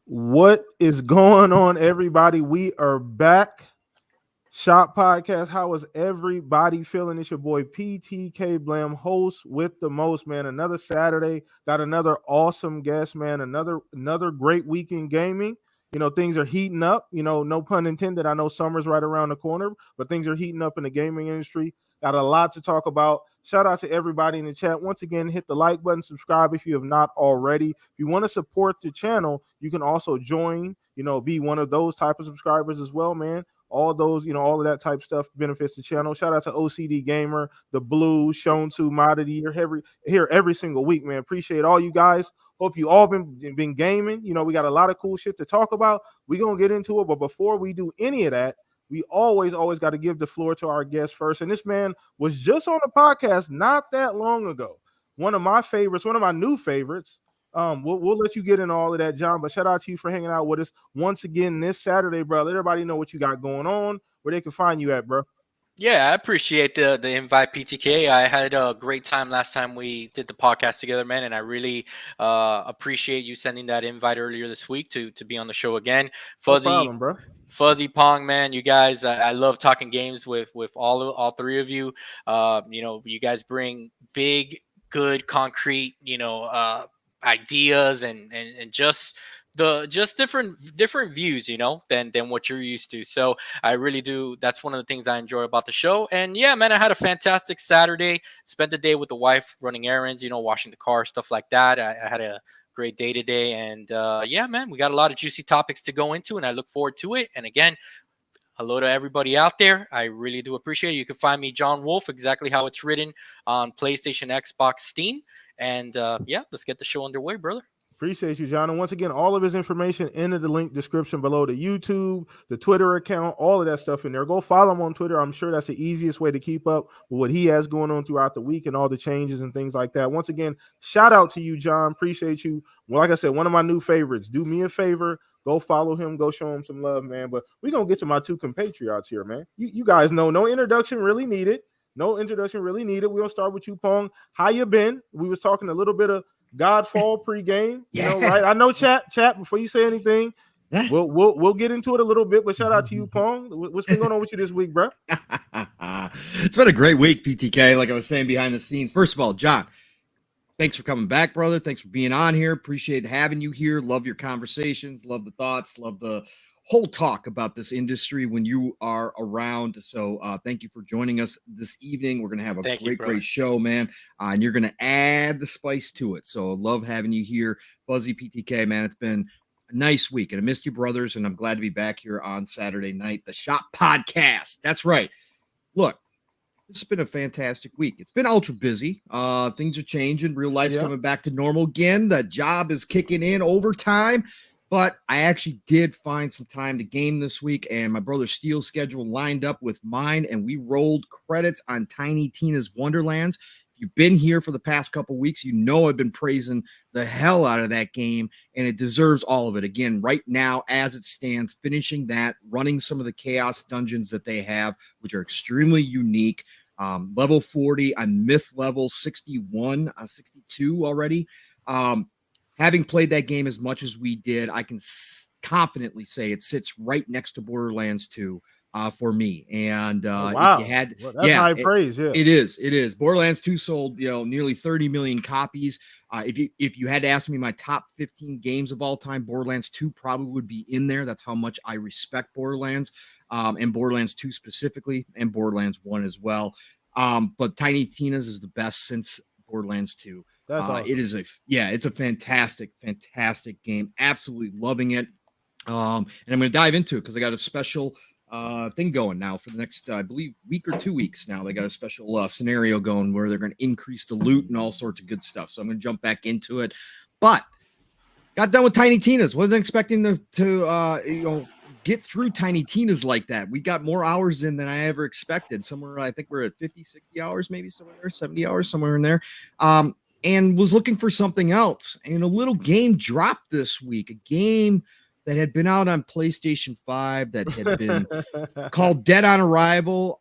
What is going on, everybody? We are back. Shop Podcast. How is everybody feeling? It's your boy PTK Blam, host with the most, man. Another Saturday. Got another awesome guest, man. Another great week in gaming. Things are heating up. No pun intended. I know summer's right around the corner, but things are heating up in the gaming industry. Got a lot to talk about. Shout out to everybody in the chat. Once again, hit the like button, subscribe if you have not already. If you want to support the channel, you can also join, be one of those type of subscribers as well, man. All those, all of that type stuff benefits the channel. Shout out to OCD Gamer, the Blue, Shown to Mod of the Year, here every single week, man. Appreciate all you guys. Hope you all been gaming. We got a lot of cool shit to talk about. We're gonna get into it, but before we do any of that, we always got to give the floor to our guest first. And this man was just on the podcast not that long ago. One of my favorites, one of my new favorites. We'll let you get into all of that, John. But shout out to you for hanging out with us once again this Saturday, bro. Let everybody know what you got going on, where they can find you at, bro. Yeah, I appreciate the invite, PTK. I had a great time last time we did the podcast together, man, and I really appreciate you sending that invite earlier this week to be on the show again. No problem, bro. Fuzzy, Pong, man, you guys, I love talking games with all three of you. You guys bring big, good, concrete, ideas and just different views, than what you're used to. So I really do. That's one of the things I enjoy about the show. And yeah, man, I had a fantastic Saturday. Spent the day with the wife, running errands, washing the car, stuff like that. I had a great day today. And yeah, man, we got a lot of juicy topics to go into, and I look forward to it. And again, hello to everybody out there. I really do appreciate it. You can find me, John Wolf, exactly how it's written on PlayStation, Xbox, Steam. And yeah, let's get the show underway, brother. Appreciate you, John. And once again, all of his information in the link description below, the YouTube, the Twitter account, all of that stuff in there. Go follow him on Twitter. I'm sure that's the easiest way to keep up with what he has going on throughout the week and all the changes and things like that. Once again, shout out to you, John. Appreciate you. Well, like I said, one of my new favorites. Do me a favor. Go follow him. Go show him some love, man. But we're going to get to my two compatriots here, man. You guys know no introduction really needed. No introduction really needed. We're going to start with you, Pong. How you been? We was talking a little bit of Godfall pregame, right? I know chat before you say anything. We'll get into it a little bit, but shout out to you, Pong. What's been going on with you this week, bro? It's been a great week, PTK. Like I was saying behind the scenes. First of all, John, thanks for coming back, brother. Thanks for being on here. Appreciate having you here. Love your conversations. Love the thoughts. Love the whole talk about this industry when you are around. So thank you for joining us this evening. We're going to have a great show, man. And you're going to add the spice to it. So love having you here. Fuzzy, PTK, man. It's been a nice week. And I missed you, brothers. And I'm glad to be back here on Saturday night. The Shop Podcast. That's right. Look, this has been a fantastic week. It's been ultra busy. Things are changing. Real life's coming back to normal again. The job is kicking in overtime. But I actually did find some time to game this week, and my brother Steele's schedule lined up with mine, and we rolled credits on Tiny Tina's Wonderlands. If you've been here for the past couple weeks, you know I've been praising the hell out of that game, and it deserves all of it. Again, right now, as it stands, finishing that, running some of the Chaos dungeons that they have, which are extremely unique. Level 40, I'm myth level 61, 62 already. Having played that game as much as we did, I can confidently say it sits right next to Borderlands 2 for me. And wow, if you had, that's high praise. Yeah, it is. Borderlands 2 sold nearly 30 million copies. If you had to ask me my top 15 games of all time, Borderlands 2 probably would be in there. That's how much I respect Borderlands, and Borderlands 2 specifically, and Borderlands 1 as well. But Tiny Tina's is the best since Borderlands 2. That's awesome. It's a fantastic game. Absolutely loving it. And I'm going to dive into it because I got a special thing going now for the next, I believe, week or 2 weeks now. They got a special scenario going where they're going to increase the loot and all sorts of good stuff. So I'm going to jump back into it. But got done with Tiny Tina's. Wasn't expecting to get through Tiny Tina's like that. We got more hours in than I ever expected. Somewhere, I think we're at 50, 60 hours, maybe somewhere there, 70 hours, somewhere in there. And was looking for something else. And a little game dropped this week, a game that had been out on PlayStation 5 that had been called Dead on Arrival.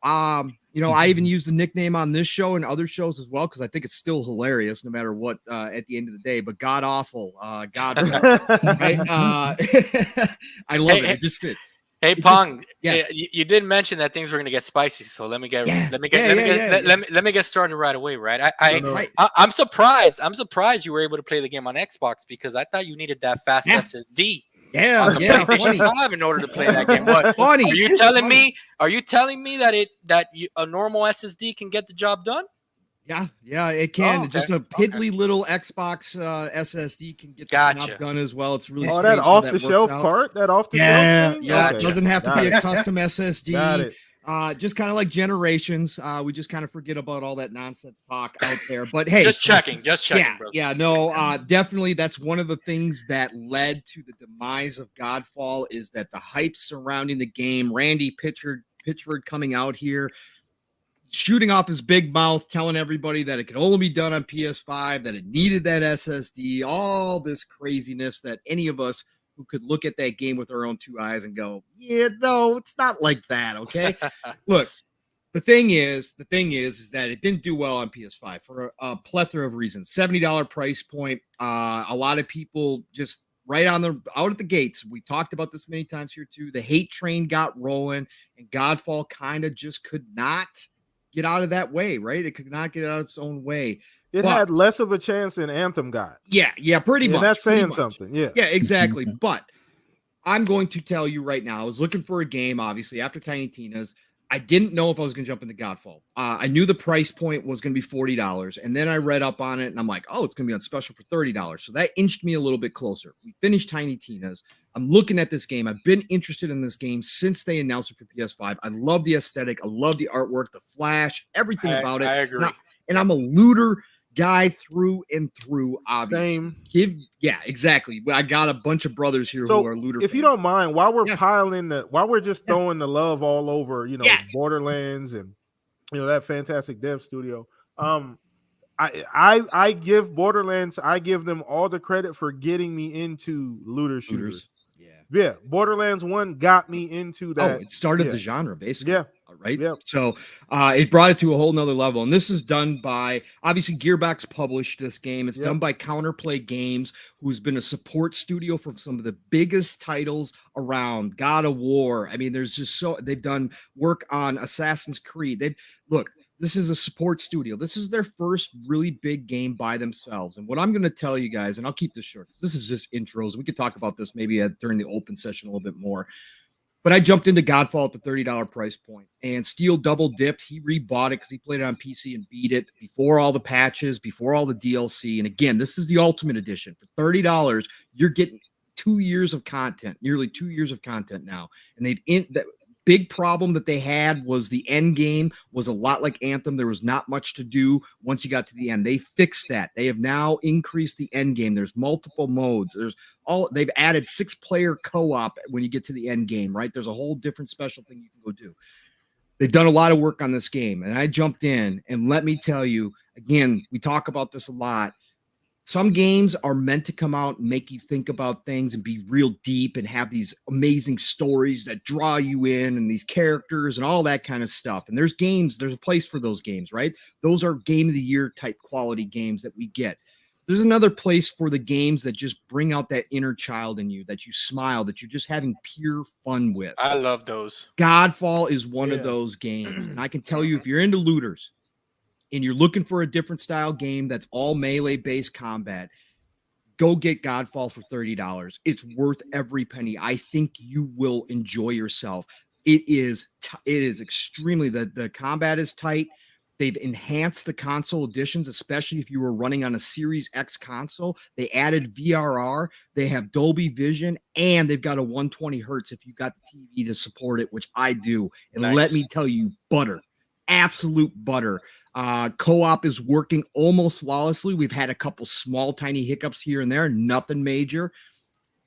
You know, I even use the nickname on this show and other shows as well, because I think it's still hilarious no matter what at the end of the day. But God awful, God, right? I love it. It just fits. Hey, It Pong, just, you did mention that things were going to get spicy, so let me get started right away, right? I'm surprised. I'm surprised you were able to play the game on Xbox, because I thought you needed that fast SSD. Yeah, on the PlayStation 5 in order to play that game. What funny? Are you telling me? Are you telling me that a normal SSD can get the job done? Yeah, it can. Oh, okay. Just a piddly little Xbox SSD can get the job done as well. It's really that off the shelf part. That off the shelf. Yeah. It doesn't have to be a custom SSD. Got it. Just kind of like Generations. We just kind of forget about all that nonsense talk out there. But hey, just checking. Definitely. That's one of the things that led to the demise of Godfall, is that the hype surrounding the game. Randy Pitchford coming out here, shooting off his big mouth, telling everybody that it could only be done on PS5, that it needed that SSD, all this craziness that any of us who could look at that game with our own two eyes and go, yeah, no, it's not like that. Okay. Look, the thing is that it didn't do well on PS5 for a plethora of reasons. $70 price point. A lot of people just out at the gates. We talked about this many times here too. The hate train got rolling, and Godfall kind of just could not get out of that way, right? It could not get out of its own way. It had less of a chance than Anthem got. Yeah, pretty much. That's saying something. Yeah, exactly. But I'm going to tell you right now, I was looking for a game, obviously, after Tiny Tina's. I didn't know if I was going to jump into Godfall. I knew the price point was going to be $40, and then I read up on it, and I'm like, oh, it's going to be on special for $30. So that inched me a little bit closer. We finished Tiny Tina's. I'm looking at this game. I've been interested in this game since they announced it for PS5. I love the aesthetic. I love the artwork, the flash, everything about it. I agree. And I'm a looter guy through and through, obviously. Same. Exactly. I got a bunch of brothers here who are looter if fans. you don't mind, while we're while we're just throwing the love all over, Borderlands and that fantastic dev studio. I give Borderlands, I give them all the credit for getting me into looter shooters. Yeah. Borderlands 1 got me into that. Oh, it started the genre, basically. Yeah. Right. Yep. So it brought it to a whole nother level. And this is done by, obviously, Gearbox published this game. It's done by Counterplay Games, who's been a support studio for some of the biggest titles around. God of War. I mean, they've done work on Assassin's Creed. This is a support studio. This is their first really big game by themselves. And what I'm going to tell you guys, and I'll keep this short, because this is just intros. We could talk about this maybe during the open session a little bit more. But I jumped into Godfall at the $30 price point, and Steel double dipped. He rebought it because he played it on PC and beat it before all the patches, before all the DLC. And again, this is the Ultimate Edition. For $30, you're getting 2 years of content, nearly 2 years of content now. And the big problem that they had was the end game was a lot like Anthem. There was not much to do once you got to the end. They fixed that. They have now increased the end game. There's multiple modes. They've added 6-player co-op when you get to the end game, right? There's a whole different special thing you can go do. They've done a lot of work on this game, and I jumped in, and let me tell you, again, we talk about this a lot. Some games are meant to come out and make you think about things and be real deep and have these amazing stories that draw you in and these characters and all that kind of stuff. And there's a place for those games, right? Those are game of the year type quality games that we get. There's another place for the games that just bring out that inner child in you, that you smile, that you're just having pure fun with. I love those. Godfall is one of those games. And I can tell you, if you're into looters, and you're looking for a different style game that's all melee-based combat, go get Godfall for $30. It's worth every penny. I think you will enjoy yourself. It is extremely, the combat is tight. They've enhanced the console editions, especially if you were running on a Series X console. They added VRR. They have Dolby Vision, and they've got a 120 hertz if you got the TV to support it, which I do. And let me tell you, butter. Absolute butter. Co-op is working almost flawlessly. We've had a couple small, tiny hiccups here and there, nothing major.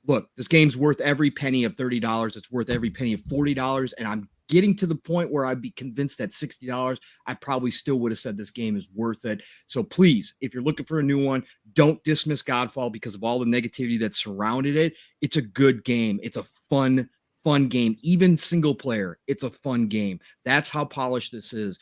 Look, this game's worth every penny of $30. It's worth every penny of $40. And I'm getting to the point where I'd be convinced that $60, I probably still would have said this game is worth it. So please, if you're looking for a new one, don't dismiss Godfall because of all the negativity that surrounded it. It's a good game. It's a fun fun game, even single player. It's a fun game. That's how polished this is.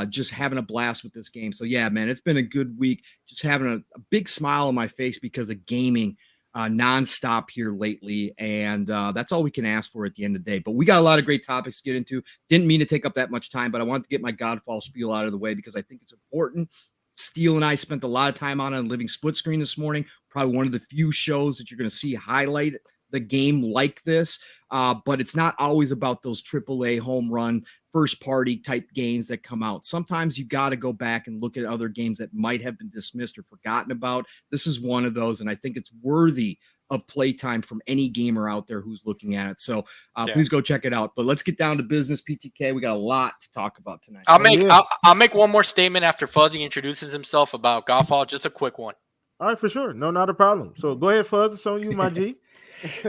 Just having a blast with this game. So yeah, man, it's been a good week. Just having a big smile on my face because of gaming nonstop here lately. And that's all we can ask for at the end of the day. But we got a lot of great topics to get into. Didn't mean to take up that much time, but I wanted to get my Godfall spiel out of the way because I think it's important. Steele and I spent a lot of time on Living Split Screen this morning. Probably one of the few shows that you're going to see highlight the game like this. But it's not always about those AAA home run, first party type games that come out. Sometimes you got to go back and look at other games that might have been dismissed or forgotten about. This is one of those, and I think it's worthy of playtime from any gamer out there who's looking at it. So please go check it out. But let's get down to business, PTK. We got a lot to talk about tonight. I'll make one more statement after Fuzzy introduces himself about Godfall. Just a quick one. All right, for sure. No, not a problem. So go ahead, Fuzz. It's on you, my G.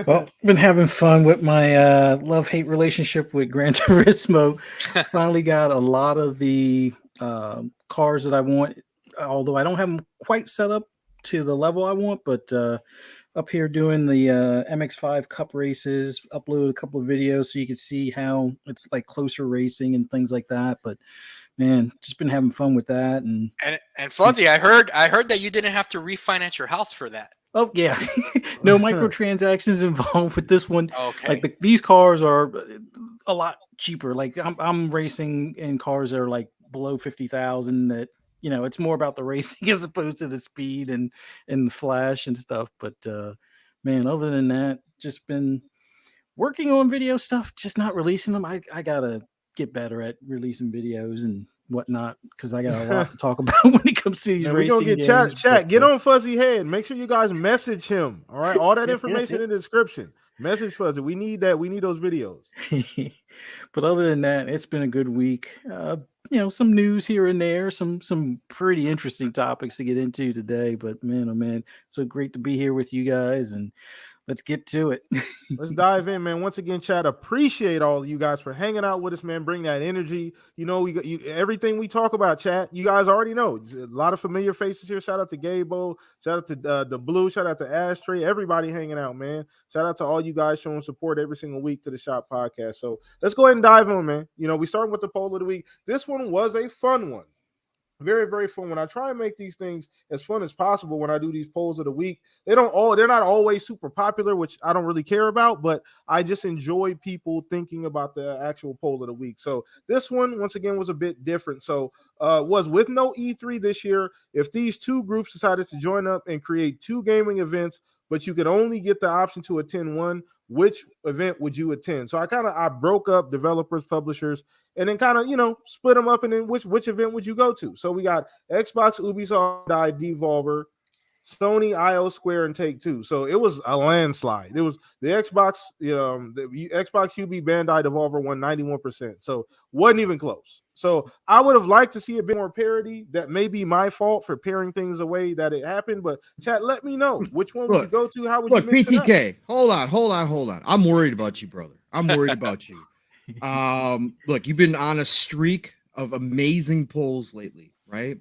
Well, been having fun with my love-hate relationship with Gran Turismo. Finally got a lot of the cars that I want, although I don't have them quite set up to the level I want, but up here doing the MX5 Cup races, upload a couple of videos so you can see how it's like closer racing and things like that. But man, just been having fun with that. And Fuzzy, I heard that you didn't have to refinance your house for that. Oh yeah, no microtransactions involved with this one. Okay, like these cars are a lot cheaper. Like I'm racing in cars that are like below 50,000. That it's more about the racing as opposed to the speed and the flash and stuff. But man, other than that, just been working on video stuff, just not releasing them. I gotta get better at releasing videos and whatnot because I got a lot to talk about when it comes to these racing we're gonna get games. chat. Get on Fuzzy Head. Make sure you guys message him. All right, all that information in the description. Message Fuzzy. We need that. We need those videos. But other than that, it's been a good week. Some news here and there, some pretty interesting topics to get into today. But man, oh man, so great to be here with you guys, and let's get to it. Let's dive in, man. Once again, chat, appreciate all of you guys for hanging out with us, man. Bring that energy. Everything we talk about, chat, you guys already know. A lot of familiar faces here. Shout out to Gabo. Shout out to the Blue. Shout out to Ashtray. Everybody hanging out, man. Shout out to all you guys showing support every single week to the Shop Podcast. So let's go ahead and dive in, man. We starting with the poll of the week. This one was a fun one. Very, very fun. When I try and make these things as fun as possible, when I do these polls of the week, they're not always super popular, which I don't really care about, but I just enjoy people thinking about the actual poll of the week. So this one, once again, was a bit different. So was with no E3 this year. If these two groups decided to join up and create two gaming events, but you could only get the option to attend one, which event would you attend? So I broke up developers, publishers, and then split them up, and then which event would you go to? So we got Xbox, Ubisoft, Devolver, Sony, IO, Square, and Take-Two. So it was a landslide. It was the Xbox, the Xbox, UB, Bandai, Devolver won 91%. So wasn't even close. So I would have liked to see a bit more parity. That may be my fault for pairing things the way that it happened. But chat, let me know which one would you go to. How would you mix PTK? it up? Hold on. I'm worried about you, brother. I'm worried about you. Look, you've been on a streak of amazing polls lately, right?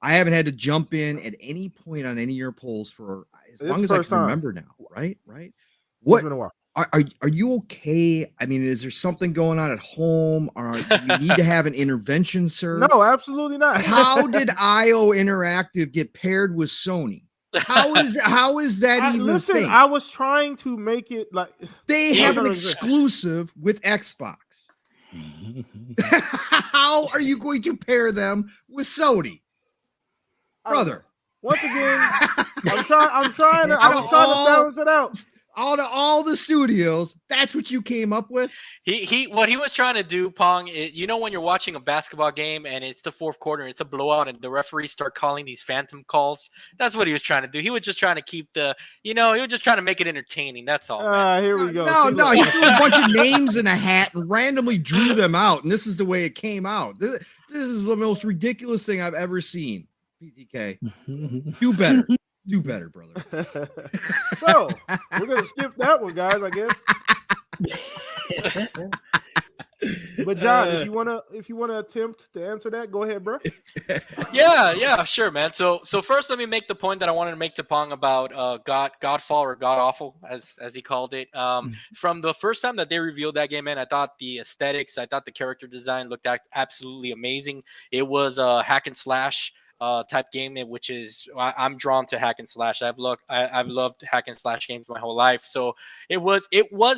I haven't had to jump in at any point on any of your polls for as long as I can remember now, right? What? It's been a while. Are you okay? I mean, is there something going on at home? Or do you need to have an intervention, sir? No, absolutely not. How did IO Interactive get paired with Sony? How is that even listen, thing? I was trying to make it like they have an exclusive with Xbox. How are you going to pair them with Sony? Brother. Once again, I was trying to balance it out. All the studios, that's what you came up with. What he was trying to do, Pong, when you're watching a basketball game and it's the fourth quarter and it's a blowout and the referees start calling these phantom calls. That's what he was trying to do. He was just trying to keep he was just trying to make it entertaining. That's all. Here we go. No, he threw a bunch of names in a hat and randomly drew them out, and this is the way it came out. This is the most ridiculous thing I've ever seen. PTK, do better. Do better, brother. So we're gonna skip that one, guys. I guess. But John, if you wanna attempt to answer that, go ahead, bro. Yeah, sure, man. So first, let me make the point that I wanted to make to Pong about Godfall or God Awful, as he called it. From the first time that they revealed that game, man, I thought the aesthetics, I thought the character design looked absolutely amazing. It was a hack and slash type game, which is I'm drawn to hack and slash. I've loved hack and slash games my whole life, so it was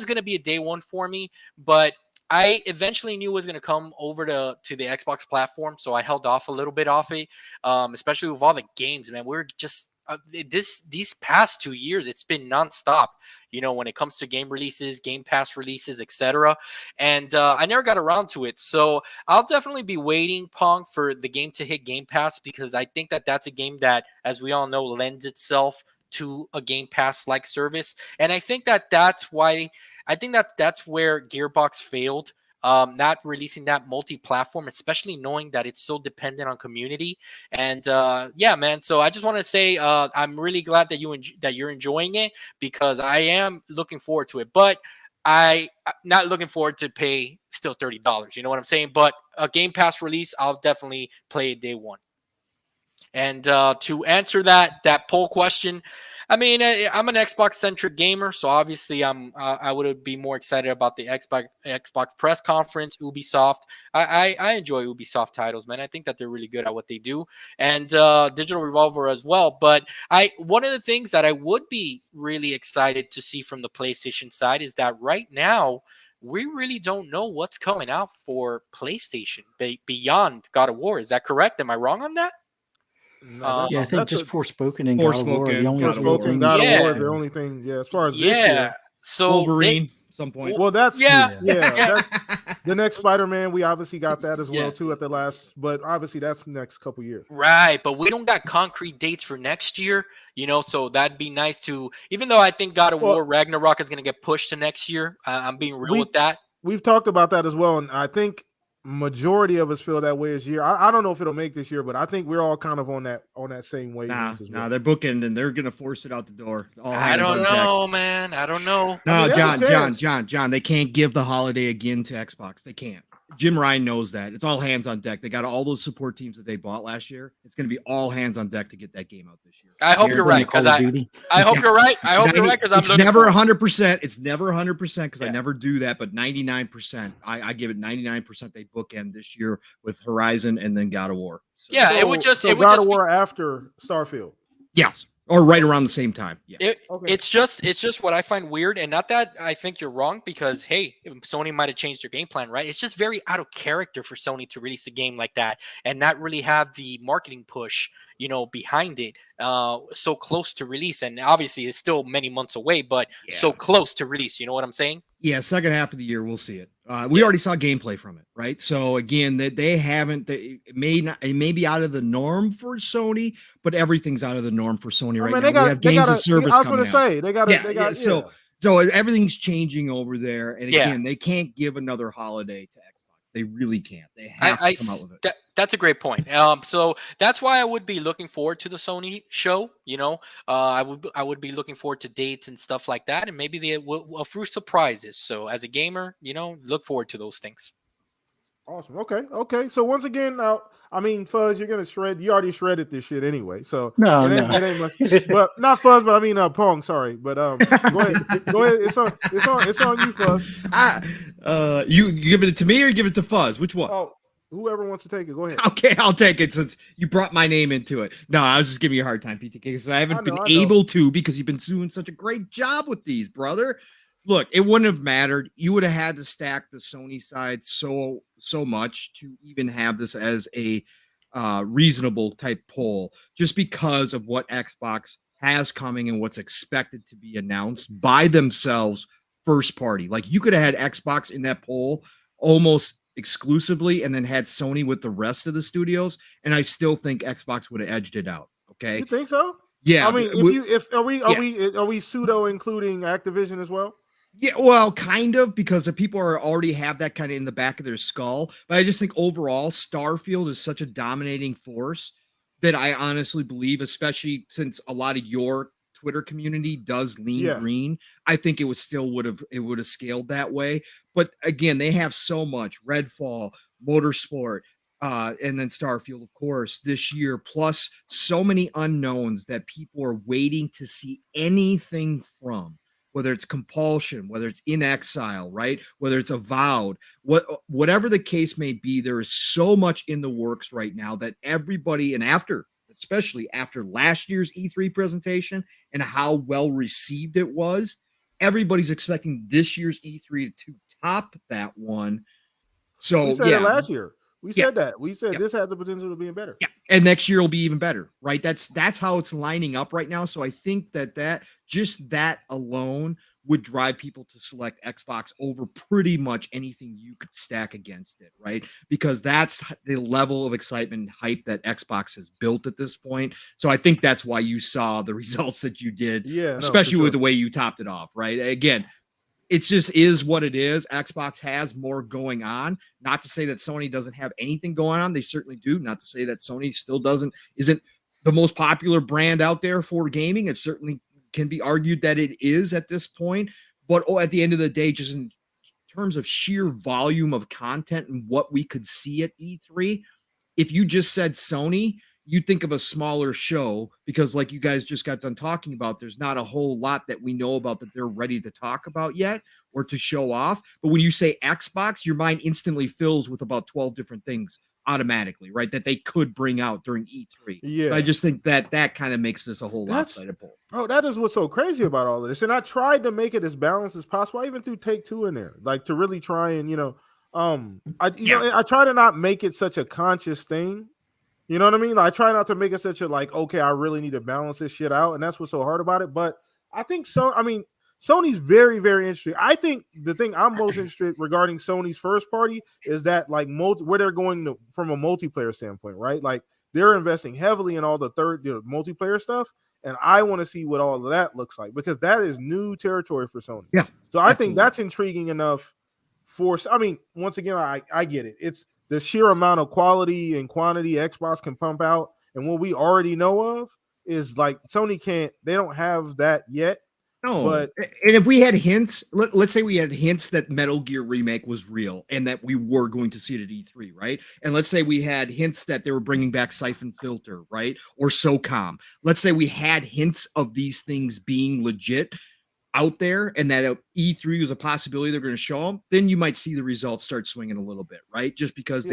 gonna be a day one for me, but I eventually knew it was going to come over to the Xbox platform, so I held off a little bit off it, especially with all the games, man. We're just these past 2 years, it's been nonstop, when it comes to game releases, Game Pass releases, etc. And I never got around to it, so I'll definitely be waiting, Pong, for the game to hit Game Pass, because I think that that's a game that, as we all know, lends itself to a Game Pass like service, and I think that that's why. I think that's where Gearbox failed, not releasing that multi-platform, especially knowing that it's so dependent on community. And yeah, man. So I just want to say I'm really glad that you're enjoying it, because I am looking forward to it. But I'm not looking forward to pay still $30. You know what I'm saying? But a Game Pass release, I'll definitely play it day one. And to answer that poll question, I mean, I'm an Xbox-centric gamer, so obviously I would be more excited about the Xbox press conference, Ubisoft. I enjoy Ubisoft titles, man. I think that they're really good at what they do, and Digital Revolver as well. But one of the things that I would be really excited to see from the PlayStation side is that right now we really don't know what's coming out for PlayStation beyond God of War. Is that correct? Am I wrong on that? No, I think just Forspoken and Forspoken, God of War are the only God of two War. Forspoken, things. God of Yeah. War is the only thing. Yeah, as far as this year. So Wolverine, some point. Well, that's Yeah. that's the next Spider-Man. We obviously got that as well Yeah. too at the last, but obviously that's the next couple years. Right, but we don't got concrete dates for next year, so that'd be nice to, even though I think God of War Ragnarok is going to get pushed to next year. I'm being real with that. We've talked about that as well, and I think majority of us feel that way this year. I don't know if it'll make this year, but I think we're all kind of on that same wavelength as well. They're booking and they're going to force it out the door. I don't know, man. I don't know. No, I mean, John, they can't give the holiday again to Xbox. They can't. Jim Ryan knows that. It's all hands on deck. They got all those support teams that they bought last year. It's going to be all hands on deck to get that game out this year. I hope you're right, because I hope you're right. I hope you're right, because it's never 100%. It's never 100% because I never do that, but 99%. I give it 99%. They bookend this year with Horizon and then God of War. So, it would just God of War after Starfield. Yes. Or right around the same time. Yeah. It's just what I find weird, and not that I think you're wrong, because hey, Sony might have changed their game plan, right? It's just very out of character for Sony to release a game like that and not really have the marketing push, behind it, so close to release. And obviously it's still many months away, but so close to release. You know what I'm saying? Yeah, second half of the year we'll see it. We already saw gameplay from it, right? So again, that they haven't. It may be out of the norm for Sony, but everything's out of the norm for Sony right now. We have games and service coming out. So everything's changing over there, and again, they can't give another holiday to Xbox. They really can't. They have to come out with it. That's a great point. So that's why I would be looking forward to the Sony show. I would be looking forward to dates and stuff like that, and maybe a few surprises. So as a gamer, look forward to those things. Awesome. Okay. So once again, I mean, Fuzz, you're gonna shred. You already shredded this shit anyway. So no, it ain't much. But not Fuzz, but I mean Pong. Sorry, but go ahead. Go ahead. It's on you, Fuzz. You give it to me or you give it to Fuzz? Which one? Oh, whoever wants to take it, go ahead. Okay, I'll take it since you brought my name into it. No, I was just giving you a hard time, PTK, because I haven't been able to, because you've been doing such a great job with these, brother. Look, it wouldn't have mattered. You would have had to stack the Sony side so much to even have this as a reasonable type poll, just because of what Xbox has coming and what's expected to be announced by themselves first party. Like, you could have had Xbox in that poll almost exclusively and then had Sony with the rest of the studios, and I still think Xbox would have edged it out. Okay, you think so? Yeah. I mean, are we pseudo including Activision as well? Yeah, well, kind of, because the people already have that kind of in the back of their skull. But I just think overall, Starfield is such a dominating force that I honestly believe, especially since a lot of your Twitter community does lean Yeah. green, I think it would have scaled that way. But again, they have so much Redfall, Motorsport, and then Starfield, of course, this year, plus so many unknowns that people are waiting to see anything from. Whether it's Compulsion, whether it's In Exile, right? Whether it's Avowed, whatever the case may be, there is so much in the works right now that everybody, and especially after last year's E3 presentation and how well received it was, everybody's expecting this year's E3 to top that one. So we said it last year. We said that. We said this has the potential of being better. Yeah. And next year will be even better, right? That's how it's lining up right now. So I think that just that alone would drive people to select Xbox over pretty much anything you could stack against it, right? Because that's the level of excitement and hype that Xbox has built at this point. So I think that's why you saw the results that you did, especially with the way you topped it off, right? Again, it just is what it is. Xbox has more going on. Not to say that Sony doesn't have anything going on. They certainly do. Not to say that Sony still isn't the most popular brand out there for gaming. It certainly can be argued that it is at this point. But at the end of the day, just in terms of sheer volume of content and what we could see at E3, if you just said Sony, you'd think of a smaller show because, like you guys just got done talking about, there's not a whole lot that we know about that they're ready to talk about yet or to show off. But when you say Xbox, your mind instantly fills with about 12 different things automatically, right? That they could bring out during E3. Yeah. So I just think that kind of makes this a whole lopsided poll. Bro, that is what's so crazy about all of this. And I tried to make it as balanced as possible. I even threw Take-Two in there, like to really try and, I try to not make it such a conscious thing. You know what I mean? Like, I try not to make it such a okay, I really need to balance this shit out, and that's what's so hard about it. But I think Sony's very, very interesting. I think the thing I'm most interested regarding Sony's first party is that where they're going from a multiplayer standpoint, right? Like they're investing heavily in all the multiplayer stuff, and I want to see what all of that looks like because that is new territory for Sony. Yeah. So I think that's intriguing enough for. I mean, once again, I get it. It's the sheer amount of quality and quantity Xbox can pump out, and what we already know of is like Sony they don't have that yet. No, but and if we had hints, let's say we had hints that Metal Gear Remake was real and that we were going to see it at E3, right? And let's say we had hints that they were bringing back Siphon Filter, right? Or SOCOM. Let's say we had hints of these things being legit out there and that E3 was a possibility they're going to show them, then you might see the results start swinging a little bit, right? Just because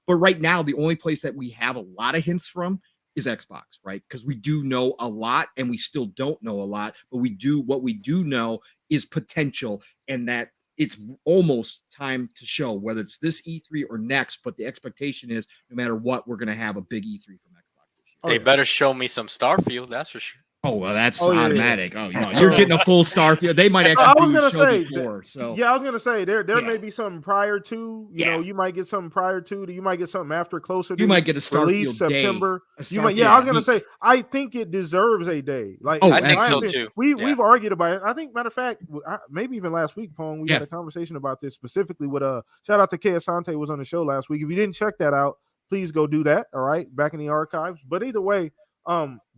but right now, the only place that we have a lot of hints from is Xbox, right? Because we do know a lot and we still don't know a lot, but what we do know is potential and that it's almost time to show whether it's this E3 or next, but the expectation is no matter what, we're going to have a big E3 from Xbox this year. They better show me some Starfield, that's for sure. Oh, well, that's automatic. Yeah. Oh, you're getting a full Starfield. They might actually do a show before. So yeah, I was gonna say there may be something prior to. You know, you might get something prior to. You might get something after closer. You might get a Starfield release September. You might. Yeah, I was gonna say I think it deserves a day. Like I think so too. We've argued about it. I think matter of fact, maybe even last week, Pong, we had a conversation about this specifically with shout out to Kay Asante was on the show last week. If you didn't check that out, please go do that. All right, back in the archives. But either way,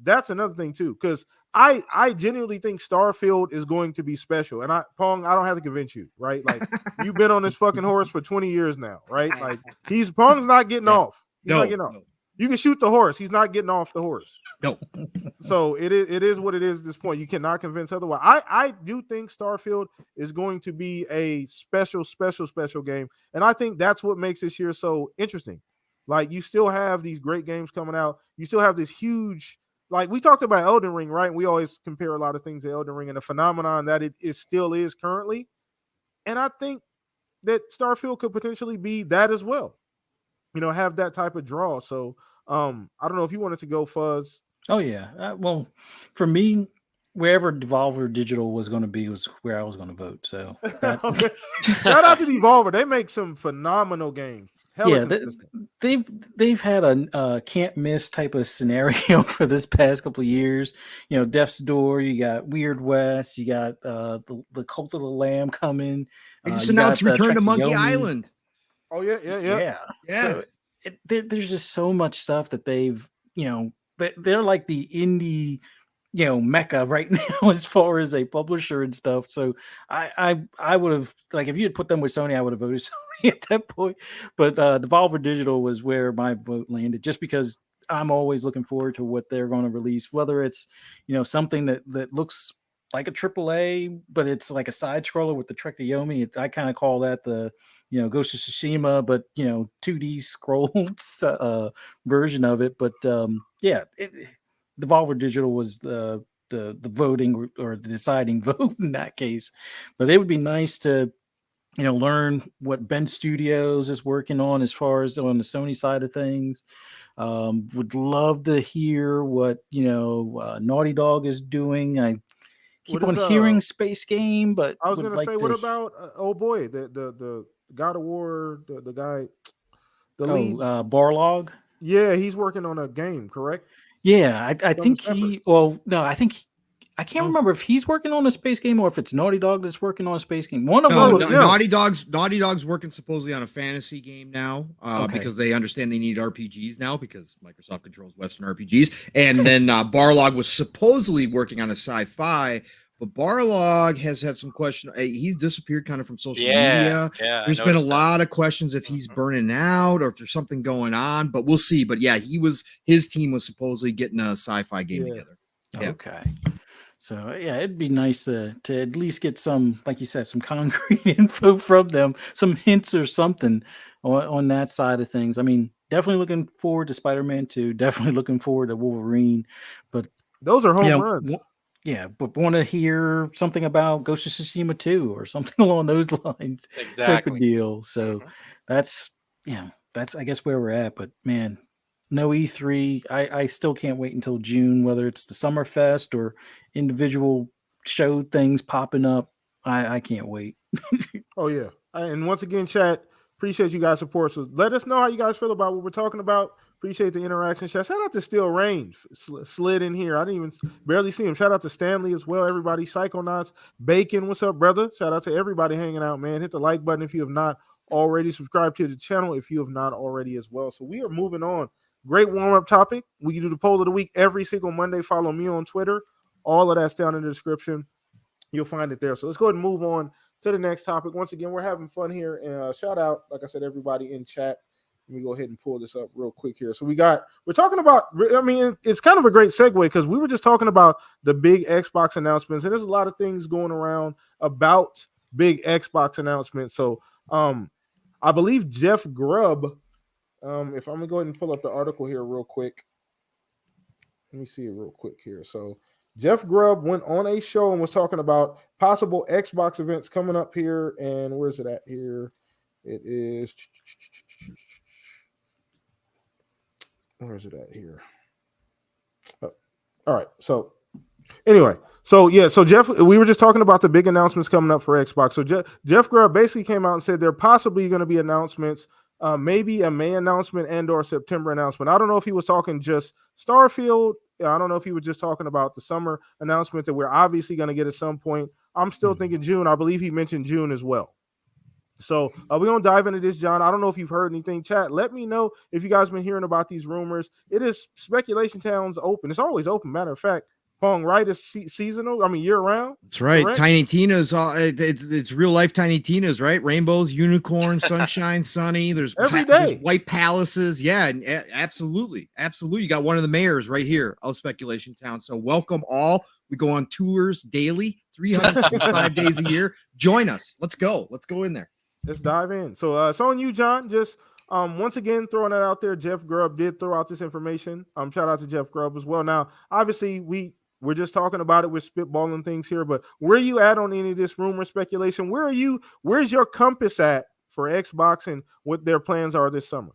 that's another thing too, because I genuinely think Starfield is going to be special. And Pong, I don't have to convince you, right? Like you've been on this fucking horse for 20 years now, right? Like Pong's not getting off. He's not getting off. You can shoot the horse. He's not getting off the horse. No. So it is what it is at this point. You cannot convince otherwise. I do think Starfield is going to be a special game. And I think that's what makes this year so interesting. Like you still have these great games coming out. You still have this huge, like we talked about Elden Ring, right? We always compare a lot of things to Elden Ring and the phenomenon that it still is currently. And I think that Starfield could potentially be that as well. You know, have that type of draw. So I don't know if you wanted to go, Fuzz. Oh yeah. Well, for me, wherever Devolver Digital was going to be was where I was going to vote. So okay. Shout out to Devolver. They make some phenomenal games. They've had a can't miss type of scenario for this past couple of years. You know, Death's Door. You got Weird West. You got the Cult of the Lamb coming. They just announced Return to Monkey Island. Oh yeah. So there's just so much stuff that they've, they're like the indie mecca right now as far as a publisher and stuff. So I would have, like, if you had put them with Sony, I would have voted Sony at that point. But Devolver Digital was where my vote landed, just because I'm always looking forward to what they're going to release, whether it's something that looks like a AAA, but it's like a side scroller with the Trek to Yomi. I kind of call that the Ghost of Tsushima, but 2D scrolls version of it. But yeah, Devolver Digital was the voting or the deciding vote in that case. But it would be nice to learn what Ben Studios is working on as far as on the Sony side of things. Would love to hear what Naughty Dog is doing. I keep What on is hearing Space Game, but I was would gonna like say, what to. about oh boy, the God of War, the guy, the lead? Barlog. Yeah, he's working on a game, correct? Yeah, I Something think separate. well, no, I can't Oh. remember if he's working on a space game or if it's Naughty Dog that's working on a space game. One of No, them it's was them. Naughty Dog's working supposedly on a fantasy game now, Okay. because they understand they need RPGs now because Microsoft controls Western RPGs. And then Barlog was supposedly working on a sci-fi, but Barlog has had some question. He's disappeared kind of from social media. Yeah. There's been a lot of questions if he's burning out or if there's something going on, but we'll see. But yeah, his team was supposedly getting a sci-fi game together. Yeah. Okay. So yeah, it'd be nice to at least get some, like you said, some concrete info from them, some hints or something on that side of things. I mean, definitely looking forward to Spider-Man 2, definitely looking forward to Wolverine, but Those are home runs. yeah, but want to hear something about Ghost of Tsushima 2 or something along those lines, type of Exactly. deal. So that's I guess where we're at. But man, no E3. I still can't wait until June, whether it's the Summerfest or individual show things popping up. I can't wait. Oh yeah, and once again, chat. Appreciate you guys' support. So let us know how you guys feel about what we're talking about. Appreciate the interaction. Shout out to Steel Range slid in here. I didn't even barely see him. Shout out to Stanley as well. Everybody, Psychonauts, Bacon. What's up, brother? Shout out to everybody hanging out, man. Hit the like button if you have not already. Subscribe to the channel if you have not already as well. So we are moving on. Great warm up topic. We can do the poll of the week every single Monday. Follow me on Twitter. All of that's down in the description. You'll find it there. So let's go ahead and move on to the next topic. Once again, we're having fun here. And shout out, like I said, everybody in chat. Let me go ahead and pull this up real quick here. So we're talking about, I mean, it's kind of a great segue because we were just talking about the big Xbox announcements, and there's a lot of things going around about big Xbox announcements. So I believe Jeff Grubb, if I'm gonna go ahead and pull up the article here real quick. Let me see it real quick here. So Jeff Grubb went on a show and was talking about possible Xbox events coming up here. And where's it at here? It is. Where's it at here? Oh, all right. So anyway, so Jeff, we were just talking about the big announcements coming up for Xbox. So Jeff Grubb basically came out and said there are possibly going to be announcements, maybe a May announcement and or September announcement. I don't know if he was talking just Starfield. I don't know if he was just talking about the summer announcement that we're obviously going to get at some point. I'm still thinking June. I believe he mentioned June as well. So we're going to dive into this, John. I don't know if you've heard anything. Chat, let me know if you guys been hearing about these rumors. It is Speculation Town's open. It's always open. Matter of fact, Pong, right? It's seasonal. I mean, year round. That's right. Correct? Tiny Tina's it's real life Tiny Tina's, right? Rainbows, unicorns, sunshine, sunny. There's Every there's day. white palaces. Yeah, and absolutely. You got one of the mayors right here of Speculation Town. So welcome all. We go on tours daily, 365 days a year. Join us. Let's go. Let's go in there. Let's dive in. So it's on you, John. Just once again, throwing that out there. Jeff Grubb did throw out this information. Shout out to Jeff Grubb as well. Now, obviously, we're just talking about it. We're spitballing things here, but where are you at on any of this rumor speculation? Where are you? Where's your compass at for Xbox and what their plans are this summer?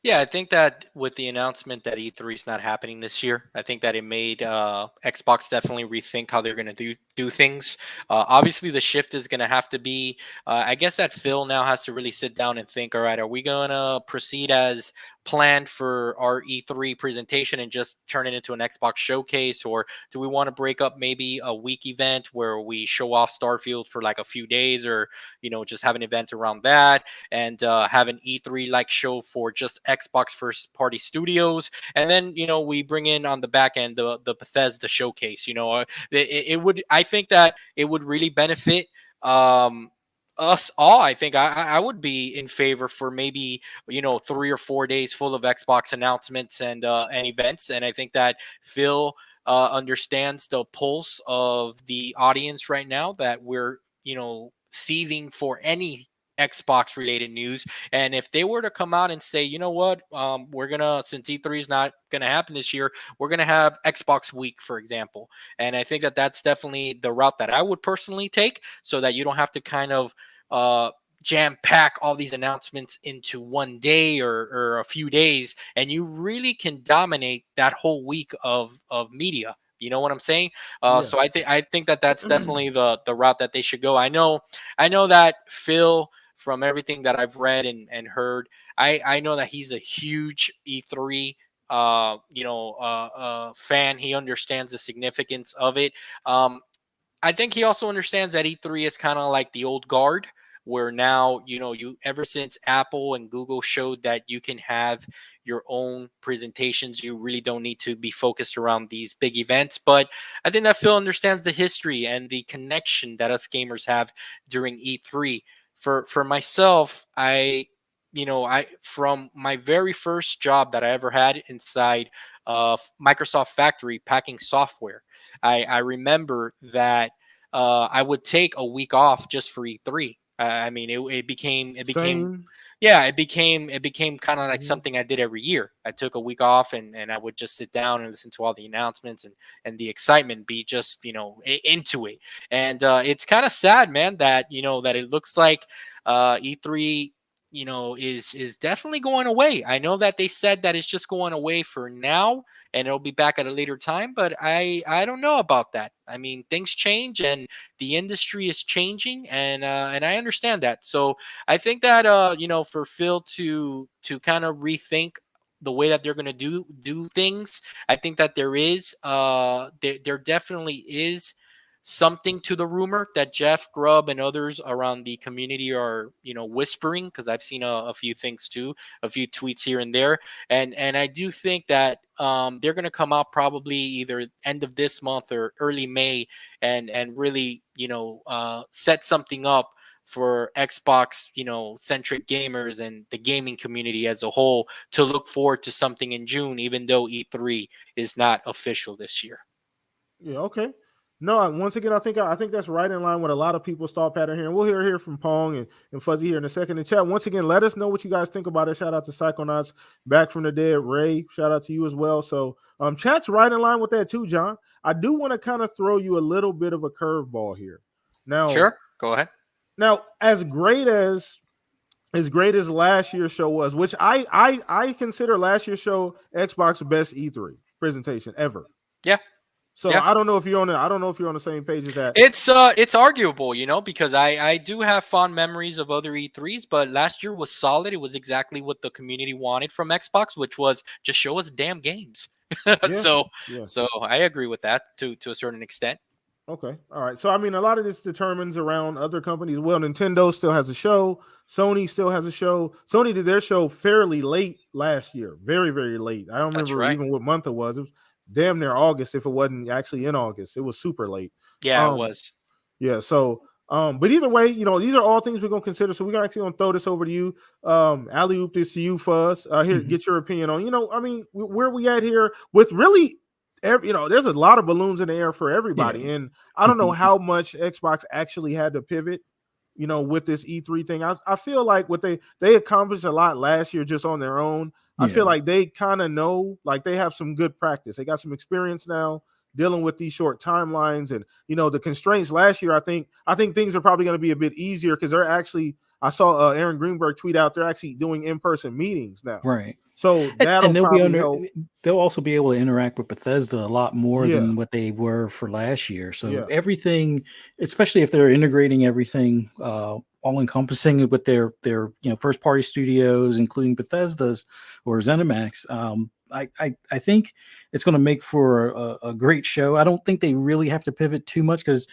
Yeah, I think that with the announcement that E3 is not happening this year, I think that it made Xbox definitely rethink how they're going to do things. Obviously, the shift is going to have to be, I guess that Phil now has to really sit down and think, all right, are we going to proceed as planned for our E3 presentation and just turn it into an Xbox showcase? Or do we want to break up maybe a week event where we show off Starfield for like a few days, or, just have an event around that, and have an E3 like show for just Xbox first party studios? And then, we bring in on the back end the Bethesda showcase. It would, I think that it would really benefit us all. I think I would be in favor for maybe 3 or 4 days full of Xbox announcements and events. And I think that Phil understands the pulse of the audience right now, that we're seething for any Xbox related news. And if they were to come out and say, you know what, we're gonna, since E3 is not gonna happen this year, we're gonna have Xbox Week, for example. And I think that that's definitely the route that I would personally take, so that you don't have to kind of jam pack all these announcements into one day or a few days, and you really can dominate that whole week of media. You know what I'm saying? Yeah. So I think that that's definitely the route that they should go. I know that Phil, from everything that I've read and heard, I know that he's a huge E3 fan. He understands the significance of it. I think he also understands that E3 is kind of like the old guard, where now, you, ever since Apple and Google showed that you can have your own presentations, you really don't need to be focused around these big events. But I think that Phil understands the history and the connection that us gamers have during E3. For myself, I from my very first job that I ever had inside Microsoft Factory packing software, I remember that I would take a week off just for E3. I mean, it became Same. yeah, it became kind of like Mhm. something I did every year. I took a week off, and I would just sit down and listen to all the announcements and the excitement, be just into it. And it's kind of sad, man, that that it looks like E3 is definitely going away. I know that they said that it's just going away for now, and it'll be back at a later time, but I don't know about that. I mean, things change, and the industry is changing, and I understand that. So I think that for Phil to kind of rethink the way that they're going to do things, I think that there definitely is something to the rumor that Jeff Grubb and others around the community are whispering, because I've seen a few things too, a few tweets here and there. And I do think that they're going to come out probably either end of this month or early May, and really set something up for Xbox centric gamers and the gaming community as a whole to look forward to something in June, even though E3 is not official this year. Yeah, okay. No, once again, I think that's right in line with a lot of people's thought pattern here. And we'll hear from Pong and Fuzzy here in a second. In chat, once again, let us know what you guys think about it. Shout out to Psychonauts, Back from the Dead, Ray. Shout out to you as well. So chat's right in line with that too, John. I do want to kind of throw you a little bit of a curveball here. Now, Sure, go ahead. Now, as great as last year's show was, which I consider last year's show Xbox's best E3 presentation ever. Yeah. So Yeah. I don't know if you're on the same page as that. It's arguable, because I do have fond memories of other E3s, but last year was solid. It was exactly what the community wanted from Xbox, which was just show us damn games. So I agree with that to a certain extent. Okay. All right. So I mean, a lot of this determines around other companies. Well, Nintendo still has a show. Sony still has a show. Sony did their show fairly late last year. Very, very late. I don't remember even what month it was. It was damn near August if it wasn't actually in August. It was super late. Yeah, it was. Yeah, so but either way, these are all things we're gonna consider. So we're actually gonna throw this over to you. Alley oop this to you, Fuzz. Here, get your opinion on, I mean, where we at here with really there's a lot of balloons in the air for everybody. Yeah. And I don't know how much Xbox actually had to pivot, with this E3 thing. I feel like what they accomplished a lot last year just on their own. I feel like they kind of know, like they have some good practice. They got some experience now dealing with these short timelines and the constraints last year. I think things are probably going to be a bit easier because they're actually, I saw Aaron Greenberg tweet out, they're actually doing in-person meetings now. Right. So that'll And they'll be probably under. help. They'll also be able to interact with Bethesda a lot more Yeah, than what they were for last year. So yeah. everything, especially if they're integrating everything, all encompassing with their first party studios, including Bethesda's or ZeniMax. I think it's going to make for a great show. I don't think they really have to pivot too much because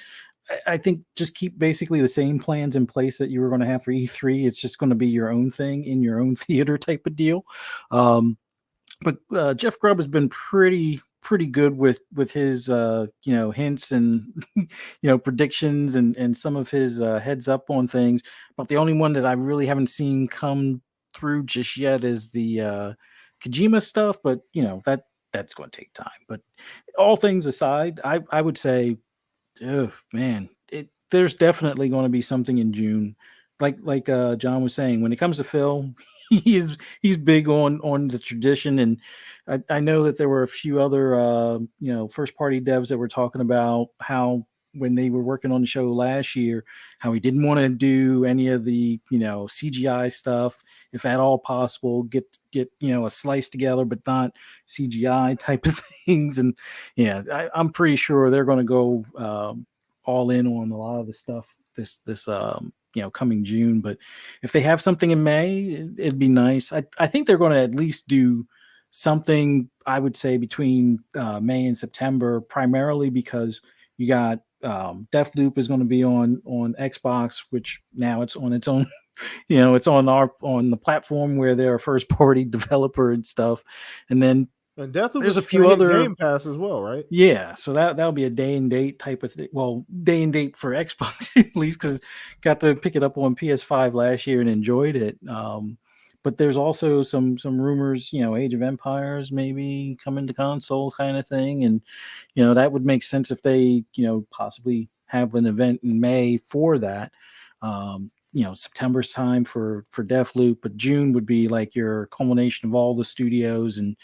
I think just keep basically the same plans in place that you were going to have for E3. It's just going to be your own thing in your own theater type of deal. But Jeff Grubb has been pretty good with his hints and predictions and some of his heads up on things. But the only one that I really haven't seen come through just yet is the Kojima stuff. But that's going to take time. But all things aside, I would say, oh man, there's definitely going to be something in June. Like John was saying, when it comes to Phil, he's big on the tradition, and I know that there were a few other first party devs that were talking about how when they were working on the show last year, how he didn't want to do any of the CGI stuff, if at all possible, get a slice together, but not CGI type of things. And yeah, I'm pretty sure they're going to go all in on a lot of the stuff this coming June. But if they have something in May, it'd be nice. I think they're going to at least do something, I would say, between May and September, primarily because you got Deathloop is going to be on Xbox, which now it's on its own. It's on the platform where they're a first party developer and stuff. And then And Deathloop there's is a few gonna hit other Game Pass as well, right? yeah, so that'll be a day and date type of thing. Well, day and date for Xbox at least, because got to pick it up on PS5 last year and enjoyed it. But there's also some rumors, Age of Empires maybe coming to console kind of thing, and that would make sense if they possibly have an event in May for that. September's time for Deathloop, but June would be like your culmination of all the studios and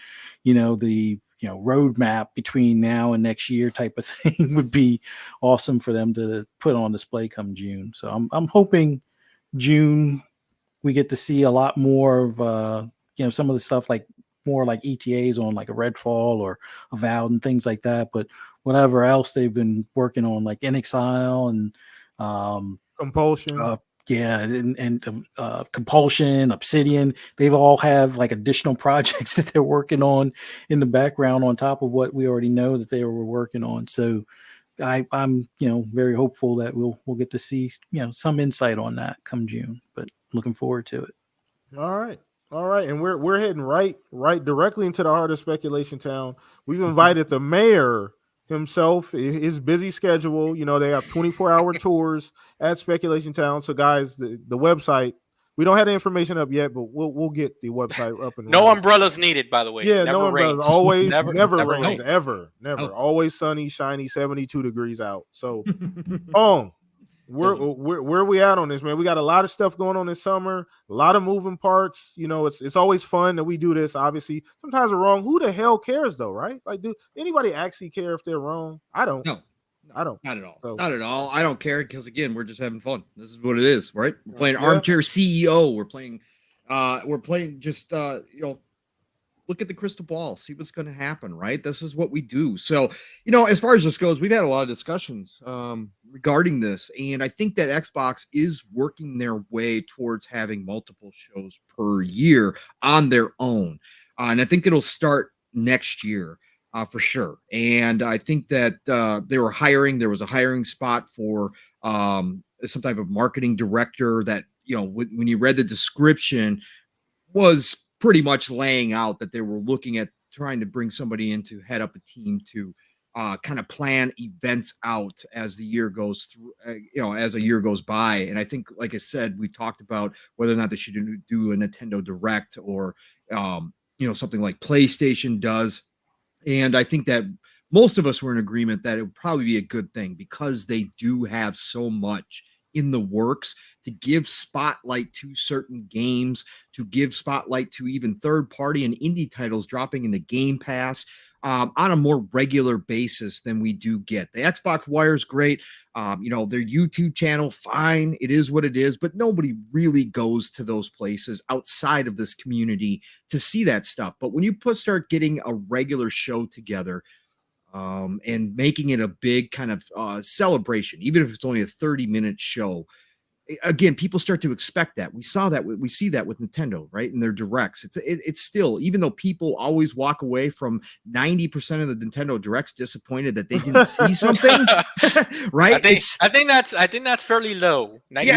the roadmap between now and next year type of thing would be awesome for them to put on display come June. So I'm hoping June we get to see a lot more of some of the stuff like more like ETAs on like a Redfall or Avowed and things like that. But whatever else they've been working on, like In Exile and Compulsion. yeah, and Compulsion, Obsidian, they've all have like additional projects that they're working on in the background on top of what we already know that they were working on. So I'm very hopeful that we'll get to see some insight on that come June. But looking forward to it. All right. All right. And we're heading right directly into the heart of speculation town. We've invited the mayor himself, his busy schedule. They have 24-hour tours at Speculation Town. So guys, the website, we don't have the information up yet, but we'll get the website up and No running. umbrellas needed, by the way. Yeah, Never no umbrellas. rains. Always never never rains. rains. Ever. Never. Oh. Always sunny, shiny, 72 degrees out. So where we at on this, man? We got a lot of stuff going on this summer, a lot of moving parts. It's always fun that we do this. Obviously, sometimes we're wrong. Who the hell cares though, right? Like, do anybody actually care if they're wrong? I don't. No, I don't. not at all. So, Not at all. I don't care because again, we're just having fun. This is what it is, right? We're playing Yeah. armchair CEO. We're playing just look at the crystal ball, see what's going to happen, right? This is what we do. So, as far as this goes, we've had a lot of discussions regarding this, and I think that Xbox is working their way towards having multiple shows per year on their own, and I think it'll start next year. For sure. And I think that there was a hiring spot for some type of marketing director that, when you read the description, was pretty much laying out that they were looking at trying to bring somebody in to head up a team to kind of plan events out as the year goes through, as a year goes by. And I think, like I said, we talked about whether or not they should do a Nintendo Direct or, something like PlayStation does. And I think that most of us were in agreement that it would probably be a good thing because they do have so much in the works to give spotlight to certain games, to give spotlight to even third party and indie titles dropping in the Game Pass. on a more regular basis than we do get. The Xbox Wire is great. Their YouTube channel, fine. It is what it is, but nobody really goes to those places outside of this community to see that stuff. But when you start getting a regular show together, and making it a big kind of celebration, even if it's only a 30-minute show, again, people start to expect that. We see that with Nintendo, right? In their directs. It's still, even though people always walk away from 90% of the Nintendo directs disappointed that they didn't see something, right? I think that's fairly low. That's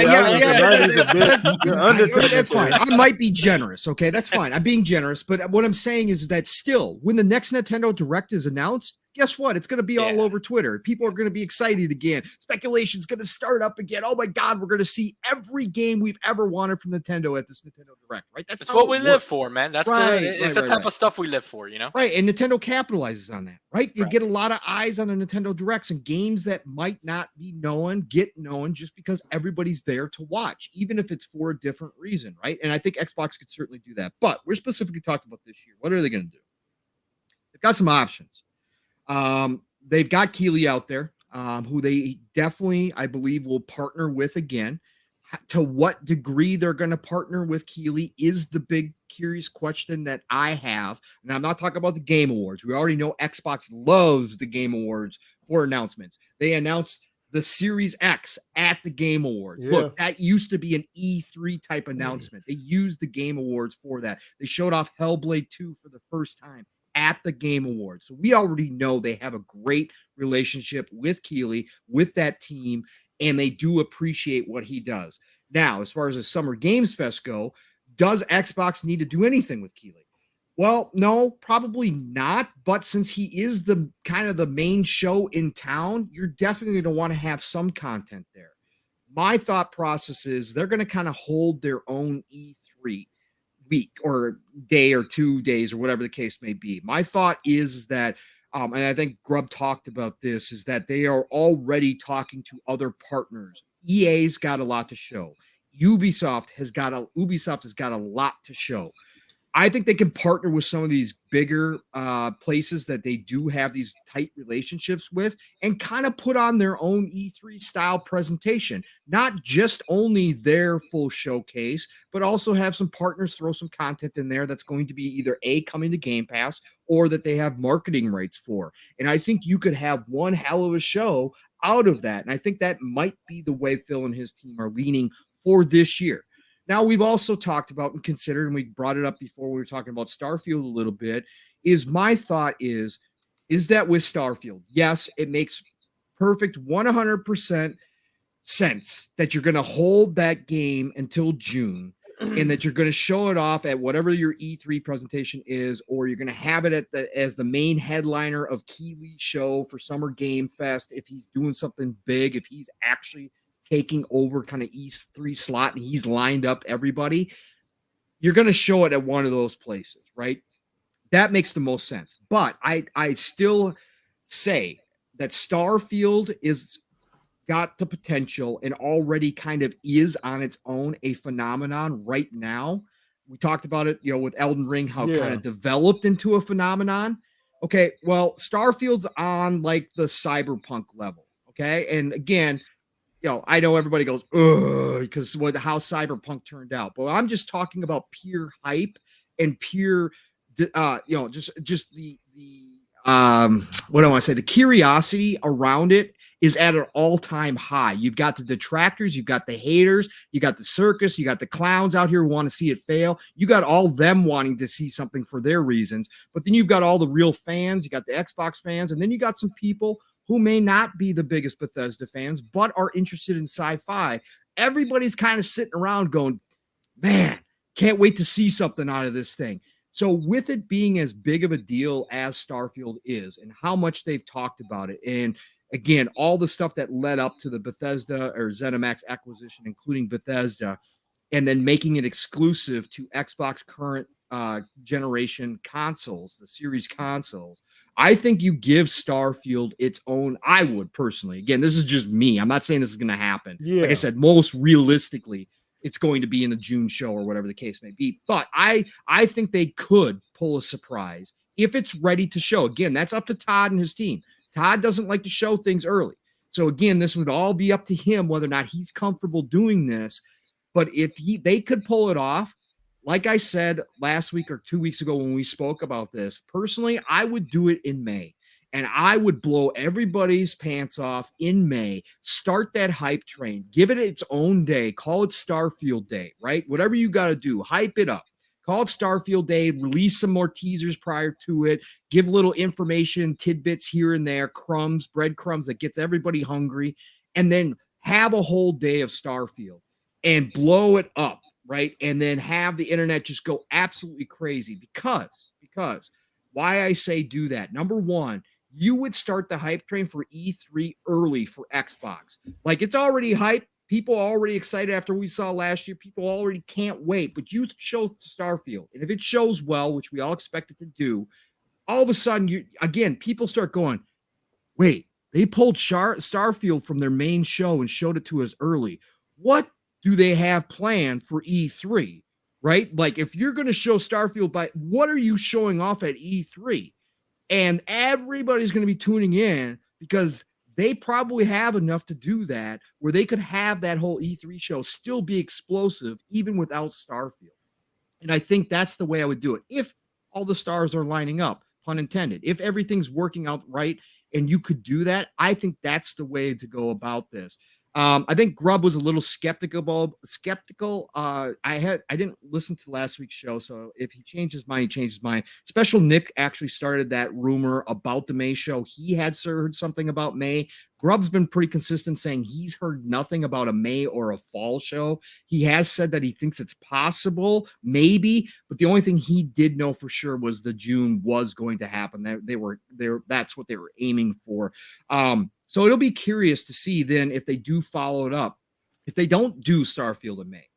fine. I might be generous. Okay, that's fine. I'm being generous, but what I'm saying is that still, when the next Nintendo Direct is announced, guess what? It's going to be all over Twitter. People are going to be excited again. Speculation's going to start up again. Oh my God, we're going to see every game we've ever wanted from Nintendo at this Nintendo Direct, right? That's what we live for, man. That's the type of stuff we live for, you know? Right, and Nintendo capitalizes on that, right? You get a lot of eyes on the Nintendo Directs, and games that might not be known get known just because everybody's there to watch, even if it's for a different reason, right? And I think Xbox could certainly do that. But we're specifically talking about this year. What are they going to do? They've got some options. They've got Keighley out there, who they definitely, I believe, will partner with again. To what degree they're going to partner with Keighley is the big curious question that I have. And I'm not talking about the Game Awards. We already know Xbox loves the Game Awards for announcements. They announced the Series X at the Game Awards. Yeah. Look, that used to be an E3 type announcement. They used the Game Awards for that. They showed off Hellblade 2 for the first time at the Game Awards. So we already know they have a great relationship with Keighley, with that team, and they do appreciate what he does. Now, as far as the Summer Games Fest go, does Xbox need to do anything with Keighley? Well, no, probably not. But since he is the kind of the main show in town, you're definitely going to want to have some content there. My thought process is they're going to kind of hold their own E3 week or day or 2 days or whatever the case may be. My thought is that, and I think Grubb talked about this, is that they are already talking to other partners. EA's got a lot to show. Ubisoft has got a lot to show. I think they can partner with some of these bigger places that they do have these tight relationships with and kind of put on their own E3 style presentation, not just only their full showcase, but also have some partners throw some content in there that's going to be either coming to Game Pass or that they have marketing rights for. And I think you could have one hell of a show out of that. And I think that might be the way Phil and his team are leaning for this year. Now, we've also talked about and considered, and we brought it up before we were talking about Starfield a little bit, is my thought is that with Starfield, yes, it makes perfect 100% sense that you're going to hold that game until June and that you're going to show it off at whatever your E3 presentation is, or you're going to have it as the main headliner of Keighley's show for Summer Game Fest if he's doing something big, if he's actually taking over kind of E3 slot and he's lined up everybody, you're going to show it at one of those places, right? That makes the most sense. But I still say that Starfield is got the potential and already kind of is on its own a phenomenon right now. We talked about it, with Elden Ring, how it kind of developed into a phenomenon. Okay, well, Starfield's on like the cyberpunk level, okay? And again, I know everybody goes, ugh, because how Cyberpunk turned out. But I'm just talking about pure hype and pure, just the what do I want to say? The curiosity around it is at an all-time high. You've got the detractors, you've got the haters, you got the circus, you got the clowns out here who want to see it fail. You got all them wanting to see something for their reasons. But then you've got all the real fans, you got the Xbox fans, and then you got some people who may not be the biggest Bethesda fans, but are interested in sci-fi. Everybody's kind of sitting around going, man, can't wait to see something out of this thing. So with it being as big of a deal as Starfield is and how much they've talked about it, and again, all the stuff that led up to the Bethesda or ZeniMax acquisition, including Bethesda, and then making it exclusive to Xbox current generation consoles, the series consoles, I think you give Starfield its own. I would personally, again, this is just me. I'm not saying this is going to happen. Like I said, most realistically, it's going to be in the June show or whatever the case may be. But I think they could pull a surprise if it's ready to show. Again, that's up to Todd and his team. Todd doesn't like to show things early. So again, this would all be up to him whether or not he's comfortable doing this. But if they could pull it off, like I said last week or 2 weeks ago when we spoke about this, personally, I would do it in May. And I would blow everybody's pants off in May, start that hype train, give it its own day, call it Starfield Day, right? Whatever you got to do, hype it up. Call it Starfield Day, release some more teasers prior to it, give little information, tidbits here and there, crumbs, breadcrumbs that gets everybody hungry, and then have a whole day of Starfield and blow it up, right? And then have the internet just go absolutely crazy because why I say do that. Number one, you would start the hype train for E3 early for Xbox. Like it's already hyped. People are already excited after we saw last year. People already can't wait, but you show Starfield. And if it shows well, which we all expect it to do, all of a sudden, people start going, wait, they pulled Starfield from their main show and showed it to us early. What do they have planned for E3, right? Like if you're going to show Starfield what are you showing off at E3? And everybody's going to be tuning in because they probably have enough to do that where they could have that whole E3 show still be explosive even without Starfield. And I think that's the way I would do it. If all the stars are lining up, pun intended, if everything's working out right and you could do that, I think that's the way to go about this. I think Grubb was a little skeptical. I didn't listen to last week's show, so if he changed his mind, he changed his mind. Special Nick actually started that rumor about the May show. He had heard something about May. Grubb's been pretty consistent saying he's heard nothing about a May or a fall show. He has said that he thinks it's possible, maybe, but the only thing he did know for sure was the June was going to happen. That's what they were aiming for. So it'll be curious to see then if they do follow it up. If they don't do Starfield in May,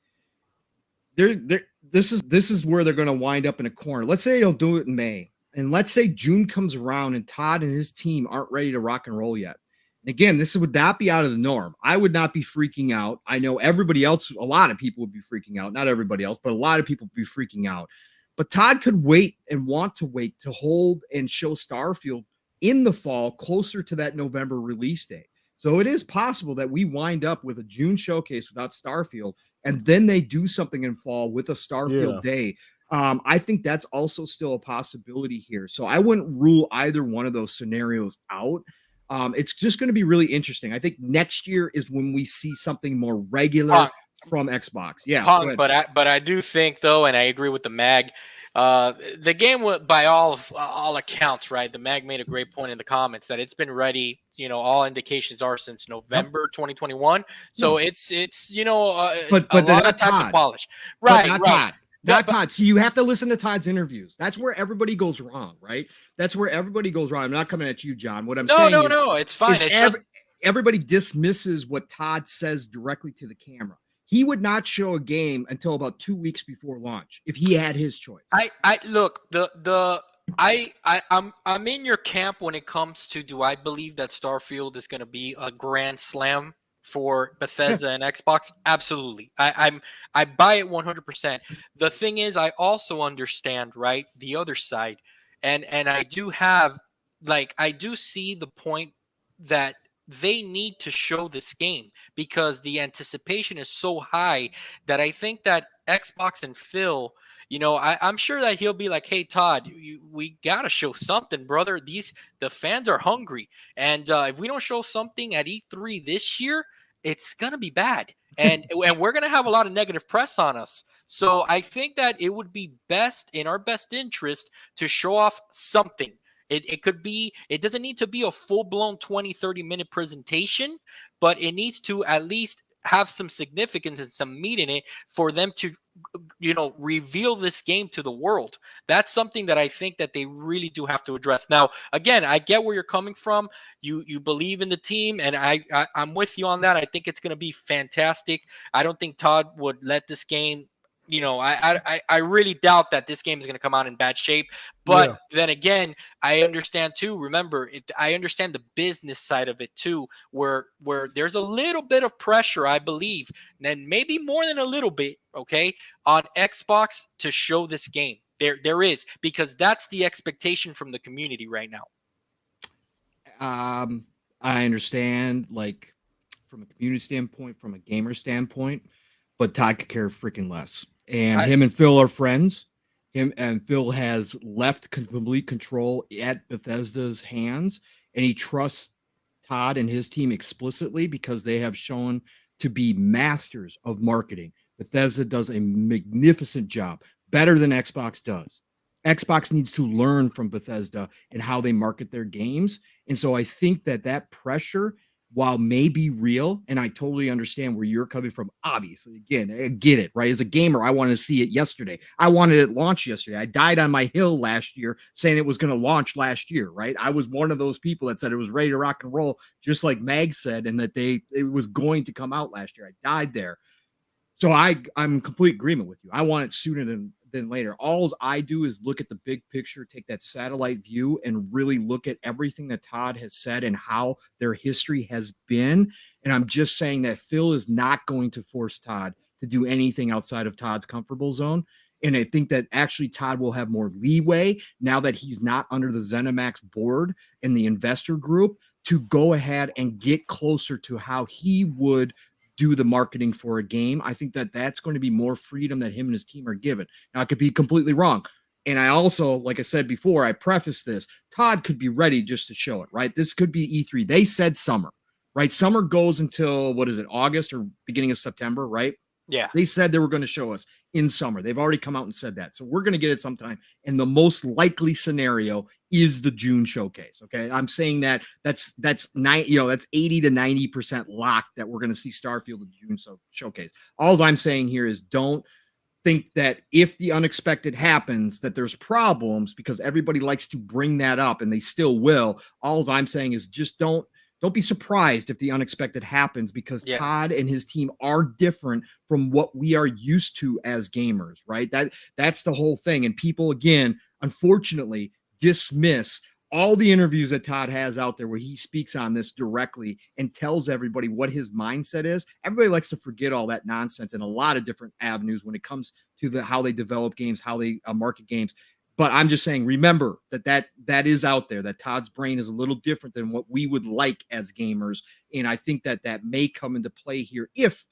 this is where they're going to wind up in a corner. Let's say they don't do it in May, and let's say June comes around and Todd and his team aren't ready to rock and roll yet. And again, this would not be out of the norm. I would not be freaking out. I know everybody else, a lot of people would be freaking out. Not everybody else, but a lot of people would be freaking out. But Todd could wait and want to wait to hold and show Starfield in the fall, closer to that November release date. So it is possible that we wind up with a June showcase without Starfield, and then they do something in fall with a Starfield day. I think that's also still a possibility here. So I wouldn't rule either one of those scenarios out. It's just going to be really interesting. I think next year is when we see something more regular from Xbox. Yeah, but I do think though, and I agree with the Mag. The game, by all accounts, right? The Mag made a great point in the comments that it's been ready. All indications are since November 2021. So it's but a lot of time to polish. Right, Not Todd. So you have to listen to Todd's interviews. That's where everybody goes wrong, right? That's where everybody goes wrong. I'm not coming at you, John. What I'm saying is, it's fine. Everybody dismisses what Todd says directly to the camera. He would not show a game until about 2 weeks before launch if he had his choice. I'm in your camp when it comes to, do I believe that Starfield is going to be a grand slam for Bethesda and Xbox? Absolutely. I buy it 100%. The thing is, I also understand, right, the other side. And I do see the point that they need to show this game because the anticipation is so high that I think that Xbox and Phil, I'm sure that he'll be like, hey, Todd, we got to show something, brother. The fans are hungry. And if we don't show something at E3 this year, it's going to be bad. And we're going to have a lot of negative press on us. So I think that it would be in our best interest to show off something. It doesn't need to be a full-blown 20-30 minute presentation, but it needs to at least have some significance and some meat in it for them to reveal this game to the world. That's something that I think that they really do have to address. Now, again, I get where you're coming from. You believe in the team, and I'm with you on that. I think it's going to be fantastic. I don't think Todd would let this game. I really doubt that this game is going to come out in bad shape. But then again, I understand too. Remember, I understand the business side of it too, where there's a little bit of pressure, I believe, and maybe more than a little bit, okay, on Xbox to show this game. There is, because that's the expectation from the community right now. I understand, like, from a community standpoint, from a gamer standpoint, but Todd could care freaking less. And him and Phil are friends. Him and Phil has left complete control at Bethesda's hands, and he trusts Todd and his team explicitly because they have shown to be masters of marketing. Bethesda does a magnificent job, better than Xbox does. Xbox needs to learn from Bethesda and how they market their games. And so I think that pressure, while may be real, and I totally understand where you're coming from, obviously, again, I get it, right? As a gamer, I wanted to see it yesterday. I wanted it launch yesterday. I died on my hill last year saying it was going to launch last year, right? I was one of those people that said it was ready to rock and roll, just like Mag said, and that it was going to come out last year. I died there. So I'm in complete agreement with you. I want it sooner than later. All I do is look at the big picture, take that satellite view, and really look at everything that Todd has said and how their history has been. And I'm just saying that Phil is not going to force Todd to do anything outside of Todd's comfortable zone. And I think that actually Todd will have more leeway now that he's not under the ZeniMax board and the investor group to go ahead and get closer to how he would do the marketing for a game. I think that that's going to be more freedom that him and his team are given. Now, I could be completely wrong. And I also, like I said before, I preface this, Todd could be ready just to show it, right? This could be E3. They said summer, right? Summer goes until, what is it, August or beginning of September, right? Yeah. They said they were going to show us in summer. They've already come out and said that. So we're going to get it sometime. And the most likely scenario is the June showcase. Okay. I'm saying that's 80 to 90% locked that we're going to see Starfield in June showcase. All I'm saying here is don't think that if the unexpected happens, that there's problems, because everybody likes to bring that up and they still will. All I'm saying is just don't be surprised if the unexpected happens, because Todd and his team are different from what we are used to as gamers, right? That's the whole thing. And people, again, unfortunately, dismiss all the interviews that Todd has out there where he speaks on this directly and tells everybody what his mindset is. Everybody likes to forget all that nonsense in a lot of different avenues when it comes to how they develop games, how they market games. But I'm just saying, remember that is out there, that Todd's brain is a little different than what we would like as gamers. And I think that may come into play here if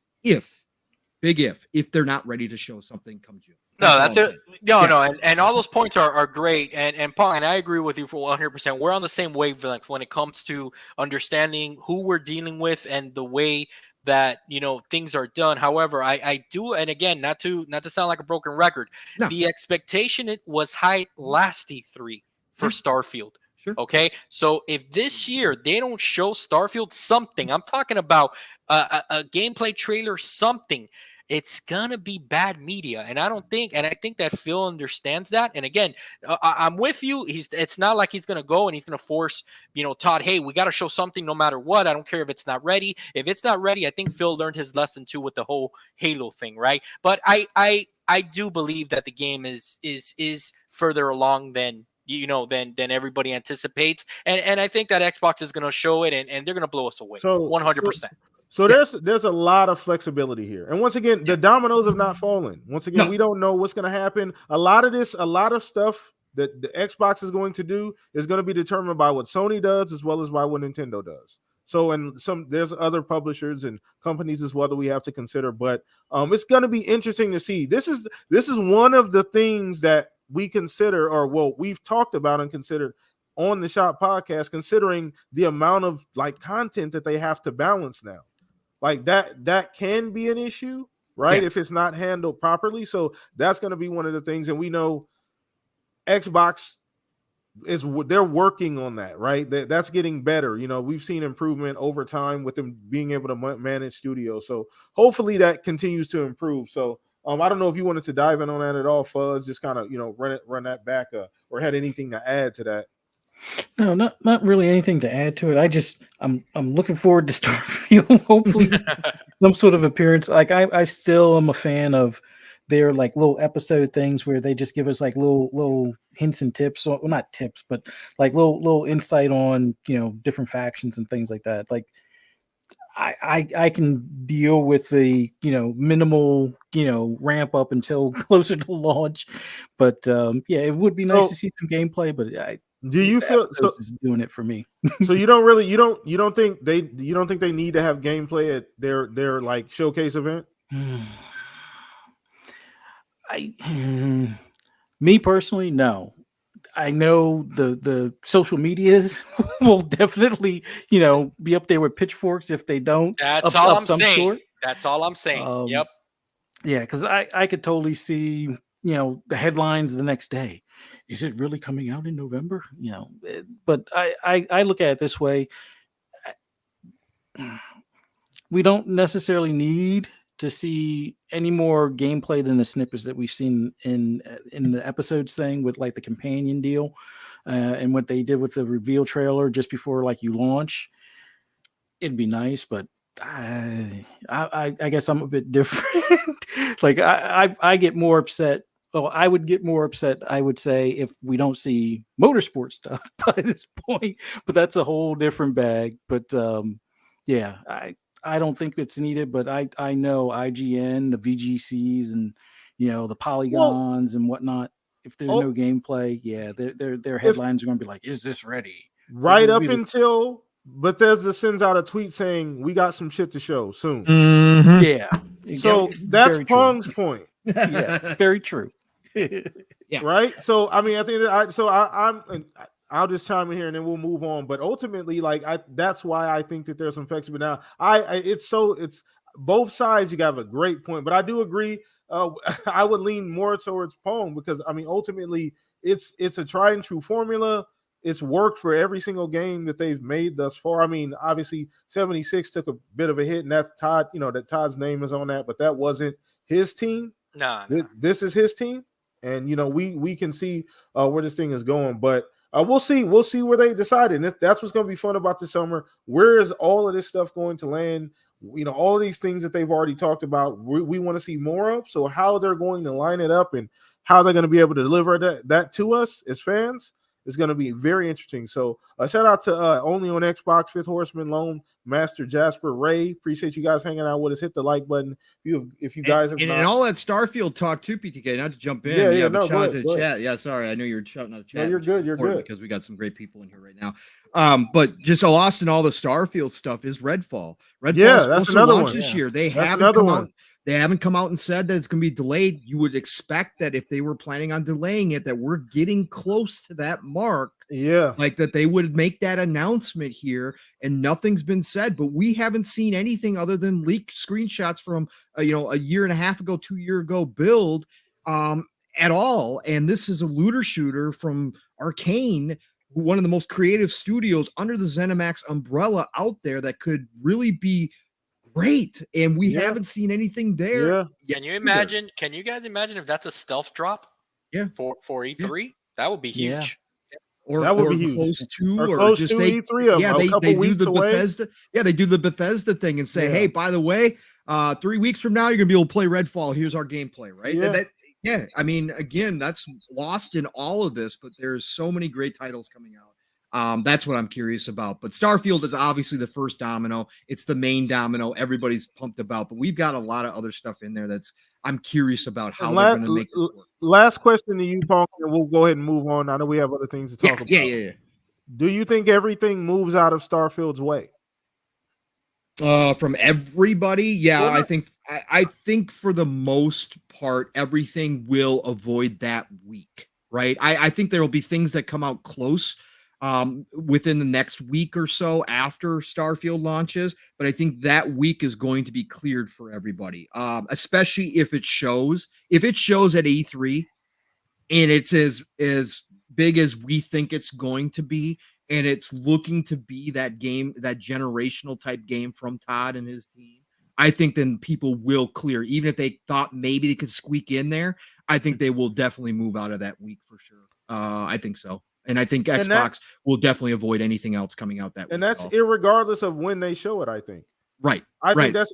they're not ready to show something come June. And all those points are great. And Pong, and I agree with you for 100%. We're on the same wavelength when it comes to understanding who we're dealing with and the way that things are done. However, I do, and again, not to sound like a broken record, the expectation was high last E3 for Starfield. Sure. Okay, so if this year they don't show Starfield something, I'm talking about a gameplay trailer, something, it's gonna be bad media. And I think that Phil understands that. And again, I'm with you. It's not like he's gonna go and he's gonna force Todd, hey, we got to show something no matter what. I don't care if it's not ready. If it's not ready, I think Phil learned his lesson too with the whole Halo thing, right? But I do believe that the game is further along than everybody anticipates, and I think that Xbox is going to show it, and they're going to blow us away. 100%. So there's a lot of flexibility here, and once again, the dominoes have not fallen. Once again, we don't know what's going to happen. A lot of stuff that the Xbox is going to do is going to be determined by what Sony does as well as by what Nintendo does. So, and there's other publishers and companies as well that we have to consider, but it's going to be interesting to see. This is one of the things that we consider, or we've talked about and considered on the Shop podcast, considering the amount of content that they have to balance now. Like that can be an issue, right? If it's not handled properly. So that's going to be one of the things. And we know Xbox they're working on that, right? That's getting better. We've seen improvement over time with them being able to manage studios. So hopefully that continues to improve. So I don't know if you wanted to dive in on that at all, Fuzz. Just kind of run that back, or had anything to add to that. No, not really anything to add to it. I'm looking forward to Starfield. Hopefully, some sort of appearance. I still am a fan of their little episode things where they just give us little hints and tips. Well, not tips, but little insight on different factions and things like that. I can deal with the minimal ramp up until closer to launch, but yeah, it would be nice to see some gameplay. But do you the feel episodes is doing it for me. so you don't think they need to have gameplay at their like showcase event? Me personally, no. I know the social medias will definitely be up there with pitchforks if they don't. That's of, all of I'm some saying. sort. That's all I'm saying. Yep. Yeah, because I could totally see the headlines the next day. Is it really coming out in November? But I look at it this way: we don't necessarily need to see any more gameplay than the snippets that we've seen in the episodes thing with like the companion deal, and what they did with the reveal trailer just before like you launch. It'd be nice, but I guess I'm a bit different. Like I get more upset. Well, I would get more upset, I would say, if we don't see motorsport stuff by this point. But that's a whole different bag. But yeah, I don't think it's needed. But I know IGN, the VGCs, and the polygons and whatnot. If there's no gameplay, yeah, their headlines are going to be like, "Is this ready?" Right up until Bethesda sends out a tweet saying we got some shit to show soon. Mm-hmm. Yeah. So that's Pong's point. Yeah, very true. Yeah. Right. So I mean, I think I'll just chime in here and then we'll move on. But ultimately, like that's why I think that there's some flexibility now. It's both sides. You got a great point, but I do agree. I would lean more towards Pong because I mean, ultimately, it's a tried and true formula. It's worked for every single game that they've made thus far. I mean, obviously, 76 took a bit of a hit, and that's Todd. That Todd's name is on that, but that wasn't his team. No. This is his team, and we can see where this thing is going. But we'll see where they decide, and that's what's going to be fun about this summer. Where is all of this stuff going to land? All of these things that they've already talked about, we want to see more of. So how they're going to line it up and how they're going to be able to deliver that to us as fans is going to be very interesting. So shout out to Only on Xbox, Fifth Horseman, Lone Master, Jasper, Ray. Appreciate you guys hanging out with us. Hit the like button if you guys have and not. all that Starfield talk too, PTK. Not to jump in, but shout out to the chat. Yeah, sorry, I know you're shouting out the chat. No, you're good. You're good because we got some great people in here right now. But just lost in all the Starfield stuff is Redfall. Redfall is supposed to launch this year. They haven't come out. They haven't come out and said that it's going to be delayed. You would expect that if they were planning on delaying it, that we're getting close to that mark. Yeah. Like that they would make that announcement here, and nothing's been said, but we haven't seen anything other than leaked screenshots from, a year and a half ago, 2 year ago build at all. And this is a looter shooter from Arcane, one of the most creative studios under the ZeniMax umbrella out there that could really be great, and we haven't seen anything there. Yeah. Can you imagine? Can you guys imagine if that's a stealth drop? Yeah. For E3, that would be huge. Or that would be huge. Close to, or close just to they, E3. They do the away. Bethesda. Yeah, they do the Bethesda thing and say, hey, by the way, 3 weeks from now, you're gonna be able to play Redfall. Here's our gameplay, right? Yeah. I mean, again, that's lost in all of this, but there's so many great titles coming out. That's what I'm curious about. But Starfield is obviously the first domino. It's the main domino everybody's pumped about, but we've got a lot of other stuff in there I'm curious about how they're going to make this work. Last question to you, Pong, and we'll go ahead and move on. I know we have other things to talk about. Yeah. Do you think everything moves out of Starfield's way? From everybody, yeah, I think for the most part, everything will avoid that week, right? I think there will be things that come out close within the next week or so after Starfield launches, but I think that week is going to be cleared for everybody, especially if it shows at E3 and it's as big as we think it's going to be, and it's looking to be that game, that generational type game from Todd and his team. I think then people will clear, even if they thought maybe they could squeak in there. I think they will definitely move out of that week for sure. I think so. And I think Xbox will definitely avoid anything else coming out that week. And that's irregardless of when they show it, I think. Right. I think that's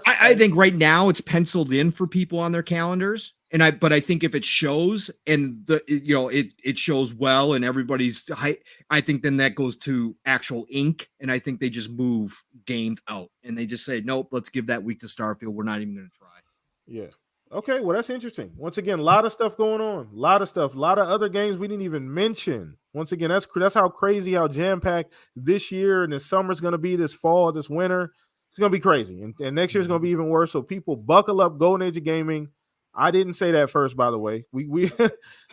I think right now it's penciled in for people on their calendars. But I think if it shows and it shows well and everybody's high, I think then that goes to actual ink, and I think they just move games out and they just say, nope, let's give that week to Starfield. We're not even going to try. Yeah. Okay, well, that's interesting. Once again, a lot of stuff going on. A lot of stuff. A lot of other games we didn't even mention. Once again, that's how crazy, how jam-packed this year and this summer's going to be, this fall, this winter. It's going to be crazy. And next year's going to be even worse. So people buckle up, Golden Age of Gaming. I didn't say that first, by the way. We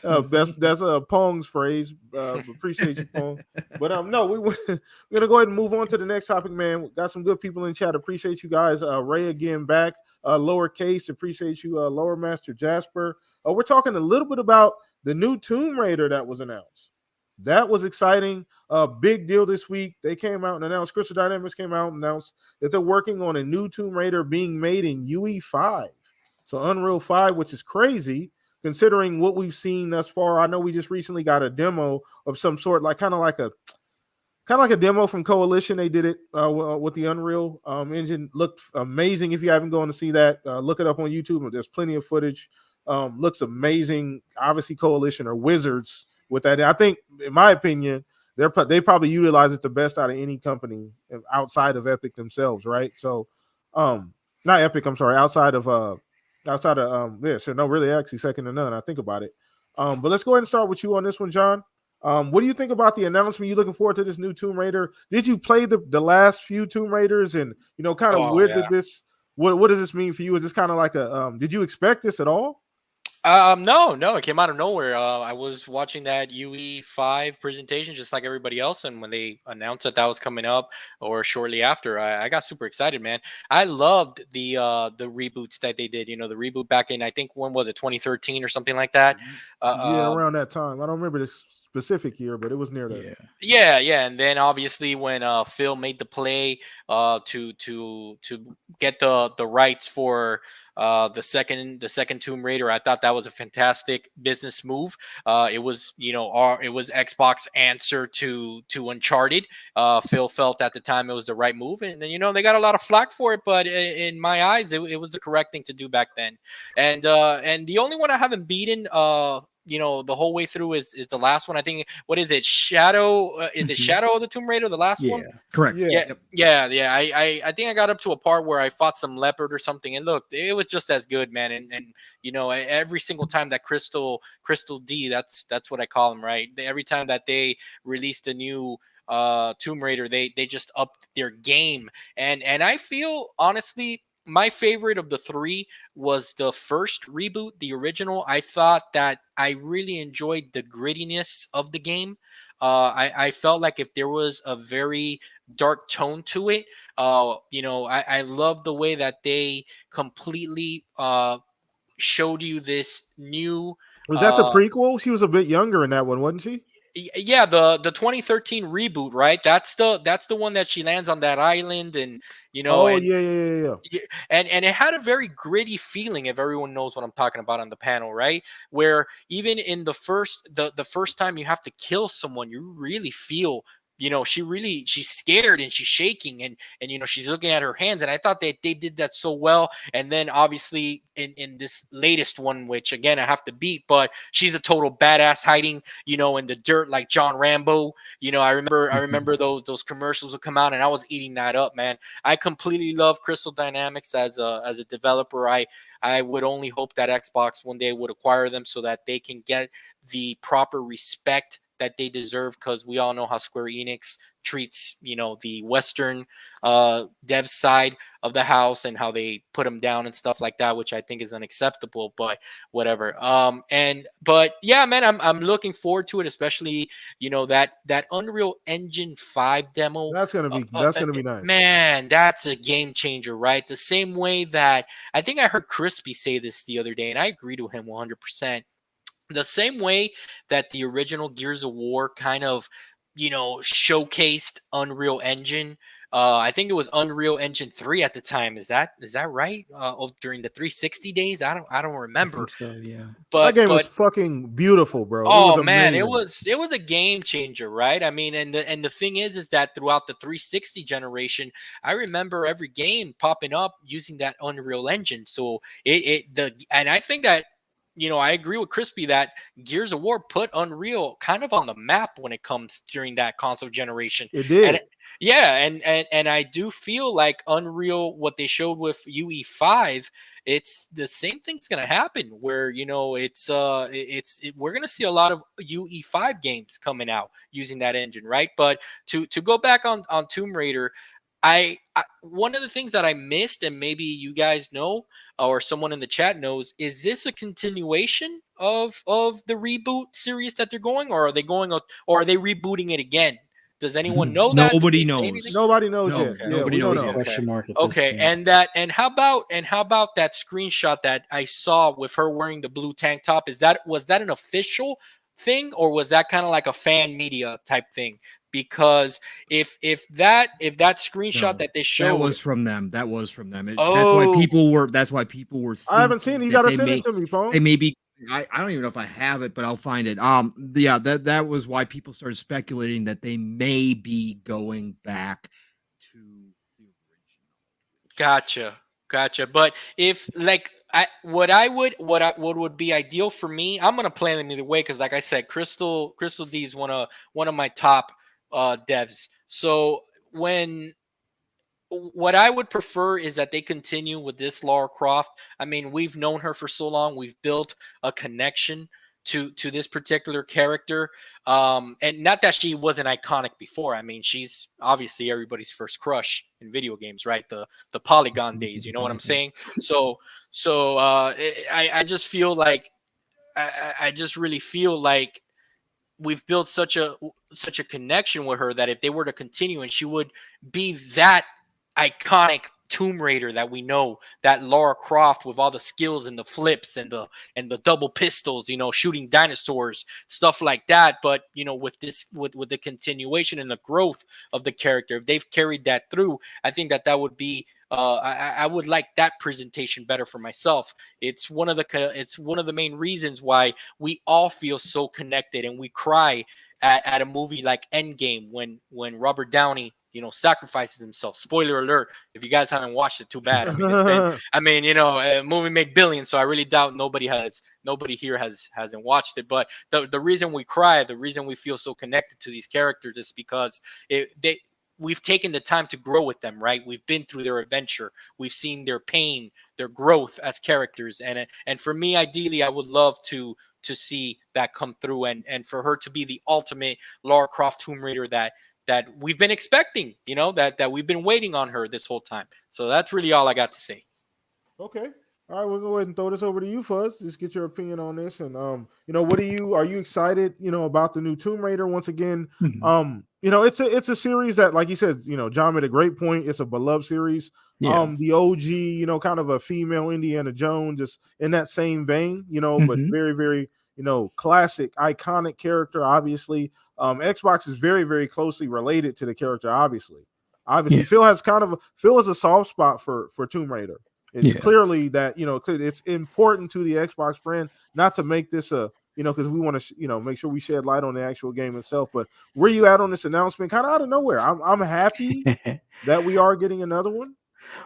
that's Pong's phrase. Appreciate you, Pong. But no, we're gonna go ahead and move on to the next topic, man. We got some good people in chat. Appreciate you guys. Ray again back. Lowercase, appreciate you, Lower Master Jasper. We're talking a little bit about the new Tomb Raider that was announced. That was exciting. Big deal this week. They came out and announced, Crystal Dynamics came out and announced that they're working on a new Tomb Raider being made in UE5. So Unreal 5, which is crazy considering what we've seen thus far. I know we just recently got a demo of some sort, like kind of like a demo from Coalition. They did it with the Unreal engine. Looked amazing. If you haven't gone to see that, look it up on YouTube. There's plenty of footage. Looks amazing. Obviously, Coalition are wizards with that. I think, in my opinion, they probably utilize it the best out of any company outside of Epic themselves, right? So, not Epic. I'm sorry. Outside of so no, really, actually, second to none. I think about it. But let's go ahead and start with you on this one, John. What do you think about the announcement? You looking forward to this new Tomb Raider? Did you play the last few Tomb Raiders, and kind of did this? What does this mean for you? Is this kind of like a? Did you expect this at all? No, it came out of nowhere. I was watching that UE5 presentation just like everybody else, and when they announced that was coming up or shortly after, I got super excited, man. I loved the reboots that they did. The reboot back in, I think, when was it, 2013 or something like that? Yeah, around that time. I don't remember the specific year, but it was near that. Yeah, and then obviously when Phil made the play to get the rights for the second Tomb Raider, I thought that was a fantastic business move. It was Xbox answer to Uncharted. Phil felt at the time it was the right move, and they got a lot of flack for it, but in my eyes, it was the correct thing to do back then. And the only one I haven't beaten the whole way through is the last one. I think, what is it? Shadow? Is it Shadow of the Tomb Raider? The last one? Correct. Yeah. I think I got up to a part where I fought some leopard or something, and look, it was just as good, man. And every single time that Crystal D, that's what I call him, right? Every time that they released a new Tomb Raider, they just upped their game, and I feel, honestly, my favorite of the three was the first reboot, the original. I thought that I really enjoyed the grittiness of the game. I felt like if there was a very dark tone to it, I love the way that they completely showed you this new. Was that the prequel? She was a bit younger in that one, wasn't she? Yeah, the 2013 reboot, right? That's the one that she lands on that island, and yeah. And it had a very gritty feeling, if everyone knows what I'm talking about on the panel, right? Where even in the first time you have to kill someone, you really feel, she's scared and she's shaking, and she's looking at her hands, and I thought that they did that so well. And then obviously in this latest one, which again I have to beat, but she's a total badass hiding in the dirt like John Rambo. I remember those commercials would come out, and I was eating that up, man. I completely love Crystal Dynamics as a developer. I would only hope that Xbox one day would acquire them so that they can get the proper respect that they deserve, because we all know how Square Enix treats the Western dev side of the house, and how they put them down and stuff like that, which I think is unacceptable, but whatever. But yeah, man, I'm looking forward to it, especially that Unreal Engine 5 demo. That's gonna be nice, man. That's a game changer, right? The same way that I think I heard Crispy say this the other day, and I agree to him 100%. The same way that the original Gears of War kind of, showcased Unreal Engine. I think it was Unreal Engine 3 at the time. Is that right? During the 360 days, I don't remember. I think so, yeah. But that game was fucking beautiful, bro. Oh man, it was a game changer, right? I mean, and the thing is that throughout the 360 generation, I remember every game popping up using that Unreal Engine. So and I think that I agree with Crispy that Gears of War put Unreal kind of on the map when it comes during that console generation. It did. And yeah, and I do feel like Unreal, what they showed with UE5, it's the same thing's gonna happen where we're gonna see a lot of UE5 games coming out using that engine, right? But to go back on Tomb Raider, I one of the things that I missed, and maybe you guys know or someone in the chat knows, is this a continuation of the reboot series that they're going, or are they rebooting it again? Does anyone know that? Did Nobody they say knows. anything? Nobody knows No, yet. Yeah, nobody we don't knows know. yet. Question mark at this Okay, point. and how about that screenshot that I saw with her wearing the blue tank top? Was that an official thing, or was that kind of like a fan media type thing? Because if that screenshot No, that they showed, that was from them. That was from them. Oh. That's why people were I haven't seen it. You got to send may, it to me, Pong. they may be. I don't even know if I have it, but I'll find it. Yeah, that was why people started speculating that they may be going back to the original. Gotcha. But if like what would be ideal for me, I'm gonna play them either way because, like I said, Crystal D is one of my top devs. So what I would prefer is that they continue with this Lara Croft. I mean, we've known her for so long. We've built a connection to this particular character. And not that she wasn't iconic before. I mean, she's obviously everybody's first crush in video games, right? The Polygon days, you know what I'm saying? So I just feel like I just really feel like we've built such a connection with her that if they were to continue, and she would be that iconic Tomb Raider that we know, that Lara Croft with all the skills and the flips and the double pistols, shooting dinosaurs, stuff like that. But with the continuation and the growth of the character, if they've carried that through, I think that would be I would like that presentation better for myself. It's one of the main reasons why we all feel so connected and we cry at a movie like Endgame when Robert Downey sacrifices himself. Spoiler alert, if you guys haven't watched it, too bad. I mean, a movie made billions, so I really doubt nobody here hasn't watched it. But the reason we cry, the reason we feel so connected to these characters is because we've taken the time to grow with them, right? We've been through their adventure. We've seen their pain, their growth as characters. And for me, ideally, I would love to see that come through and for her to be the ultimate Lara Croft Tomb Raider that we've been expecting, that we've been waiting on her this whole time. So that's really all I got to say. Okay. All right, we'll go ahead and throw this over to you, Fuzz. Just get your opinion on this. And what are you excited, about the new Tomb Raider once again? Mhm. It's a series that, like you said, John made a great point. It's a beloved series. Yeah. The OG, kind of a female Indiana Jones, just in that same vein, but Mhm. very, very, classic, iconic character, obviously. Xbox is very, very closely related to the character, obviously. Yeah. Phil has a soft spot for Tomb Raider. It's clearly that, it's important to the Xbox brand not to make this because we want to, make sure we shed light on the actual game itself. But where you at on this announcement, kind of out of nowhere? I'm happy that we are getting another one.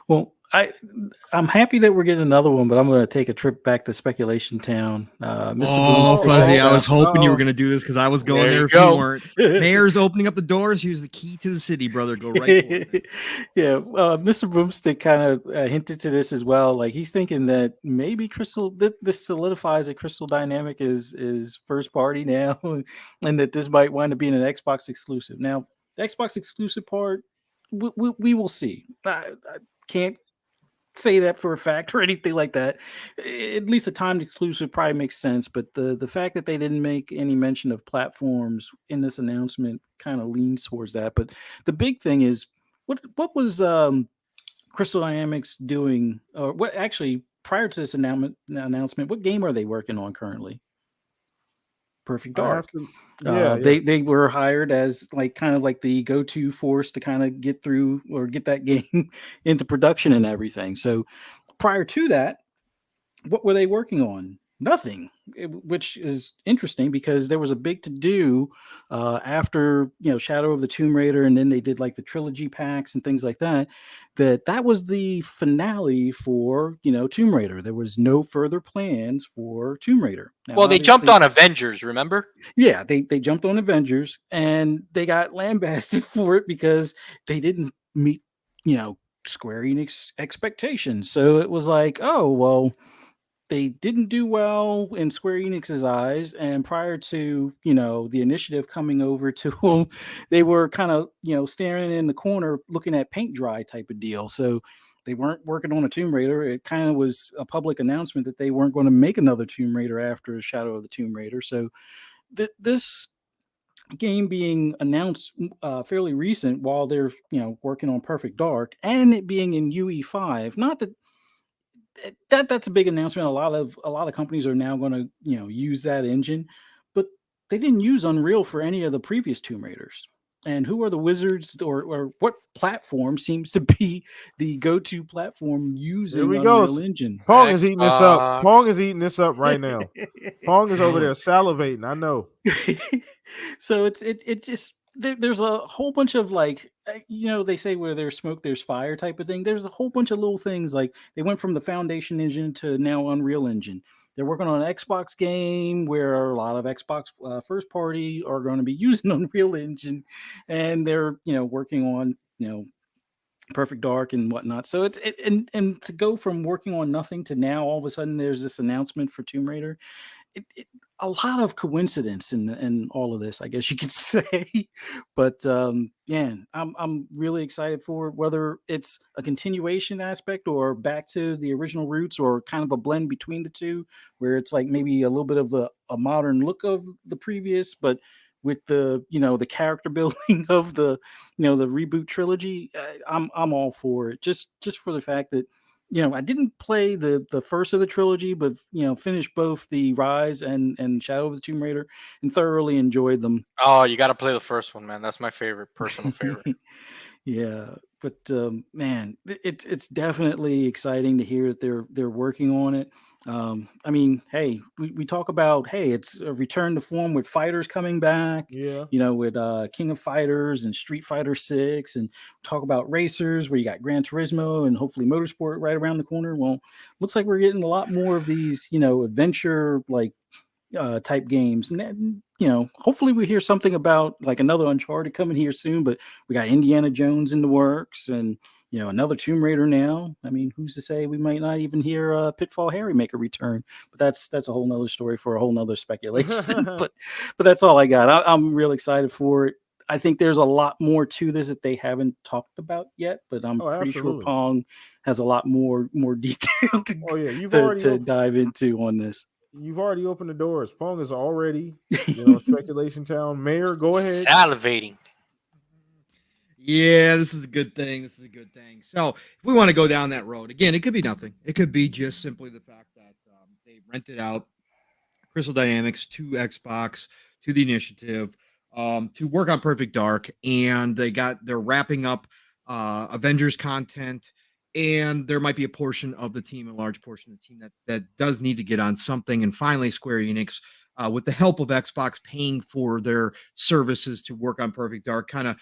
Well, I'm happy that we're getting another one, but I'm going to take a trip back to Speculation Town. Mr. Oh, Fuzzy, I was hoping you were Uh-oh. going to do this because I was going there if you weren't. Mayor's opening up the doors. Here's the key to the city, brother. Go right for it. Yeah, Mr. Broomstick kind of hinted to this as well. Like he's thinking that maybe this solidifies that Crystal Dynamic is first party now, and that this might wind up being an Xbox exclusive. Now, the Xbox exclusive part, we will see. I can't say that for a fact or anything like that. At least a timed exclusive probably makes sense, but the fact that they didn't make any mention of platforms in this announcement kind of leans towards that. But the big thing is what was Crystal Dynamics doing, or what actually prior to this announcement, what game are they working on currently? Perfect Dark. They were hired as kind of like the go-to force to kind of get through or get that game into production and everything. So prior to that, what were they working on? nothing, which is interesting because there was a big to do after Shadow of the Tomb Raider, and then they did like the trilogy packs and things like that. That was the finale for Tomb Raider. There was no further plans for Tomb Raider. Now, Well, they jumped obviously, on Avengers, remember? yeah, they jumped on Avengers and they got lambasted for it because they didn't meet Square Enix expectations. So it was like, oh well, they didn't do well in Square Enix's eyes, and prior to the initiative coming over to them, they were kind of staring in the corner looking at paint dry type of deal. So they weren't working on a Tomb Raider. It kind of was a public announcement that they weren't going to make another Tomb Raider after Shadow of the Tomb Raider. So this game being announced fairly recent while they're working on Perfect Dark, and it being in UE5, not that that's a big announcement. A lot of companies are now going to use that engine, but they didn't use Unreal for any of the previous Tomb Raiders. And who are the wizards, or what platform seems to be the go-to platform Here using we go. Unreal Engine? Pong is eating this up. Xbox. Pong is eating this up right now. Pong is over there salivating. I know. So it just there's a whole bunch of like they say where there's smoke there's fire type of thing. There's a whole bunch of little things, like they went from the Foundation engine to now Unreal Engine. They're working on an Xbox game where a lot of Xbox first party are going to be using Unreal Engine, and they're working on Perfect Dark and whatnot. So and to go from working on nothing to now all of a sudden there's this announcement for Tomb Raider. A lot of coincidence in all of this, I guess you could say. But yeah, I'm really excited for whether it's a continuation aspect or back to the original roots, or kind of a blend between the two, where it's like maybe a little bit of a modern look of the previous, but with the the character building of the reboot trilogy. I'm all for it, just for the fact that I didn't play the first of the trilogy, but finished both the Rise and Shadow of the Tomb Raider and thoroughly enjoyed them. Oh, you got to play the first one, man. That's my favorite, personal favorite. Yeah, but man, it's definitely exciting to hear that they're working on it. I mean, hey, we talk about, hey, it's a return to form with fighters coming back. Yeah. With King of Fighters and Street Fighter 6, and talk about racers where you got Gran Turismo and hopefully Motorsport right around the corner. Well, looks like we're getting a lot more of these adventure like type games. And then, hopefully we hear something about like another Uncharted coming here soon, but we got Indiana Jones in the works, and another Tomb Raider now. I mean, who's to say we might not even hear Pitfall Harry make a return? But that's a whole nother story for a whole nother speculation. but that's all I got. I'm real excited for it. I think there's a lot more to this that they haven't talked about yet, but I'm pretty absolutely. sure Pong has a lot more detail You've to already dive into on this. You've already opened the doors. Pong is already, speculation town. Mayor, go ahead. Salivating. Yeah, this is a good thing. This is a good thing. So if we want to go down that road, again, it could be nothing. It could be just simply the fact that they rented out Crystal Dynamics to Xbox, to the initiative, to work on Perfect Dark, and they're wrapping up Avengers content, and there might be a portion of the team, a large portion of the team that does need to get on something. And finally, Square Enix, with the help of Xbox paying for their services to work on Perfect Dark, kind of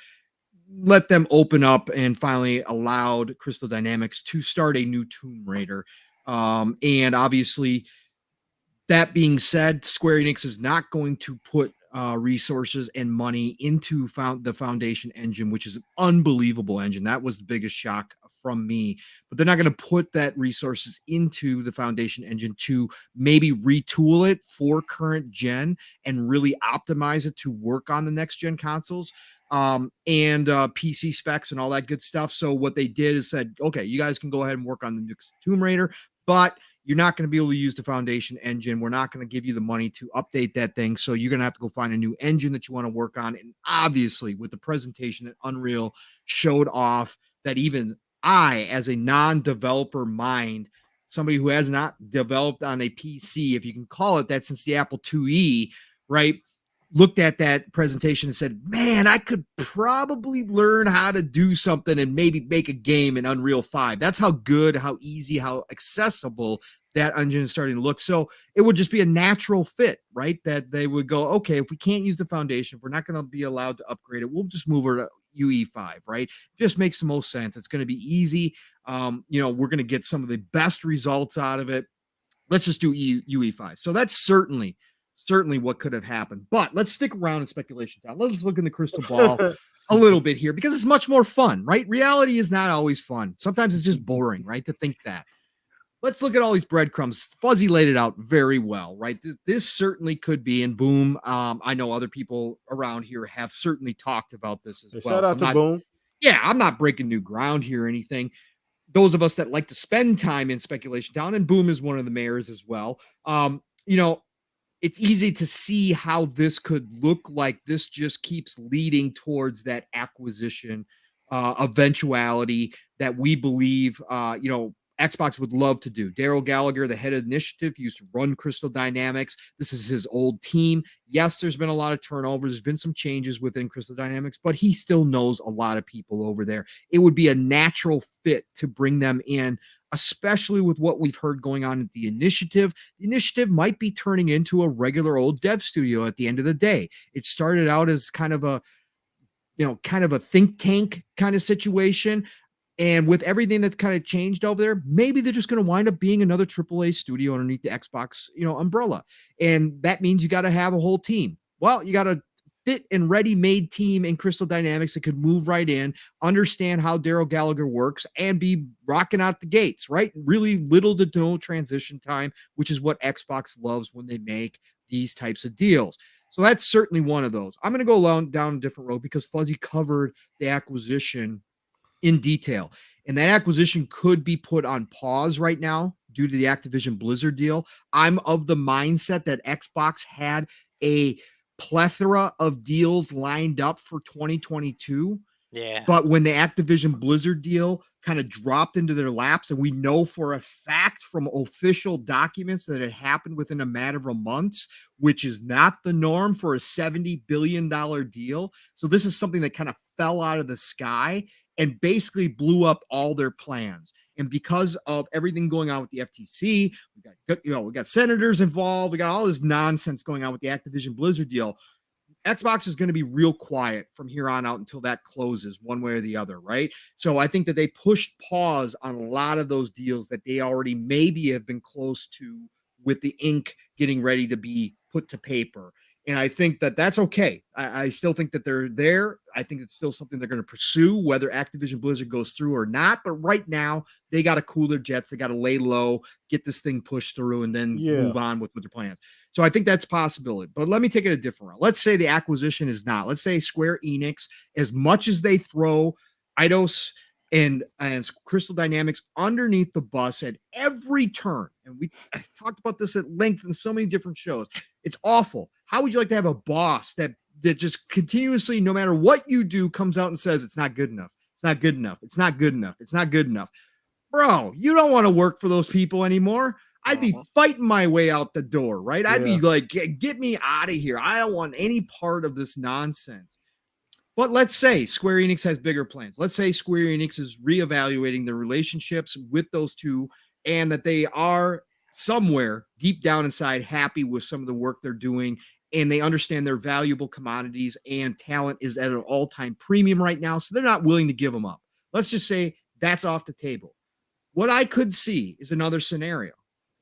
let them open up and finally allowed Crystal Dynamics to start a new Tomb Raider. And obviously, that being said, Square Enix is not going to put resources and money into the Foundation engine, which is an unbelievable engine. That was the biggest shock from me. But they're not going to put that resources into the Foundation engine to maybe retool it for current gen and really optimize it to work on the next gen consoles and PC specs and all that good stuff. So what they did is said, okay, you guys can go ahead and work on the next Tomb Raider, but you're not going to be able to use the Foundation engine. We're not going to give you the money to update that thing. So you're going to have to go find a new engine that you want to work on. And obviously, with the presentation that Unreal showed off, that even I, as a non-developer mind, somebody who has not developed on a PC, if you can call it that, since the Apple IIe, right? looked at that presentation and said, man, I could probably learn how to do something and maybe make a game in Unreal 5. That's how good, how easy, how accessible that engine is starting to look. So it would just be a natural fit, right? That they would go, okay, if we can't use the foundation, if we're not going to be allowed to upgrade it, we'll just move her to UE5, right? Just makes the most sense. It's going to be easy. We're going to get some of the best results out of it. Let's just do UE5. So that's certainly what could have happened. But let's stick around in speculation time. Let's look in the crystal ball a little bit here because it's much more fun, right? Reality is not always fun. Sometimes it's just boring, right? To think that. Let's look at all these breadcrumbs. Fuzzy laid it out very well, right? This certainly could be, and Boom, I know other people around here have certainly talked about this as well. Shout out to Boom. Yeah, I'm not breaking new ground here or anything. Those of us that like to spend time in speculation town, and Boom is one of the mayors as well. It's easy to see how this could look like this just keeps leading towards that acquisition eventuality that we believe, Xbox would love to do. Daryl Gallagher, the head of initiative, used to run Crystal Dynamics. This is his old team. Yes, there's been a lot of turnover. There's been some changes within Crystal Dynamics, but he still knows a lot of people over there. It would be a natural fit to bring them in, especially with what we've heard going on at the initiative. The initiative might be turning into a regular old dev studio at the end of the day. It started out as kind of a think tank kind of situation. And with everything that's kind of changed over there, maybe they're just going to wind up being another AAA studio underneath the Xbox, umbrella. And that means you got to have a whole team. Well, you got a fit and ready-made team in Crystal Dynamics that could move right in, understand how Daryl Gallagher works, and be rocking out the gates, right? Really little to no transition time, which is what Xbox loves when they make these types of deals. So that's certainly one of those. I'm going to go down a different road because Fuzzy covered the acquisition in detail. And that acquisition could be put on pause right now due to the Activision Blizzard deal. I'm of the mindset that Xbox had a plethora of deals lined up for 2022. Yeah. But when the Activision Blizzard deal kind of dropped into their laps, and we know for a fact from official documents that it happened within a matter of months, which is not the norm for a $70 billion deal. So this is something that kind of fell out of the sky and basically blew up all their plans. And because of everything going on with the FTC, we got senators involved, we got all this nonsense going on with the Activision Blizzard deal. Xbox is going to be real quiet from here on out until that closes one way or the other, right? So I think that they pushed pause on a lot of those deals that they already maybe have been close to with the ink getting ready to be put to paper. And I think that that's okay. I still think that they're there. I think it's still something they're going to pursue, whether Activision Blizzard goes through or not. But right now, they got to cool their jets. They got to lay low, get this thing pushed through, and then move on with their plans. So I think that's a possibility. But let me take it a different route. Let's say the acquisition is not. Let's say Square Enix, as much as they throw Eidos and Crystal Dynamics underneath the bus at every turn. And I talked about this at length in so many different shows. It's awful. How would you like to have a boss that just continuously, no matter what you do, comes out and says, it's not good enough. It's not good enough. It's not good enough. It's not good enough. Bro, you don't want to work for those people anymore. I'd be fighting my way out the door, right? I'd be like, get me out of here. I don't want any part of this nonsense. But let's say Square Enix has bigger plans. Let's say Square Enix is reevaluating their relationships with those two and that they are somewhere deep down inside happy with some of the work they're doing and they understand they're valuable commodities and talent is at an all-time premium right now, so they're not willing to give them up. Let's just say that's off the table. What I could see is another scenario.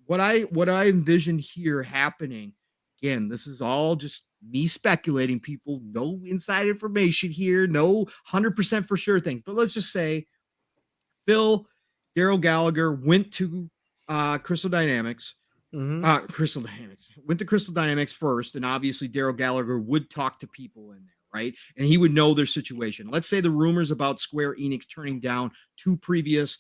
What I envision here happening, again, this is all just me speculating, people, no inside information here, no 100% for sure things. But let's just say Daryl Gallagher went to Crystal Dynamics. Crystal Dynamics went to Crystal Dynamics first, and obviously Daryl Gallagher would talk to people in there, right? And he would know their situation. Let's say the rumors about Square Enix turning down two previous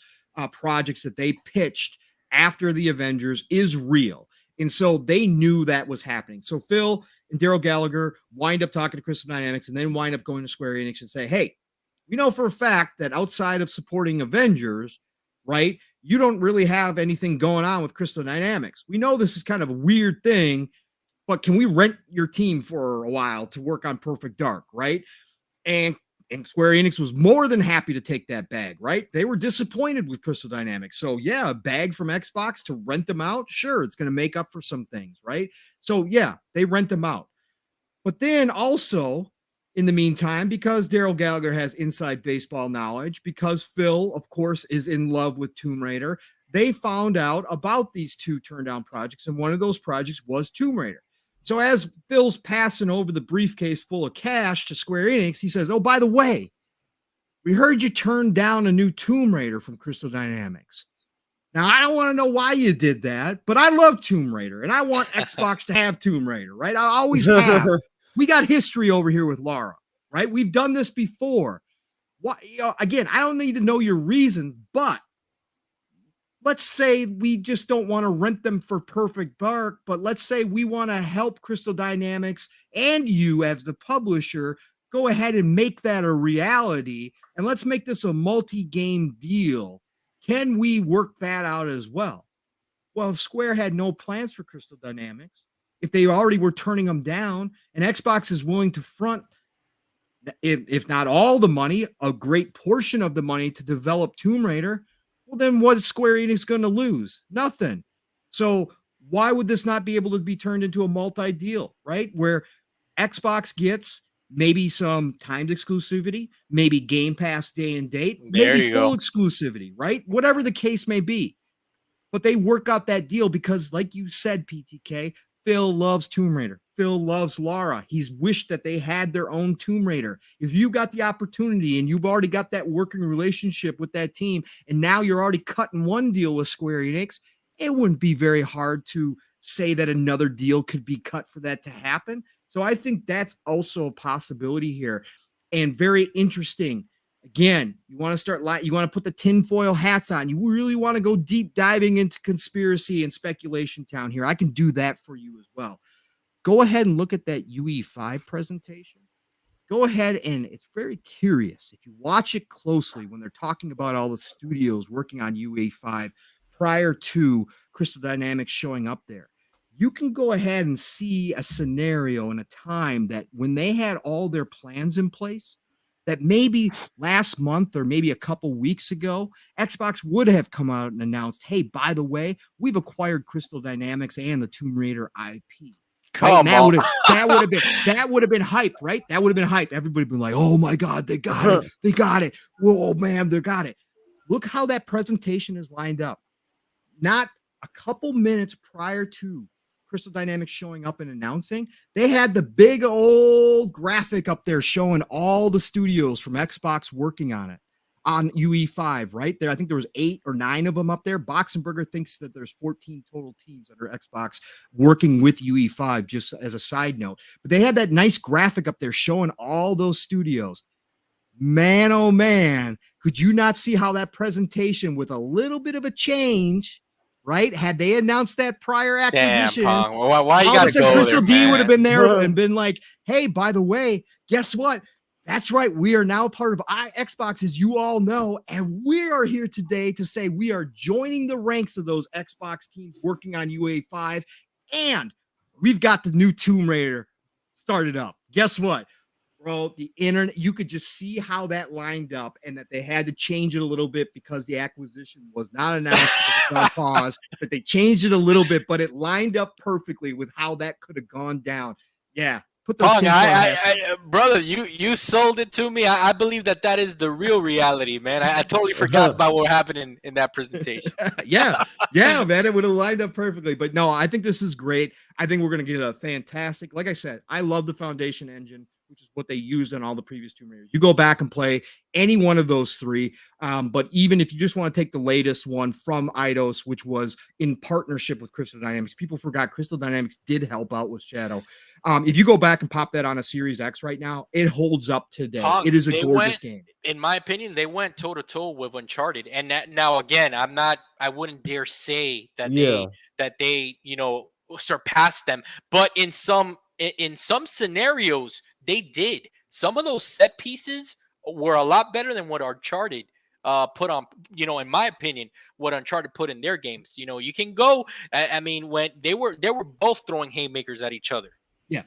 projects that they pitched after the Avengers is real. And so they knew that was happening. So Phil and Daryl Gallagher wind up talking to Crystal Dynamics and then wind up going to Square Enix and say, hey, we know for a fact that outside of supporting Avengers, right, you don't really have anything going on with Crystal Dynamics. We know this is kind of a weird thing. but can we rent your team for a while to work on Perfect Dark, right? And Square Enix was more than happy to take that bag, right? They were disappointed with Crystal Dynamics. So, yeah, a bag from Xbox to rent them out, sure, it's going to make up for some things, right? So, yeah, they rent them out. But then also, in the meantime, because Daryl Gallagher has inside baseball knowledge, because Phil, of course, is in love with Tomb Raider, they found out about these two turned down projects, and one of those projects was Tomb Raider. So as Phil's passing over the briefcase full of cash to Square Enix, he says, oh, by the way, we heard you turned down a new Tomb Raider from Crystal Dynamics. Now, I don't want to know why you did that, but I love Tomb Raider, and I want Xbox to have Tomb Raider, right? I always have. We got history over here with Lara, right? We've done this before. Why, again, I don't need to know your reasons, but let's say we just don't want to rent them for Perfect Dark, but let's say we want to help Crystal Dynamics and you as the publisher go ahead and make that a reality, and let's make this a multi-game deal. Can we work that out as well? Well, if Square had no plans for Crystal Dynamics, if they already were turning them down, and Xbox is willing to front, if not all the money, a great portion of the money to develop Tomb Raider, well, then what's Square Enix going to lose? Nothing. So why would this not be able to be turned into a multi-deal, right? Where Xbox gets maybe some timed exclusivity, maybe Game Pass day and date, maybe full exclusivity, right? Whatever the case may be. But they work out that deal because, like you said, PTK, Phil loves Tomb Raider. Phil loves Lara. He's wished that they had their own Tomb Raider. If you got the opportunity and you've already got that working relationship with that team, and now you're already cutting one deal with Square Enix, it wouldn't be very hard to say that another deal could be cut for that to happen. So I think that's also a possibility here, and very interesting. Again, you want to put the tinfoil hats on. You really want to go deep diving into conspiracy and speculation town here. I can do that for you as well. Go ahead and look at that UE5 presentation. Go ahead, and it's very curious. If you watch it closely when they're talking about all the studios working on UE5 prior to Crystal Dynamics showing up there, you can go ahead and see a scenario and a time that when they had all their plans in place, that maybe last month or maybe a couple weeks ago, Xbox would have come out and announced, hey, by the way, we've acquired Crystal Dynamics and the Tomb Raider IP. Right? That would have been hype, right? That would have been hype. Everybody would been like, oh my God, they got it. They got it. Whoa, man, they got it. Look how that presentation is lined up. Not a couple minutes prior to Crystal Dynamics showing up and announcing, they had the big old graphic up there showing all the studios from Xbox working on it on UE5, right there. I think there was 8 or 9 of them up there. Boxenberger thinks that there's 14 total teams under Xbox working with UE5, just as a side note. But they had that nice graphic up there showing all those studios. Man, oh man, could you not see how that presentation with a little bit of a change, right? Had they announced that prior acquisition, damn, Pong. Why you gotta go Crystal there, D would have been there Man. and been like, hey, by the way, guess what? That's right. We are now part of Xbox, as you all know, and we are here today to say we are joining the ranks of those Xbox teams working on UA5, and we've got the new Tomb Raider started up. Guess what? Bro, the internet, you could just see how that lined up, and that they had to change it a little bit because the acquisition was not announced. It's on pause, but they changed it a little bit, but it lined up perfectly with how that could have gone down. Yeah. Put those Pong, brother, you sold it to me. I believe that is the real reality, man. I totally forgot about what happened in that presentation. yeah, man, it would have lined up perfectly. But no, I think this is great. I think we're going to get a fantastic, like I said, I love the Foundation engine, which is what they used on all the previous Tomb Raiders. You go back and play any one of those 3. But even if you just want to take the latest one from Eidos, which was in partnership with Crystal Dynamics, people forgot Crystal Dynamics did help out with Shadow. If you go back and pop that on a Series X right now, it holds up today. Pong, it is a gorgeous game. In my opinion, they went toe to toe with Uncharted. And now again, I wouldn't dare say that they surpassed them. But in some scenarios, they did. Some of those set pieces were a lot better than what Uncharted put on, in my opinion, what Uncharted put in their games. You can go. I mean, when they were both throwing haymakers at each other. Yeah.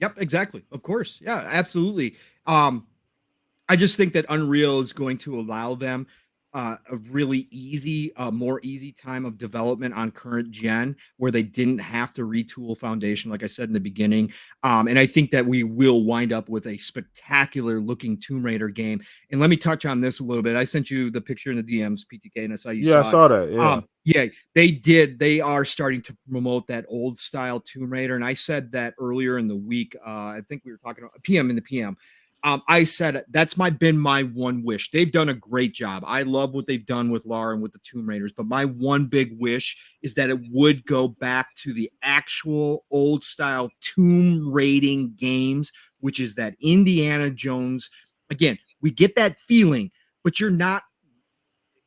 Yep. Exactly. Of course. Yeah. Absolutely. I just think that Unreal is going to allow them a really easy, more easy time of development on current gen where they didn't have to retool Foundation, like I said in the beginning. And I think that we will wind up with a spectacular looking Tomb Raider game. And let me touch on this a little bit. I sent you the picture in the DMs, PTK, and I saw you saw I saw that. Yeah. Yeah, they did. They are starting to promote that old style Tomb Raider. And I said that earlier in the week. I think we were talking about PM in the PM. I said that's been my one wish. They've done a great job. I love what they've done with Lara and with the Tomb Raiders, but my one big wish is that it would go back to the actual old style tomb raiding games, which is that Indiana Jones. Again, we get that feeling, but you're not,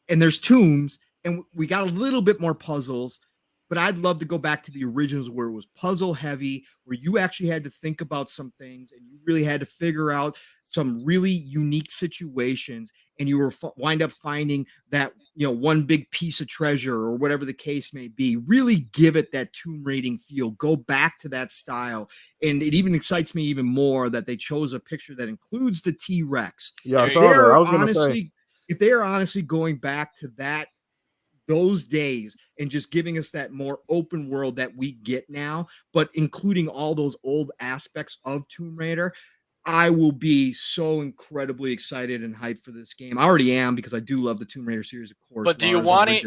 and there's tombs, and we got a little bit more puzzles. But I'd love to go back to the originals where it was puzzle heavy, where you actually had to think about some things and you really had to figure out some really unique situations, and you were wind up finding that, one big piece of treasure or whatever the case may be. Really give it that tomb raiding feel. Go back to that style. And it even excites me even more that they chose a picture that includes the T-Rex. Yeah, I saw that. I was going to say, if they are honestly going back to those days and just giving us that more open world that we get now, but including all those old aspects of Tomb Raider, I will be so incredibly excited and hyped for this game. I already am, because I do love the Tomb Raider series, of course. But do you want it?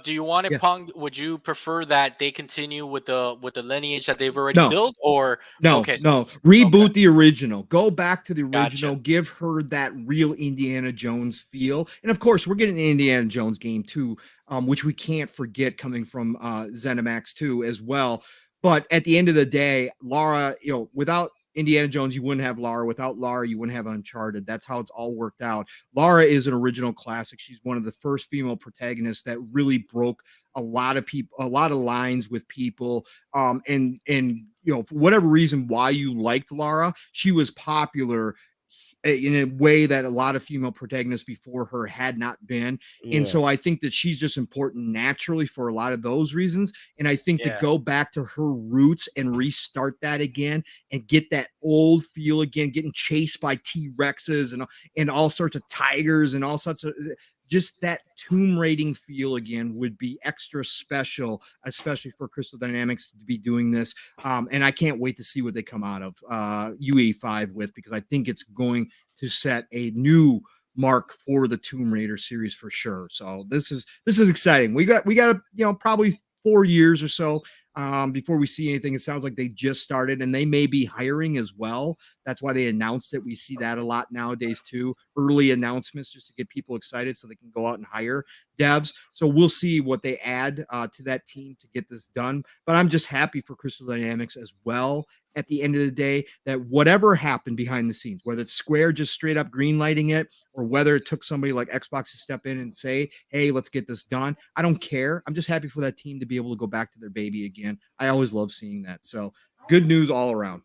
Do you want it, Yeah. Pong? Would you prefer that they continue with the lineage that they've already built, or no? Okay, Reboot the original. Go back to the original. Gotcha. Give her that real Indiana Jones feel, and of course, we're getting an Indiana Jones game too, which we can't forget coming from ZeniMax 2 as well. But at the end of the day, Lara, without Indiana Jones, you wouldn't have Lara. Without Lara, you wouldn't have Uncharted. That's how it's all worked out. Lara is an original classic. She's one of the first female protagonists that really broke a lot of lines with people. And for whatever reason why you liked Lara, she was popular in a way that a lot of female protagonists before her had not been. yeah. And so I think that she's just important naturally for a lot of those reasons. And I think to go back to her roots and restart that again and get that old feel again, getting chased by T-Rexes and all sorts of tigers and all sorts of, just that tomb raiding feel again would be extra special, especially for Crystal Dynamics to be doing this. And I can't wait to see what they come out of UE5 with, because I think it's going to set a new mark for the Tomb Raider series for sure. So this is exciting. We got probably 4 years or so before we see anything. It sounds like they just started, and they may be hiring as well. That's why they announced it. We see that a lot nowadays too. Early announcements just to get people excited so they can go out and hire devs. So we'll see what they add to that team to get this done. But I'm just happy for Crystal Dynamics as well. At the end of the day, that whatever happened behind the scenes, whether it's Square just straight up green lighting it, or whether it took somebody like Xbox to step in and say, hey, let's get this done, I don't care. I'm just happy for that team to be able to go back to their baby again. I always love seeing that. So good news all around.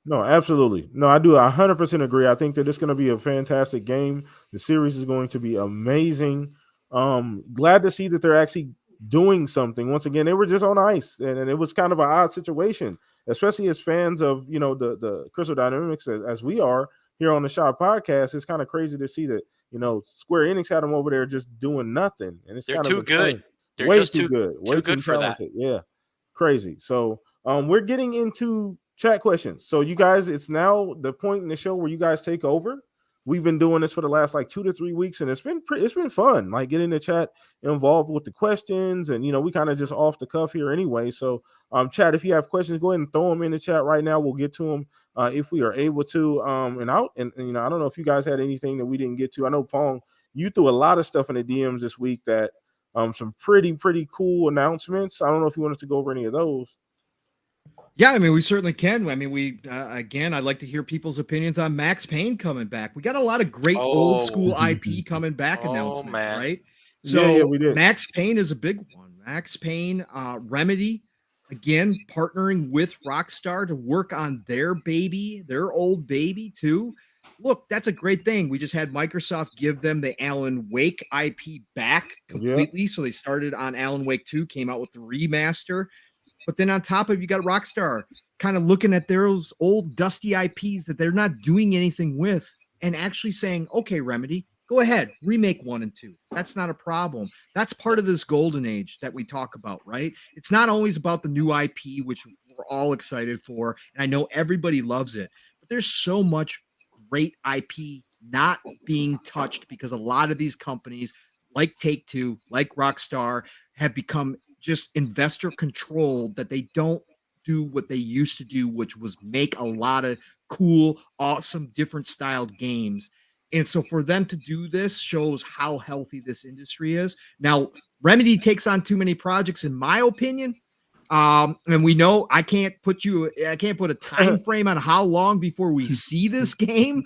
No, absolutely. No, I do 100% agree. I think that it's going to be a fantastic game. The series is going to be amazing. Glad to see that they're actually doing something. Once again, they were just on ice, and it was kind of an odd situation, especially as fans of the Crystal Dynamics as we are here on the Shop Podcast. It's kind of crazy to see that Square Enix had them over there just doing nothing, and it's They're kind too of good. They're way just too good, way too good for talented. Yeah, crazy. So we're getting into chat questions. So you guys, it's now the point in the show where you guys take over. We've been doing this for the last 2 to 3 weeks, and it's been fun, like getting the chat involved with the questions, and we kind of just off the cuff here anyway. So chat, if you have questions, go ahead and throw them in the chat right now. We'll get to them if we are able to. And I don't know if you guys had anything that we didn't get to. I know, Pong, you threw a lot of stuff in the DMs this week that some pretty cool announcements. I don't know if you wanted to go over any of those. Yeah, I mean, we certainly can. I mean, we again, I'd like to hear people's opinions on Max Payne coming back. We got a lot of great old school IP coming back announcements, man. right? So yeah, we did. Max Payne is a big one. Max Payne, Remedy, again, partnering with Rockstar to work on their baby, their old baby too. look, that's a great thing. We just had Microsoft give them the Alan Wake IP back completely. Yep. So they started on Alan Wake 2, came out with the remaster. But then on top of it, you got Rockstar kind of looking at those old dusty IPs that they're not doing anything with and actually saying, okay, Remedy, go ahead, remake 1 and 2. That's not a problem. That's part of this golden age that we talk about, right? It's not always about the new IP, which we're all excited for. And I know everybody loves it, but there's so much great IP not being touched because a lot of these companies like Take-Two, like Rockstar, have become just investor controlled, that they don't do what they used to do, which was make a lot of cool, awesome, different styled games. And so for them to do this shows how healthy this industry is. Now, Remedy takes on too many projects, in my opinion. And we know I can't put a time frame on how long before we see this game,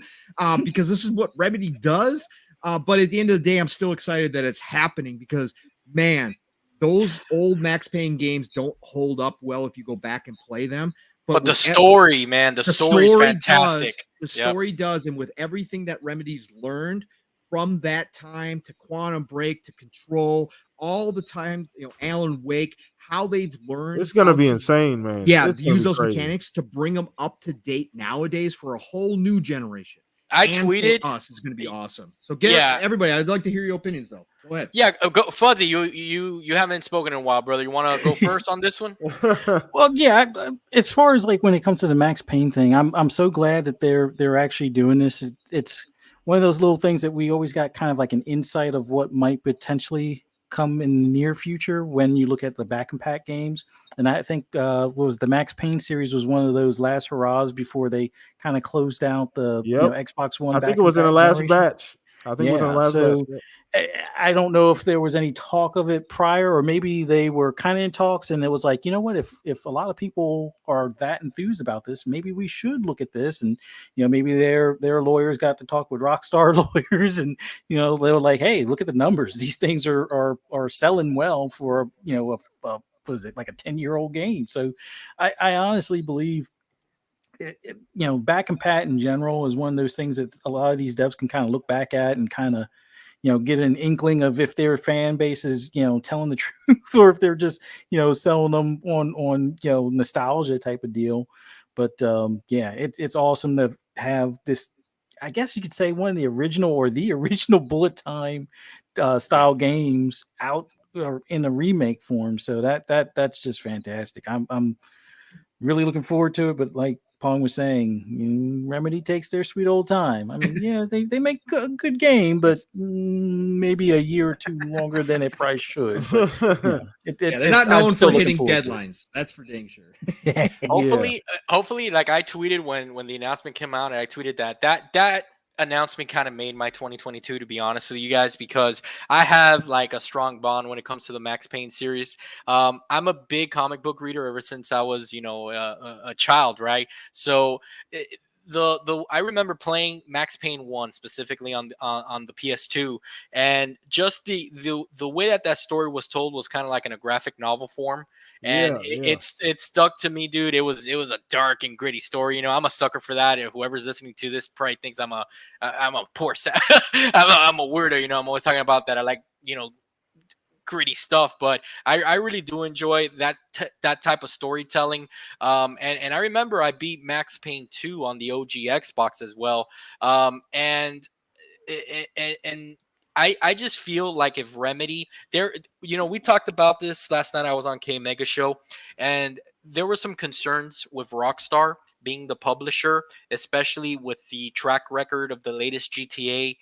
because this is what Remedy does. But at the end of the day, I'm still excited that it's happening because, man, those old Max Payne games don't hold up well if you go back and play them. But the story, man, the story's fantastic. The story does. And with everything that Remedy's learned from that time to Quantum Break to Control, all the times, Alan Wake, how they've learned. It's going to be insane, man. Yeah, use those mechanics to bring them up to date nowadays for a whole new generation. I tweeted us is going to be awesome. So everybody, I'd like to hear your opinions though. Go ahead. Yeah, go Fuzzy. You haven't spoken in a while, brother. You want to go first on this one? Well, yeah. As far as like when it comes to the Max Payne thing, I'm so glad that they're actually doing this. It's one of those little things that we always got kind of like an insight of what might potentially come in the near future when you look at the back and pack games. And I think was the Max Payne series was one of those last hurrahs before they kind of closed out the Xbox One. I think it was in the last batch. I think it was in the last batch. I don't know if there was any talk of it prior, or maybe they were kind of in talks and it was like, you know what, if a lot of people are that enthused about this, maybe we should look at this. And, maybe their lawyers got to talk with Rockstar lawyers and, they were like, hey, look at the numbers. These things are selling well for, was it like a 10-year-old game? So I honestly believe, back and pat in general is one of those things that a lot of these devs can kind of look back at and kind of, get an inkling of if their fan base is, telling the truth or if they're just, selling them on nostalgia type of deal. But it's awesome to have this, I guess you could say one of the original bullet time style games out or in a remake form. So that's just fantastic. I'm really looking forward to it. But like Pong was saying, Remedy takes their sweet old time. I mean, they make a good game, but maybe a year or two longer than it probably should. But, they're not known for hitting deadlines. That's for dang sure. Hopefully, like I tweeted when the announcement came out, and I tweeted that announcement kind of made my 2022, to be honest with you guys, because I have like a strong bond when it comes to the Max Payne series. I'm a big comic book reader ever since I was, a child, right? So I remember playing Max Payne 1 specifically on the PS2, and just the way that story was told was kind of like in a graphic novel form, and it stuck to me, dude. It was a dark and gritty story. I'm a sucker for that. And whoever's listening to this probably thinks I'm a poor I'm a weirdo. I'm always talking about that. I like gritty stuff, but I really do enjoy that type of storytelling. And I remember I beat Max Payne 2 on the OG Xbox as well. And I just feel like if Remedy we talked about this last night. I was on K Mega Show, and there were some concerns with Rockstar being the publisher, especially with the track record of the latest GTA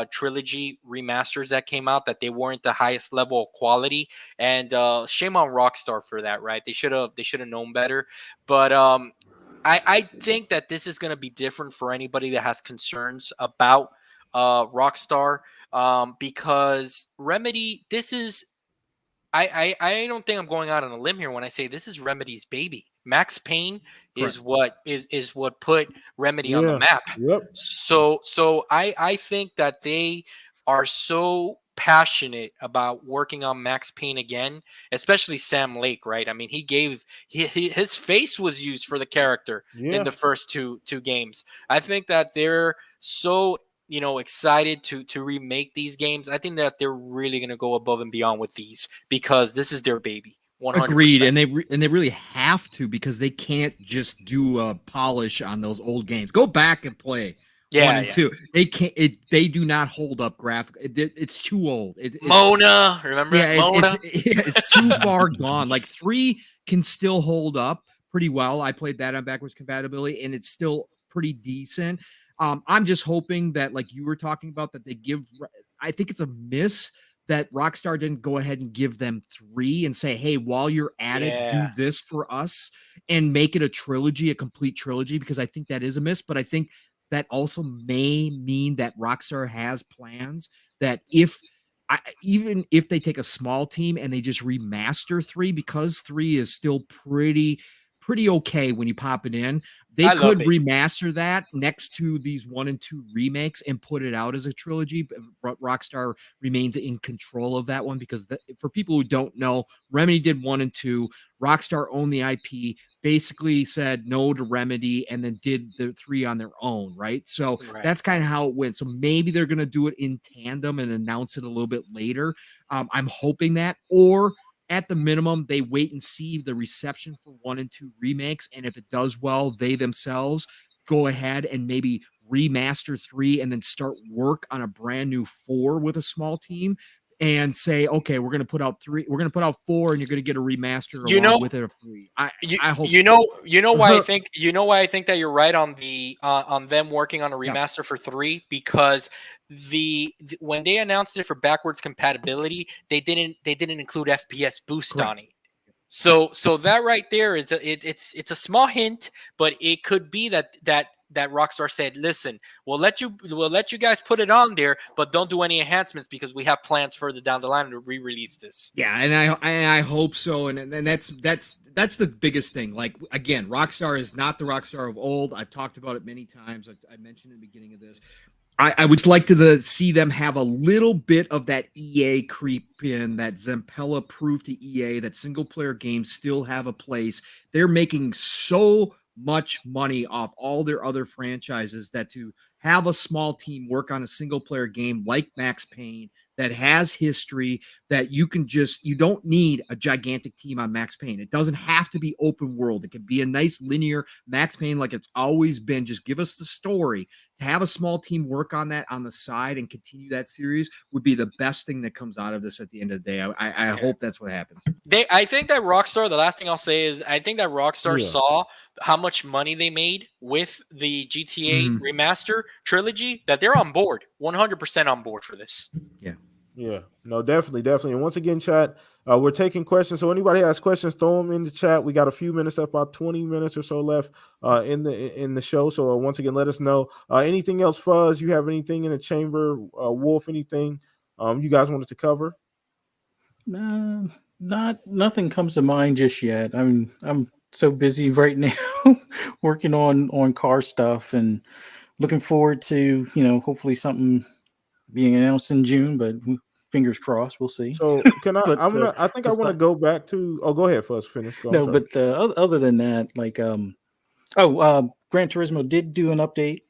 trilogy remasters that came out, that they weren't the highest level of quality. And shame on Rockstar for that, right? They should have known better. But I think that this is going to be different for anybody that has concerns about Rockstar, because Remedy, this is I don't think I'm going out on a limb here when I say this is Remedy's baby. Max Payne is what put Remedy on the map. Yep. So I think that they are so passionate about working on Max Payne again, especially Sam Lake, right? I mean, his face was used for the character in the first two games. I think that they're so excited to remake these games. I think that they're really going to go above and beyond with these because this is their baby. 100%. Agreed, and they really have to because they can't just do a polish on those old games. Go back and play 1 and 2. They can't. They do not hold up graphic. It's too old. Mona, remember? Yeah, Mona. It's too far gone. Like 3 can still hold up pretty well. I played that on backwards compatibility, and it's still pretty decent. I'm just hoping that, like you were talking about, that they give. I think it's a miss that Rockstar didn't go ahead and give them 3 and say, hey, while you're at it, do this for us and make it a trilogy, a complete trilogy, because I think that is a miss. But I think that also may mean that Rockstar has plans that even if they take a small team and they just remaster 3, because 3 is still pretty okay when you pop it in, they could remaster that next to these 1 and 2 remakes and put it out as a trilogy. But Rockstar remains in control of that one because for people who don't know, Remedy did 1 and 2. Rockstar owned the IP, basically said no to Remedy, and then did the 3 on their own, right? So that's kind of how it went. So maybe they're going to do it in tandem and announce it a little bit later. I'm hoping that, or at the minimum, they wait and see the reception for 1 and 2 remakes. And if it does well, they themselves go ahead and maybe remaster 3 and then start work on a brand new 4 with a small team and say, okay, we're going to put out 3, we're going to put out 4, and you're going to get a remaster along with it of 3. I hope why I think that you're right on on them working on a remaster for 3, because when they announced it for backwards compatibility, they didn't include FPS boost on it. So that right there is it's a small hint, but it could be that Rockstar said, listen, we'll let you guys put it on there, but don't do any enhancements because we have plans further down the line to re-release this. Yeah, and I hope so, and that's the biggest thing. Like, again, Rockstar is not the Rockstar of old. I've talked about it many times. I mentioned in the beginning of this. I would like to see them have a little bit of that EA creep in, that Zampella proved to EA that single-player games still have a place. They're making so much money off all their other franchises that to have a small team work on a single-player game like Max Payne that has history, that you don't need a gigantic team on Max Payne. It doesn't have to be open world. It can be a nice linear Max Payne like it's always been. Just give us the story. To have a small team work on that on the side and continue that series would be the best thing that comes out of this at the end of the day. I hope that's what happens. I think that Rockstar, the last thing I'll say is, I think that Rockstar saw how much money they made with the GTA remaster trilogy, that they're on board, 100% on board for this. Yeah, no, definitely. And once again, chat, we're taking questions. So anybody has questions, throw them in the chat. We got a few minutes, about 20 minutes or so left in the show. So once again, let us know. Anything else, Fuzz? You have anything in the chamber? Wolf, anything you guys wanted to cover? Nothing comes to mind just yet. I mean, I'm so busy right now working on car stuff and looking forward to, hopefully something being announced in June, but fingers crossed, we'll see. So can I? I want to go back to. Oh, go ahead, first. Finish. But other than that, like, Gran Turismo did do an update.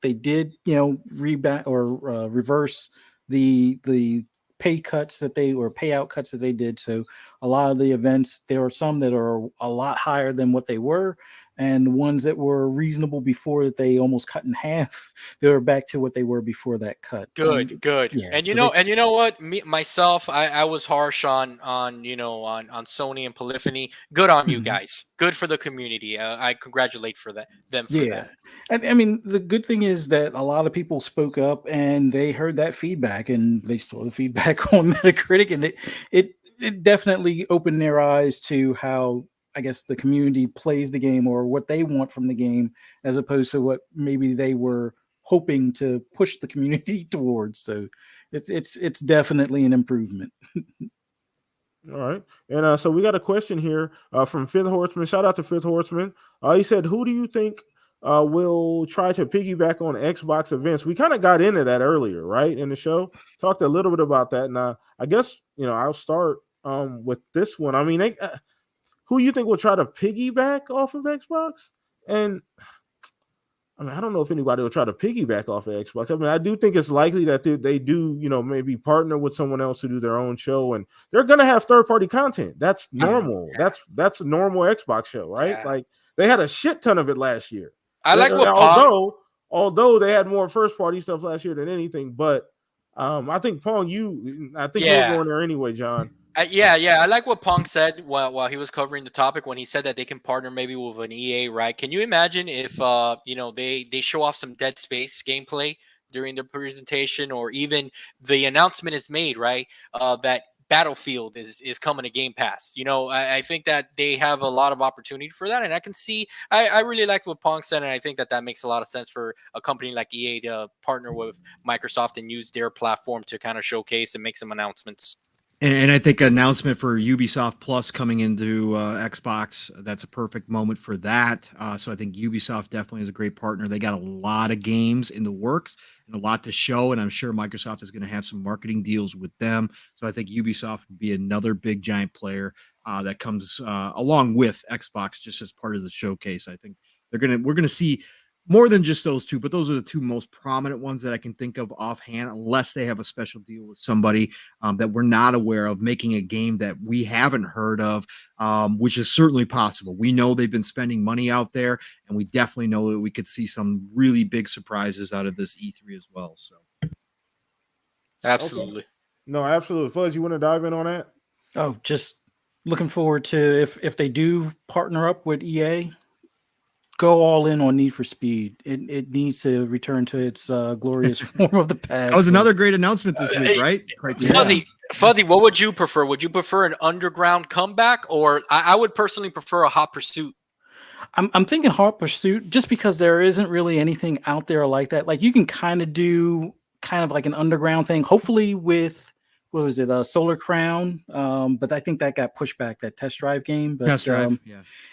They did, reverse the pay cuts that payout cuts that they did. So a lot of the events, there are some that are a lot higher than what they were, and the ones that were reasonable before that they almost cut in half, they were back to what they were before that cut. Good. Yeah, and you know what? Myself, I was harsh on Sony and Polyphony. Good on you guys. Good for the community. I congratulate them for that. And I mean, the good thing is that a lot of people spoke up and they heard that feedback, and they saw the feedback on Metacritic, and it definitely opened their eyes to how, I guess, the community plays the game or what they want from the game, as opposed to what maybe they were hoping to push the community towards. So it's definitely an improvement. All right. And so we got a question here from Fifth Horseman. Shout out to Fifth Horseman. He said, who do you think will try to piggyback on Xbox events. We kind of got into that earlier, right, in the show. Talked a little bit about that. And I guess I'll start with this one. I mean, who you think will try to piggyback off of Xbox? And I mean, I don't know if anybody will try to piggyback off of Xbox. I mean, I do think it's likely that they do, maybe partner with someone else to do their own show, and they're gonna have third-party content. That's normal. Yeah. That's a normal Xbox show, right? Yeah. Like they had a shit ton of it last year. I like what Pong. Although they had more first-party stuff last year than anything, but I think Pong, I think you were going there anyway, John. I like what Pong said while he was covering the topic when he said that they can partner maybe with an EA, right? Can you imagine if they show off some Dead Space gameplay during the presentation, or even the announcement is made, right? That Battlefield is coming to Game Pass. I think that they have a lot of opportunity for that, and I can see. I really like what Pong said, and I think that makes a lot of sense for a company like EA to partner with Microsoft and use their platform to kind of showcase and make some announcements. And I think announcement for Ubisoft Plus coming into Xbox, that's a perfect moment for that. So I think Ubisoft definitely is a great partner. They got a lot of games in the works and a lot to show, and I'm sure Microsoft is going to have some marketing deals with them. So I think Ubisoft would be another big giant player that comes along with Xbox just as part of the showcase. I think we're going to see more than just those two, but those are the two most prominent ones that I can think of offhand, unless they have a special deal with somebody that we're not aware of, making a game that we haven't heard of, which is certainly possible. We know they've been spending money out there, and we definitely know that we could see some really big surprises out of this E3 as well. So, absolutely. Okay. No, absolutely. Fuzz, you want to dive in on that? Oh, just looking forward to if they do partner up with EA. Go all in on Need for Speed. It needs to return to its glorious form of the past. That was another great announcement this week, right? Fuzzy, what would you prefer? Would you prefer an underground comeback, or I would personally prefer a Hot Pursuit? I'm thinking Hot Pursuit, just because there isn't really anything out there like that. Like you can kind of do like an underground thing, hopefully with what was it, Solar Crown? But I think that got pushed back, that Test Drive game. But, Test Drive,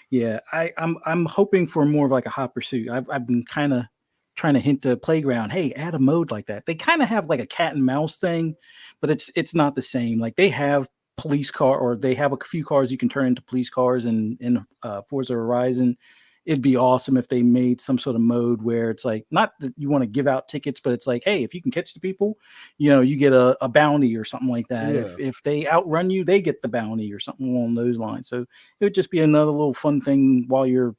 yeah. I'm hoping for more of like a Hot Pursuit. I've been kind of trying to hint to Playground, hey, add a mode like that. They kind of have like a cat and mouse thing, but it's not the same. Like they have police car, or they have a few cars you can turn into police cars in Forza Horizon. It'd be awesome if they made some sort of mode where it's like, not that you want to give out tickets, but it's like, hey, if you can catch the people, you get a bounty or something like that. Yeah. If they outrun you, they get the bounty or something along those lines. So it would just be another little fun thing while you're,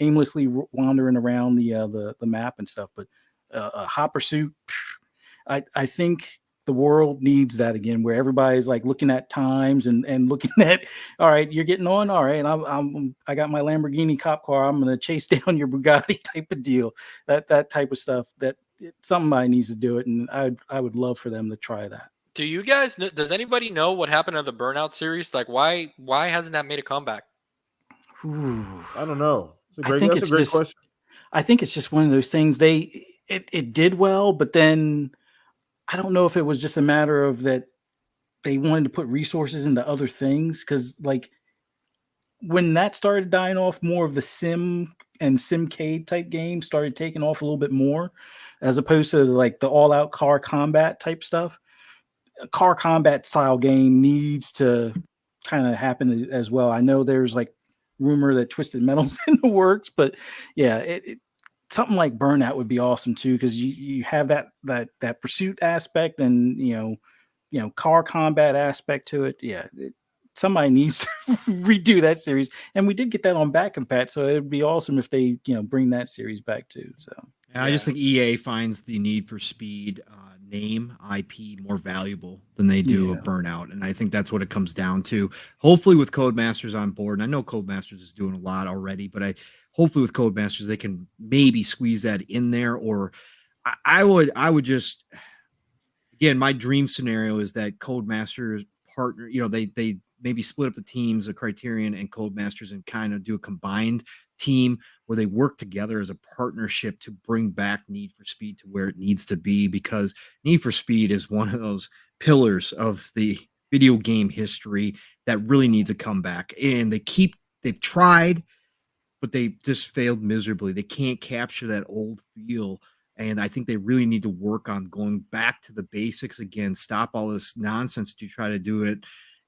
aimlessly wandering around the map and stuff. But a Hot Pursuit, I think the world needs that again, where everybody's like looking at times and looking at, all right, you're getting on, all right, I got my Lamborghini cop car, I'm gonna chase down your Bugatti type of deal, that type of stuff. That somebody needs to do it, and I would love for them to try that. Do you guys? Does anybody know what happened to the Burnout series? Like, why hasn't that made a comeback? Ooh, I don't know. That's a great question. I think it's just one of those things. It did well, but then I don't know if it was just a matter of that they wanted to put resources into other things. Because like when that started dying off, more of the sim and simcade type games started taking off a little bit more, as opposed to like the all out car combat type stuff. A car combat style game needs to kind of happen as well. I know there's like rumor that Twisted Metal's in the works, but yeah, something like Burnout would be awesome too, because you have that pursuit aspect and car combat aspect to it. Yeah, somebody needs to redo that series, and we did get that on Back and Pat, so it'd be awesome if they bring that series back too. So I just think EA finds the Need for Speed name IP more valuable than they do a Burnout, and I think that's what it comes down to. Hopefully with Codemasters on board, and I know Codemasters is doing a lot already, but hopefully with Codemasters they can maybe squeeze that in there. Or I would just, again, my dream scenario is that Codemasters partner, they maybe split up the teams of Criterion and Codemasters and kind of do a combined team where they work together as a partnership to bring back Need for Speed to where it needs to be, because Need for Speed is one of those pillars of the video game history that really needs a comeback. And they've tried, but they just failed miserably. They can't capture that old feel. And I think they really need to work on going back to the basics again, stop all this nonsense to try to do it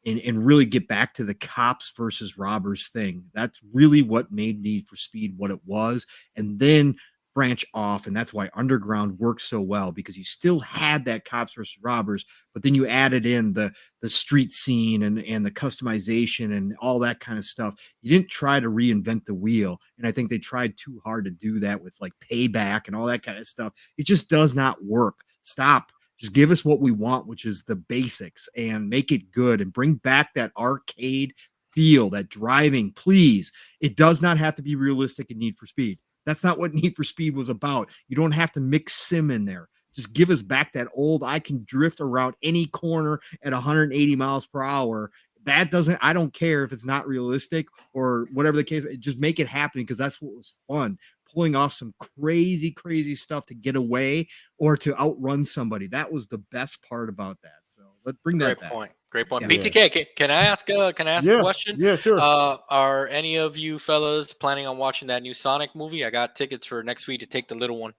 and really get back to the cops versus robbers thing. That's really what made Need for Speed what it was. And then branch off. And that's why Underground works so well, because you still had that cops versus robbers, but then you added in the street scene and the customization and all that kind of stuff. You didn't try to reinvent the wheel. And I think they tried too hard to do that with like Payback and all that kind of stuff. It just does not work. Stop. Just give us what we want, which is the basics, and make it good and bring back that arcade feel, that driving, please. It does not have to be realistic in Need for Speed. That's not what Need for Speed was about. You don't have to mix sim in there. Just give us back that old, I can drift around any corner at 180 miles per hour. That doesn't, I don't care if it's not realistic or whatever the case, just make it happen, because that's what was fun. Pulling off some crazy, crazy stuff to get away or to outrun somebody. That was the best part about that. So let's bring that back. Great point. Yeah. BTK, can I ask a question? Yeah, sure. Are any of you fellas planning on watching that new Sonic movie? I got tickets for next week to take the little one.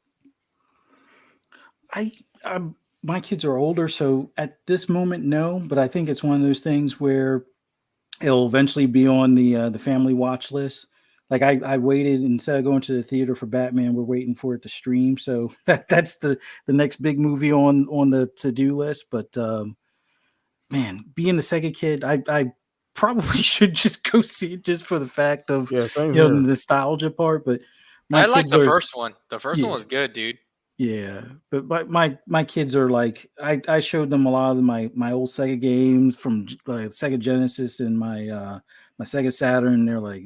My kids are older, so at this moment, no. But I think it's one of those things where it'll eventually be on the family watch list. Like I waited, instead of going to the theater for Batman, we're waiting for it to stream. So that's the next big movie on the to-do list. But man, being the Sega kid, I probably should just go see it just for the fact of same the here. nostalgia part. But I like the first one. The first one was good, dude. Yeah, but my kids are like, I showed them a lot of my old Sega games from Sega Genesis and my Sega Saturn. And they're like,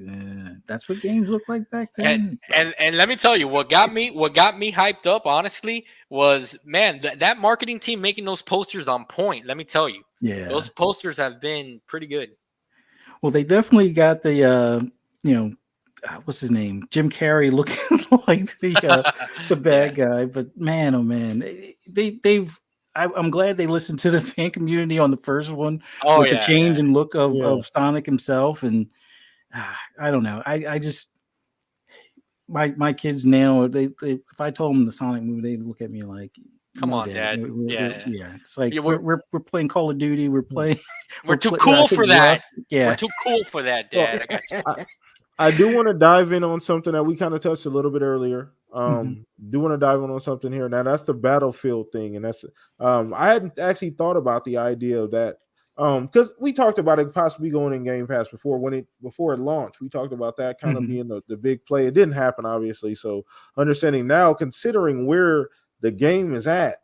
that's what games look like back then. And let me tell you, what got me hyped up, honestly, was, man, that marketing team making those posters on point. Let me tell you, those posters have been pretty good. Well, they definitely got the what's his name, Jim Carrey, looking like the bad guy. But man, oh man, I'm glad they listened to the fan community on the first one with the change and look of Sonic himself. And I don't know, I just my kids now, they if I told them the Sonic movie, they look at me like, come on, Dad. It's like we're playing Call of Duty. We're playing. We're too cool for that. We're too cool for that, Dad. I got you. I do want to dive in on something that we kind of touched a little bit earlier. Do want to dive in on something here. Now that's the Battlefield thing, and that's I hadn't actually thought about the idea of that because we talked about it possibly going in Game Pass before it launched. We talked about that kind of being the big play. It didn't happen, obviously. So understanding now, considering where the game is at,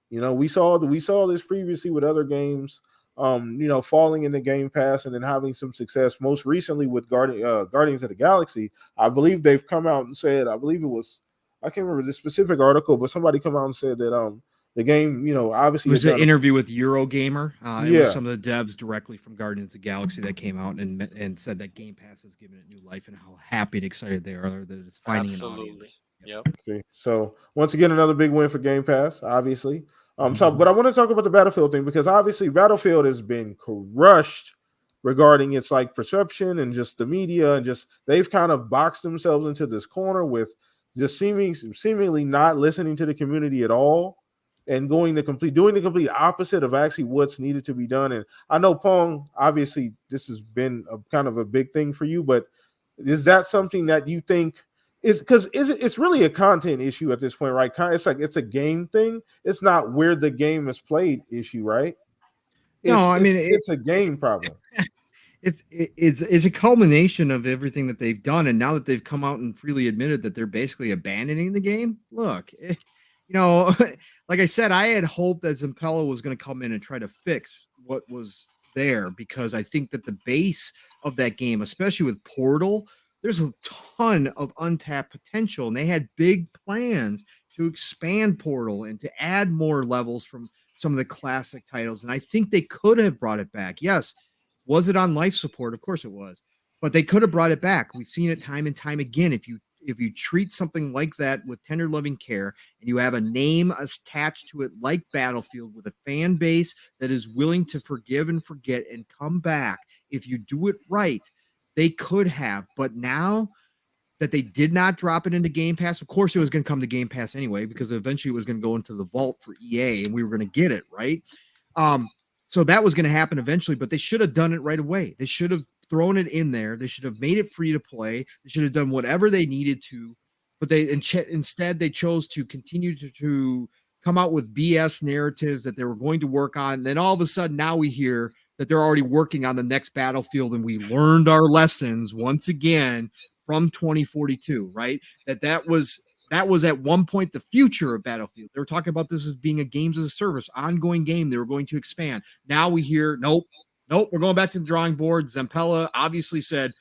we saw this previously with other games. Falling in the Game Pass and then having some success. Most recently with Guardians of the Galaxy, I believe they've come out and said, I can't remember the specific article, but somebody come out and said that the game, obviously it was an interview with Eurogamer. It was some of the devs directly from Guardians of the Galaxy that came out and said that Game Pass has given it new life and how happy and excited they are that it's finding an audience. Yep. See, so once again, another big win for Game Pass, obviously. But I want to talk about the Battlefield thing, because obviously Battlefield has been crushed regarding its like perception and just the media, and just they've kind of boxed themselves into this corner with just seemingly not listening to the community at all, and doing the complete opposite of actually what's needed to be done. And I know, Pong, obviously this has been a kind of a big thing for you, but is that something that you think? It's really a content issue at this point, right? It's like it's a game thing. It's not where the game is played issue, right? It's a game problem. It's a culmination of everything that they've done, and now that they've come out and freely admitted that they're basically abandoning the game. Look, like I said, I had hoped that Zampella was going to come in and try to fix what was there, because I think that the base of that game, especially with Portal, there's a ton of untapped potential, and they had big plans to expand Portal and to add more levels from some of the classic titles. And I think they could have brought it back. Yes. Was it on life support? Of course it was, but they could have brought it back. We've seen it time and time again. If you treat something like that with tender loving care, and you have a name attached to it like Battlefield, with a fan base that is willing to forgive and forget and come back, if you do it right, they could have. But now that they did not drop it into Game Pass. Of course, it was going to come to Game Pass anyway, because eventually it was going to go into the vault for EA and we were going to get it, right? So that was going to happen eventually, but they should have done it right away. They should have thrown it in there. They should have made it free to play. They should have done whatever they needed to, but instead they chose to continue to come out with BS narratives that they were going to work on. And then all of a sudden now we hear that they're already working on the next Battlefield, and we learned our lessons once again from 2042, right? That was at one point the future of Battlefield. They were talking about this as being a games as a service, ongoing game. They were going to expand. Now we hear, nope, we're going back to the drawing board. Zampella obviously said,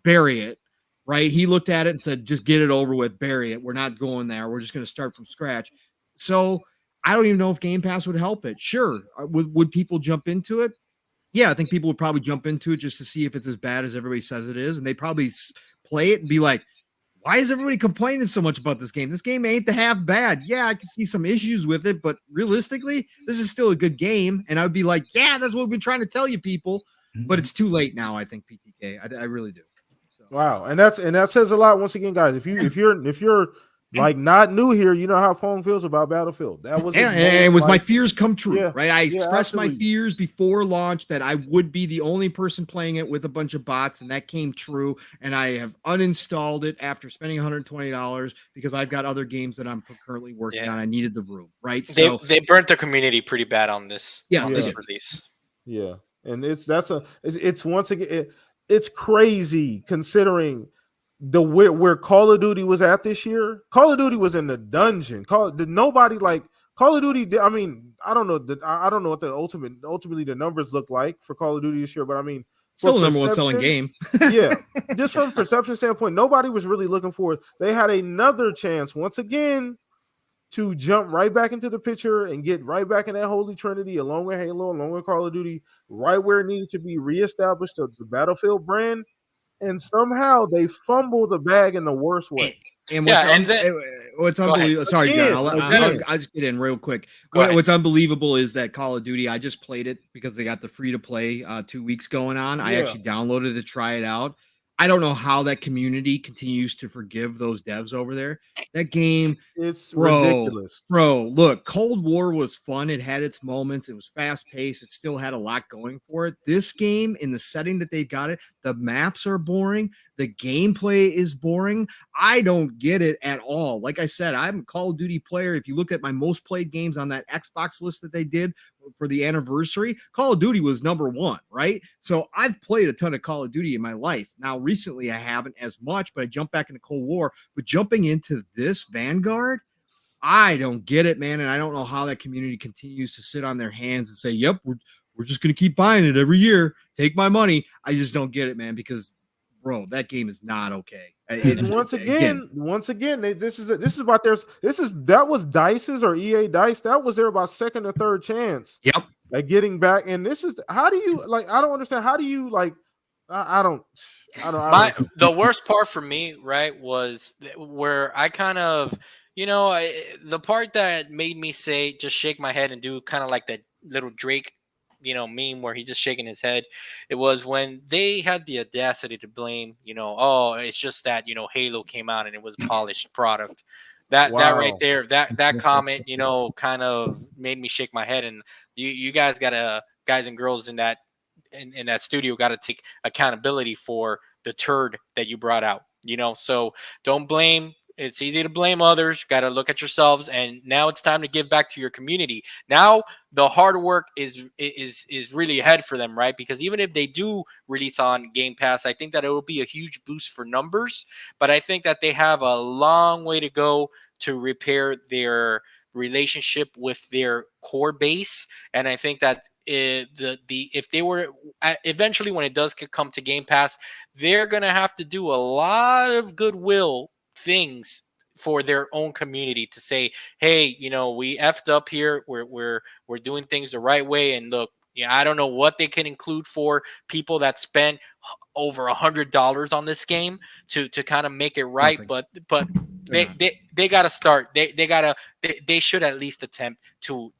bury it, right? He looked at it and said, just get it over with, bury it. We're not going there. We're just going to start from scratch. So I don't even know if Game Pass would help it. Sure. Would people jump into it? Yeah, I think people would probably jump into it just to see if it's as bad as everybody says it is. And they probably play it and be like, why is everybody complaining so much about this game? This game ain't the half bad. Yeah, I can see some issues with it, but realistically, this is still a good game. And I would be like, yeah, that's what we've been trying to tell you people. But it's too late now, I think, PTK. I really do. So. Wow. And that says a lot once again, guys. If you're like not new here, you know how Pong feels about Battlefield. That was my fears come true, right? I expressed my absolutely. fears before launch that I would be the only person playing it with a bunch of bots, and that came true. And I have uninstalled it after spending $120 because I've got other games that I'm currently working on. I needed the room, right? They burnt the community pretty bad on this. Yeah, this release. Yeah, and it's once again it's crazy considering where Call of Duty was at this year. Call of Duty was in the dungeon. Call of Duty. I mean, I don't know what the ultimately the numbers look like for Call of Duty this year, but I mean, still the number one selling game. Yeah, just from a perception standpoint, nobody was really looking for it. They had another chance once again to jump right back into the picture and get right back in that holy trinity, along with Halo, along with Call of Duty, right where it needed to be reestablished, the Battlefield brand. And somehow they fumble the bag in the worst way. And what's unbelievable? Sorry, John. I'll just get in real quick. What's unbelievable is that Call of Duty, I just played it because they got the free to play 2 weeks going on. I actually downloaded it to try it out. I don't know how that community continues to forgive those devs over there. That game, it's ridiculous. Bro, look, Cold War was fun. It had its moments. It was fast paced. It still had a lot going for it. This game, in the setting that they've got it, the maps are boring. The gameplay is boring. I don't get it at all. Like I said, I'm a Call of Duty player. If you look at my most played games on that Xbox list that they did for the anniversary, Call of Duty was number one, right? So I've played a ton of Call of Duty in my life. Now, recently I haven't as much, but I jumped back into Cold War. But jumping into this Vanguard, I don't get it, man. And I don't know how that community continues to sit on their hands and say, yep, we're just going to keep buying it every year. Take my money. I just don't get it, man, because bro, that game is not okay. Once again, that was Dice's or EA Dice. That was their about second or third chance. Yep. Like getting back, and this is how do you like? I don't understand. How do you like? I don't. The worst part for me, right, was where I kind of, the part that made me say just shake my head and do kind of like that little Drake meme where he's just shaking his head. It was when they had the audacity to blame, it's just that, Halo came out and it was a polished product. That right there, that comment, kind of made me shake my head. And you guys guys and girls in that studio got to take accountability for the turd that you brought out, so don't blame. It's easy to blame others. Got to look at yourselves. And now it's time to give back to your community. Now the hard work is really ahead for them, right? Because even if they do release on Game Pass, I think that it will be a huge boost for numbers. But I think that they have a long way to go to repair their relationship with their core base. And I think that if they were eventually, when it does come to Game Pass, they're going to have to do a lot of goodwill things for their own community to say, hey, we effed up here. We're doing things the right way. And look, I don't know what they can include for people that spent over $100 on this game to kind of make it right. Nothing. But they got to start. They should at least attempt to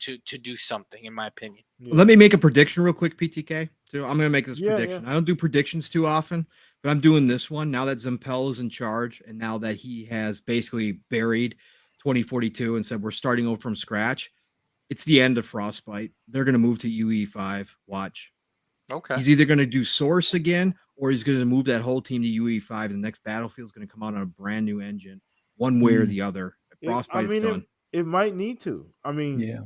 do something, in my opinion. Let me make a prediction real quick, PTK. So I'm going to make this prediction. I don't do predictions too often, but I'm doing this one now that Zempel is in charge, and now that he has basically buried 2042 and said we're starting over from scratch. It's the end of Frostbite. They're going to move to UE5. Watch. Okay. He's either going to do Source again, or he's going to move that whole team to UE5. And the next Battlefield is going to come out on a brand new engine, one way or the other. Frostbite, it's done. It might need to. I mean, Yeah.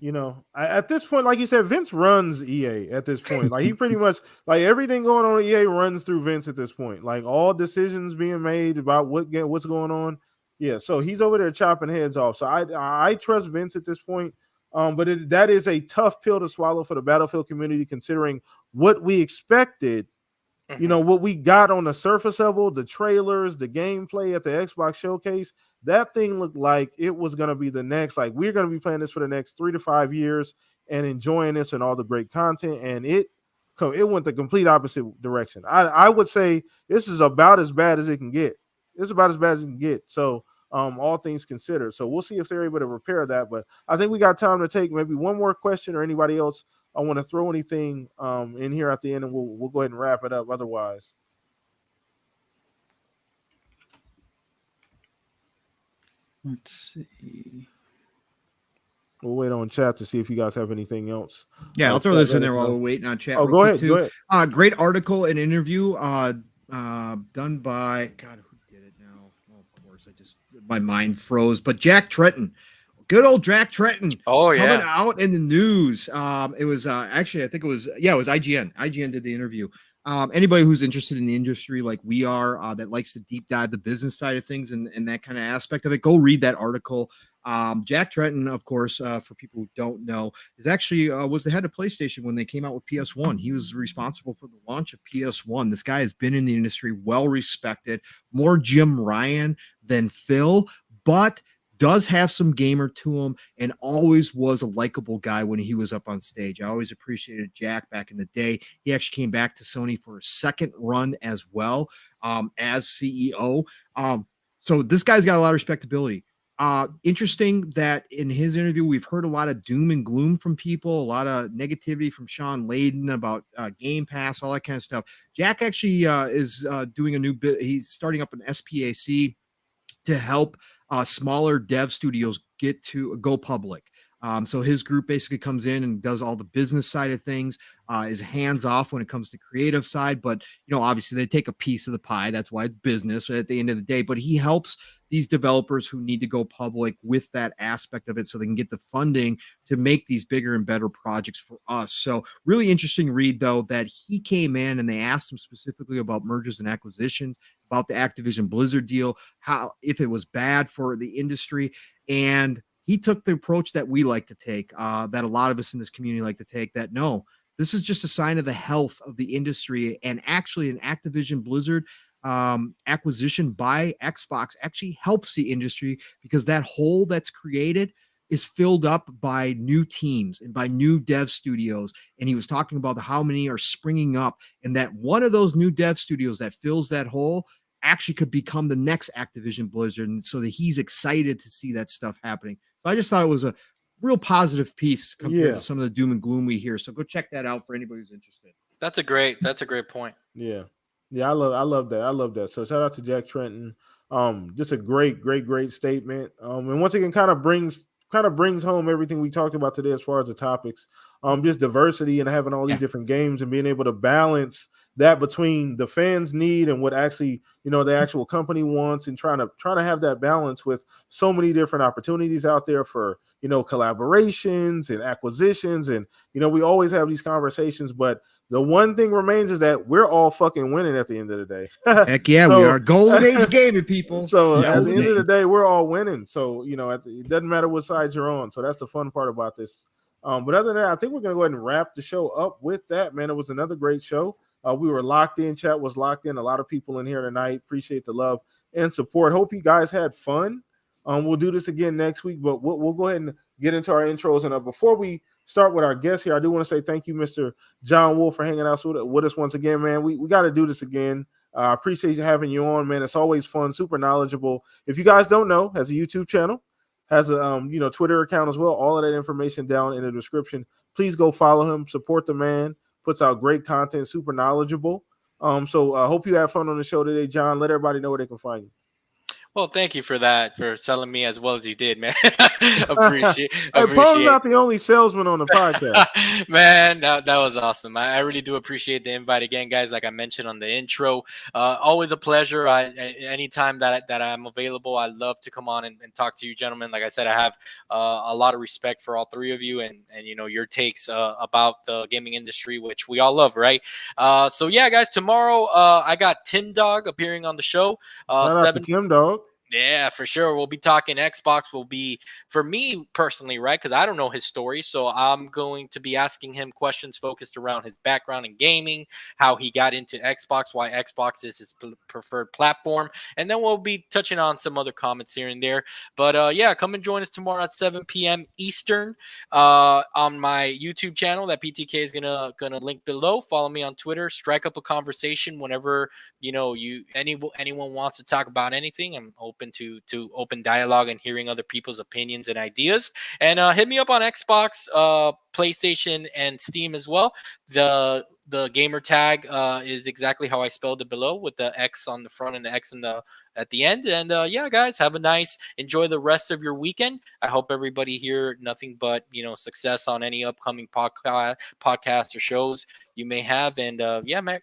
you know, at this point, like you said, Vince runs EA at this point. Like he pretty much, like everything going on at EA runs through Vince at this point. Like all decisions being made about what's going on. Yeah, so he's over there chopping heads off. So I trust Vince at this point. But that is a tough pill to swallow for the Battlefield community, considering what we expected. You know, what we got on the surface level, the trailers, the gameplay at the Xbox showcase, that thing looked like it was going to be the next, like we're going to be playing this for the next 3 to 5 years and enjoying this and all the great content. And it went the complete opposite direction. I would say this is about as bad as it can get. It's about as bad as it can get. So all things considered. So we'll see if they're able to repair that. But I think we got time to take maybe one more question, or anybody else I want to throw anything in here at the end, and we'll go ahead and wrap it up. Otherwise, let's see. we'll wait on chat to see if you guys have anything else. Yeah, I'll throw this in there while we're waiting on chat. Oh, go ahead. Go ahead. Great article and interview done by God. Who did it now? Oh, of course, my mind froze. But Jack Tretton. Good old Jack Tretton. Oh, yeah. Coming out in the news. It was actually, I think it was IGN. IGN did the interview. Anybody who's interested in the industry like we are, that likes to deep dive the business side of things and that kind of aspect of it, go read that article. Jack Tretton, of course, for people who don't know, is actually was the head of PlayStation when they came out with PS1. He was responsible for the launch of PS1. This guy has been in the industry, well respected, more Jim Ryan than Phil, but does have some gamer to him and always was a likable guy when he was up on stage. I always appreciated Jack back in the day. He actually came back to Sony for a second run as well, as CEO. So this guy's got a lot of respectability. Interesting that in his interview, we've heard a lot of doom and gloom from people, a lot of negativity from Sean Layden about Game Pass, all that kind of stuff. Jack actually is doing a new bit. He's starting up an SPAC to help smaller dev studios get to go public. So his group basically comes in and does all the business side of things, is hands off when it comes to creative side. But, you know, obviously they take a piece of the pie. That's why it's business at the end of the day. But he helps these developers who need to go public with that aspect of it so they can get the funding to make these bigger and better projects for us. So really interesting read, though, that he came in and they asked him specifically about mergers and acquisitions, about the Activision Blizzard deal, how if it was bad for the industry. And he took the approach that we like to take, that a lot of us in this community like to take, that no, this is just a sign of the health of the industry. And actually an Activision Blizzard acquisition by Xbox actually helps the industry because that hole that's created is filled up by new teams and by new dev studios. And he was talking about how many are springing up, and that one of those new dev studios that fills that hole actually could become the next Activision Blizzard. And so that he's excited to see that stuff happening. So I just thought it was a real positive piece compared to some of the doom and gloom we hear. So go check that out for anybody who's interested. That's a great point. Yeah. I love that. So shout out to Jack Tretton. Just a great statement. And once again, kind of brings home everything we talked about today as far as the topics. Just diversity and having all these different games and being able to balance that between the fans' need and what actually, you know, the actual company wants, and trying to have that balance with so many different opportunities out there for, you know, collaborations and acquisitions. And, you know, we always have these conversations, but the one thing remains is that we're all fucking winning at the end of the day. Heck yeah, we are golden age gaming people. So at the end of the day, we're all winning. So, you know, it doesn't matter what side you're on. So that's the fun part about this. But other than that, I think we're going to go ahead and wrap the show up with that, man. It was another great show. We were locked in. Chat was locked in. A lot of people in here tonight. Appreciate the love and support. Hope you guys had fun. We'll do this again next week, but we'll go ahead and get into our intros. And before we start with our guest here, I do want to say thank you, Mr. John Wolf, for hanging out with us once again, man. We got to do this again. I appreciate you having you on, man. It's always fun, super knowledgeable. If you guys don't know, has a YouTube channel, has a Twitter account as well. All of that information down in the description. Please go follow him, support the man. Puts out great content, super knowledgeable. So I hope you have fun on the show today, John. Let everybody know where they can find you. Well, thank you for that, for selling me as well as you did, man. appreciate Hey, Pong's appreciate not the only salesman on the podcast. Man, that was awesome. I really do appreciate the invite again, guys. Like I mentioned on the intro, always a pleasure. Anytime that I'm available, I love to come on and talk to you, gentlemen. Like I said, I have a lot of respect for all three of you, and your takes about the gaming industry, which we all love, right? So yeah, guys, tomorrow I got Tim Dog appearing on the show. Shout out to Tim Dog. Yeah, for sure. We'll be talking Xbox. Will be, for me personally, right? Because I don't know his story. So I'm going to be asking him questions focused around his background in gaming, how he got into Xbox, why Xbox is his preferred platform. And then we'll be touching on some other comments here and there. But yeah, come and join us tomorrow at 7 p.m. Eastern on my YouTube channel that PTK is gonna link below. Follow me on Twitter. Strike up a conversation whenever anyone wants to talk about anything. I'm open to open dialogue and hearing other people's opinions and ideas. And hit me up on Xbox, PlayStation, and Steam as well. The gamer tag is exactly how I spelled it below, with the X on the front and the X at the end. And yeah, guys, enjoy the rest of your weekend. I hope everybody here nothing but success on any upcoming podcasts or shows you may have. And yeah, Mac,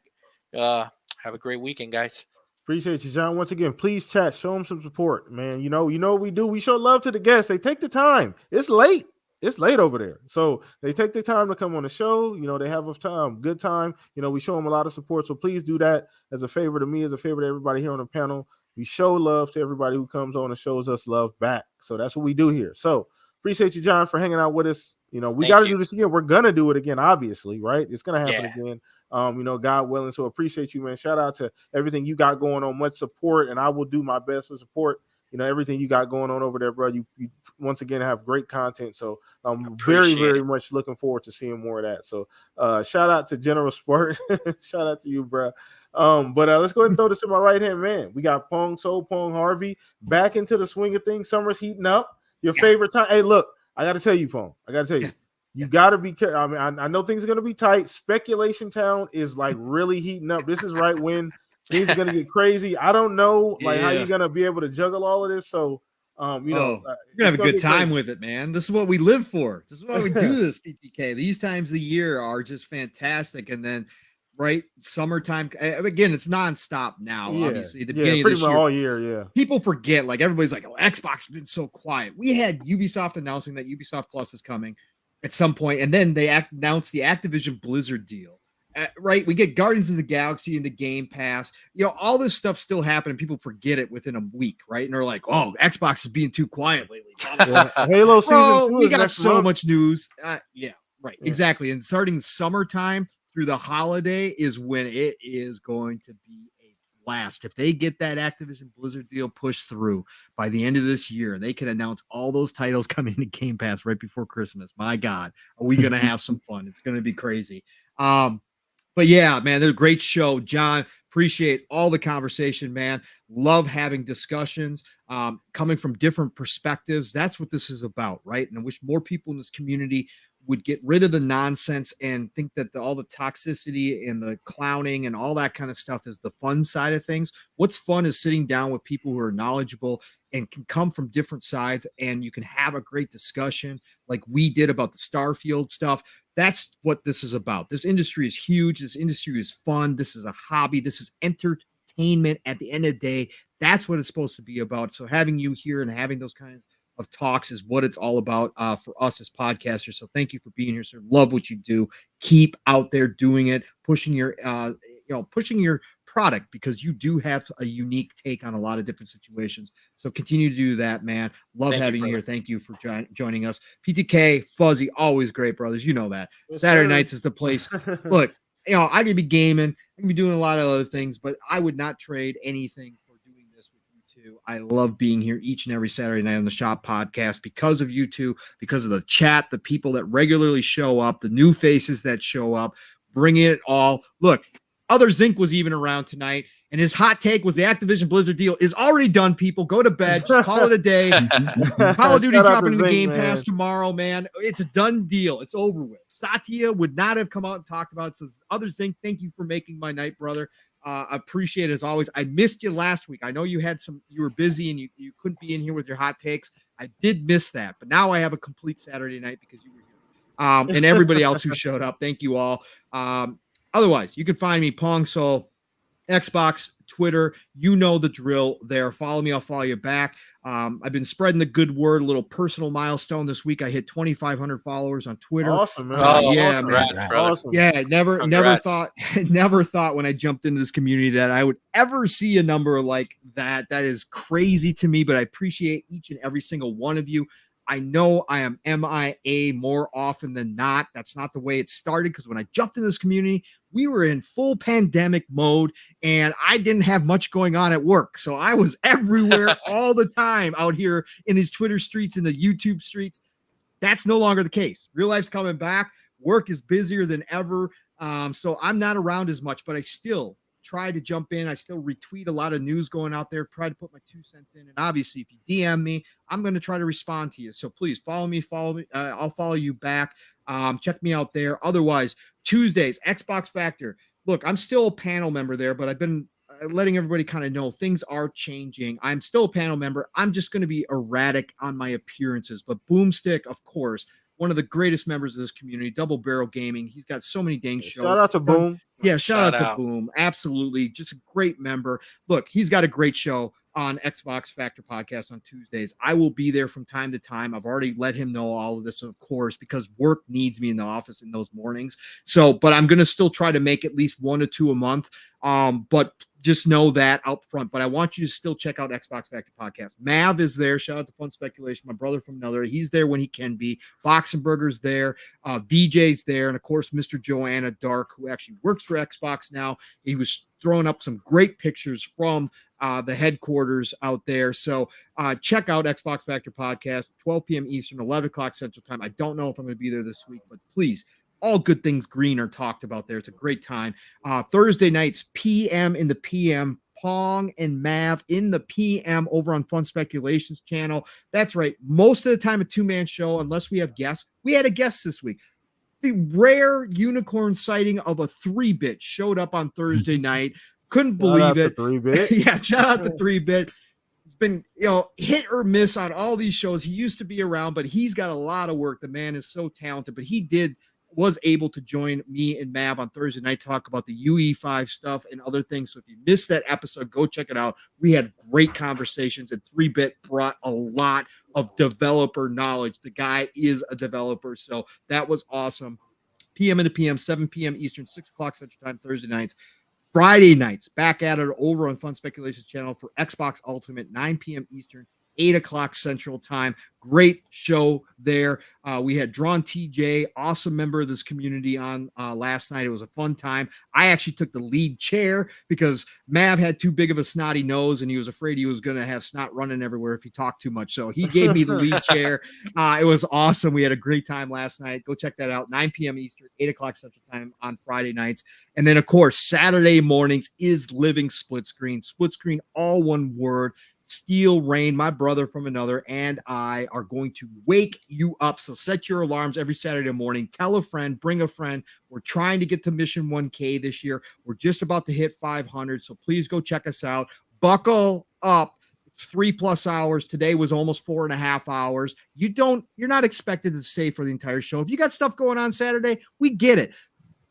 have a great weekend, guys. Appreciate you, John. Once again, please chat. Show them some support, man. You know what we do. We show love to the guests. They take the time. It's late. It's late over there. So they take the time to come on the show. They have a good time. We show them a lot of support. So please do that as a favor to me, as a favor to everybody here on the panel. We show love to everybody who comes on and shows us love back. So that's what we do here. So appreciate you, John, for hanging out with us. We got to do this again. We're going to do it again, obviously, right? It's going to happen again. God willing. So appreciate you, man. Shout out to everything you got going on. Much support, and I will do my best to support everything you got going on over there, bro. You once again have great content. So I'm very, very much looking forward to seeing more of that. So shout out to General Sport. Shout out to you, bro. But let's go ahead and throw this to my right hand man. We got Pong Soul, Pong Harvey back into the swing of things. Summer's heating up. Your favorite time. Hey, look, I got to tell you, Pong. I got to tell you. You got to be careful. I mean, I know things are going to be tight. Speculation town is like really heating up. This is right when things are going to get crazy. I don't know how you're going to be able to juggle all of this. So, you're going to have a good time with it, man. This is what we live for. This is why we do this, PTK. These times of the year are just fantastic. And then, right, summertime. Again, it's nonstop now, obviously. The beginning of this year. All year, People forget, everybody's like, oh, Xbox has been so quiet. We had Ubisoft announcing that Ubisoft Plus is coming at some point, and then they announced the Activision Blizzard deal. Right, we get Guardians of the Galaxy into Game Pass. All this stuff still happening. People forget it within a week, right? And they're like, "Oh, Xbox is being too quiet lately." Halo season 2 we got so month. much news. Exactly. And starting summertime through the holiday is when it is going to be a blast. If they get that Activision Blizzard deal pushed through by the end of this year, they can announce all those titles coming to Game Pass right before Christmas. My God, are we going to have some fun? It's going to be crazy. But yeah, man, they're a great show. John, appreciate all the conversation, man. Love having discussions coming from different perspectives. That's what this is about, right? And I wish more people in this community would get rid of the nonsense and think that all the toxicity and the clowning and all that kind of stuff is the fun side of things. What's fun is sitting down with people who are knowledgeable and can come from different sides, and you can have a great discussion like we did about the Starfield stuff. That's what this is about. This industry is huge. This industry is fun. This is a hobby. This is entertainment at the end of the day. That's what it's supposed to be about. So having you here and having those kinds of talks is what it's all about for us as podcasters. So thank you for being here, sir. Love what you do. Keep out there doing it, pushing your product, because you do have a unique take on a lot of different situations. So continue to do that, man. Love having you here. Thank you for joining us. PTK, Fuzzy, always great, brothers. You know that. Yes, Saturday nights is the place. Look, I could be gaming. I could be doing a lot of other things, but I would not trade anything for doing this with you two. I love being here each and every Saturday night on the Shop Podcast because of you two, because of the chat, the people that regularly show up, the new faces that show up, bringing it all. Look, Other Zinc was even around tonight, and his hot take was the Activision Blizzard deal is already done, people. Go to bed. Just call it a day. Call of Duty dropping in the Game Pass tomorrow, man. It's a done deal. It's over with. Satya would not have come out and talked about it. So Other Zinc, thank you for making my night, brother. Appreciate it as always. I missed you last week. I know you were busy and you couldn't be in here with your hot takes. I did miss that, but now I have a complete Saturday night because you were here. And everybody else who showed up. Thank you all. Otherwise, you can find me, Pong Soul, Xbox, Twitter, you know the drill there. Follow me, I'll follow you back. I've been spreading the good word, a little personal milestone this week. I hit 2,500 followers on Twitter. Awesome, man. Yeah, congrats, man. brother. Awesome. Yeah, never Congrats. thought when I jumped into this community that I would ever see a number like that. That is crazy to me, but I appreciate each and every single one of you. I know I am MIA more often than not. That's not the way it started, because when I jumped into this community, we were in full pandemic mode and I didn't have much going on at work. So I was everywhere all the time out here in these Twitter streets, in the YouTube streets. That's no longer the case. Real life's coming back. Work is busier than ever. So I'm not around as much, but I still try to jump in. I still retweet a lot of news going out there, try to put my 2 cents in. And obviously, if you DM me, I'm going to try to respond to you. So please follow me. I'll follow you back. Check me out there. Otherwise, Tuesdays, Xbox Factor. Look, I'm still a panel member there, but I've been letting everybody kind of know things are changing. I'm still a panel member. I'm just going to be erratic on my appearances. But Boomstick, of course, one of the greatest members of this community, Double Barrel Gaming. He's got so many dang shows. Shout out to Boom. Yeah, shout out to Boom. Absolutely. Just a great member. Look, he's got a great show on Xbox Factor Podcast on Tuesdays. I will be there from time to time. I've already let him know all of this, of course, because work needs me in the office in those mornings. So, but I'm going to still try to make at least 1 to 2 a month. But just know that out front. But I want you to still check out Xbox Factor Podcast. Mav is there. Shout out to Fun Speculation, my brother from another. He's there when he can be. Boxenberger's there. VJ's there. And of course, Mr. Joanna Dark, who actually works for Xbox now. He was throwing up some great pictures from the headquarters out there. So check out Xbox Factor Podcast, 12 p.m. Eastern, 11 o'clock Central Time. I don't know if I'm going to be there this week, but please, all good things green are talked about there. It's a great time. Thursday nights, PM in the PM, Pong and Mav in the PM over on Fun Speculations channel. That's right. Most of the time, a 2-man show, unless we have guests. We had a guest this week. The rare unicorn sighting of a 3-bit showed up on Thursday night. Couldn't believe it. 3-bit. Yeah, shout out to 3-bit. It's been, hit or miss on all these shows. He used to be around, but he's got a lot of work. The man is so talented, but he was able to join me and Mav on Thursday night to talk about the UE5 stuff and other things. So if you missed that episode, go check it out. We had great conversations, and 3-bit brought a lot of developer knowledge. The guy is a developer, so that was awesome. PM into PM, 7 p.m. Eastern, 6 o'clock Central Time, Thursday nights. Friday nights, back at it over on Fun Speculations channel for Xbox Ultimate, 9 p.m. Eastern, 8 o'clock Central Time. Great show there. We had Drawn TJ, awesome member of this community, on last night. It was a fun time. I actually took the lead chair because Mav had too big of a snotty nose and he was afraid he was going to have snot running everywhere if he talked too much. So he gave me the lead chair. It was awesome. We had a great time last night. Go check that out. 9 p.m. Eastern, 8 o'clock Central Time on Friday nights. And then, of course, Saturday mornings is Living Split Screen. Split Screen, all one word. Steel Rain, my brother from another, and I are going to wake you up. So set your alarms every Saturday morning. Tell a friend, bring a friend. We're trying to get to Mission 1K this year. We're just about to hit 500. So please go check us out. Buckle up. It's 3+ hours. Today was almost 4.5 hours. You're not expected to stay for the entire show. If you got stuff going on Saturday, we get it.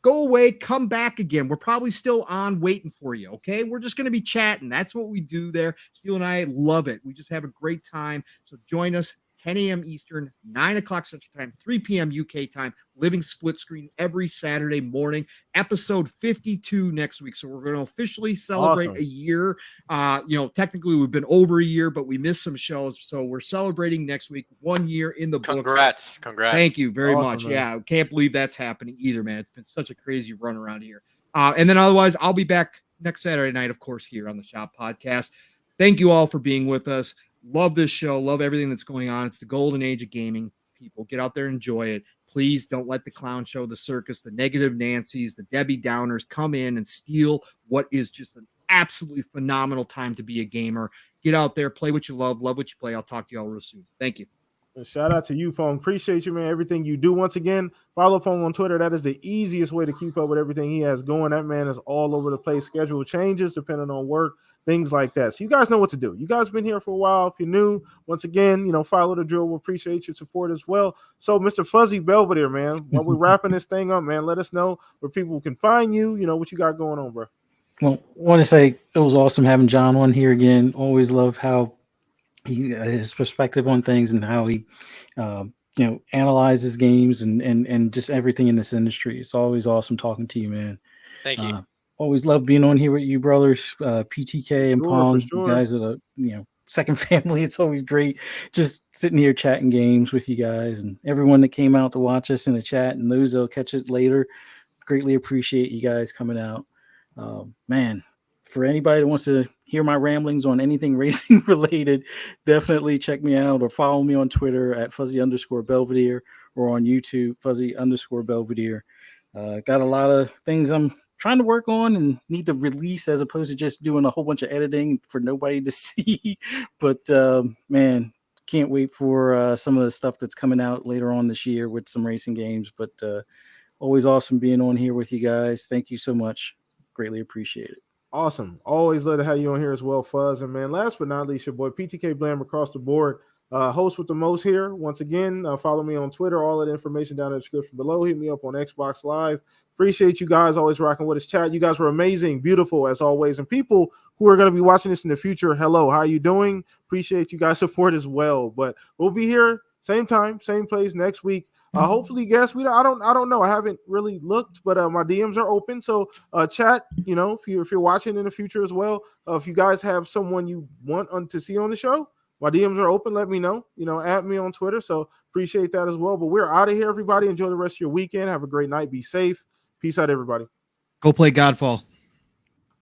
Go away, come back again. We're probably still on waiting for you, okay? We're just going to be chatting. That's what we do there. Steel and I love it. We just have a great time. So join us 10 a.m. Eastern, 9 o'clock Central Time, 3 p.m. UK time, Living Split Screen every Saturday morning. Episode 52 next week. So we're going to officially celebrate a year. Technically we've been over a year, but we missed some shows. So we're celebrating next week, 1 year in the books. Congrats. Thank you very much. Man. Yeah, can't believe that's happening either, man. It's been such a crazy run around here. And then otherwise, I'll be back next Saturday night, of course, here on the Shop Podcast. Thank you all for being with us. Love this show. Love everything that's going on. It's the golden age of gaming. People, get out there and enjoy it. Please don't let the clown show, the circus, the negative Nancys, the Debbie Downers come in and steal what is just an absolutely phenomenal time to be a gamer. Get out there, play what you love what you play. I'll talk to you all real soon. Thank you. And shout out to you, Pong. Appreciate you, man. Everything you do. Once again, follow Pong on Twitter. That is the easiest way to keep up with everything he has going. That man is all over the place. Schedule changes depending on work, things like that. So you guys know what to do. You guys been here for a while. If you're new, once again, follow the drill. We appreciate your support as well. So, Mr. Fuzzy Belvedere, man, while we're wrapping this thing up, man, let us know where people can find you. What you got going on, bro. Well, I want to say it was awesome having John on here again. Always love how his perspective on things and how he analyzes games and just everything in this industry. It's always awesome talking to you, man. Thank you. Always love being on here with you brothers, PTK and Pong. For sure. You guys are the second family. It's always great just sitting here chatting games with you guys and everyone that came out to watch us in the chat and those that'll catch it later. Greatly appreciate you guys coming out. Man, for anybody that wants to hear my ramblings on anything racing related, definitely check me out or follow me on Twitter at Fuzzy_Belvedere or on YouTube, Fuzzy_Belvedere. Got a lot of things I'm trying to work on and need to release as opposed to just doing a whole bunch of editing for nobody to see. But man, can't wait for some of the stuff that's coming out later on this year with some racing games. But always awesome being on here with you guys. Thank you so much. Greatly appreciate it. Awesome. Always love to have you on here as well, Fuzz. And man, last but not least, your boy PTK Blam across the board. Host with the most here. Once again, follow me on Twitter. All of the information down in the description below. Hit me up on Xbox Live. Appreciate you guys always rocking with us. Chat. You guys were amazing, beautiful as always. And people who are going to be watching this in the future, hello, how are you doing? Appreciate you guys' support as well. But we'll be here same time, same place next week. Hopefully, guess I don't know. I haven't really looked, but my DMs are open. So chat, if you're watching in the future as well, if you guys have someone you want to see on the show, my DMs are open. Let me know. Add me on Twitter. So appreciate that as well. But we're out of here, everybody. Enjoy the rest of your weekend. Have a great night. Be safe. Peace out, everybody. Go play Godfall.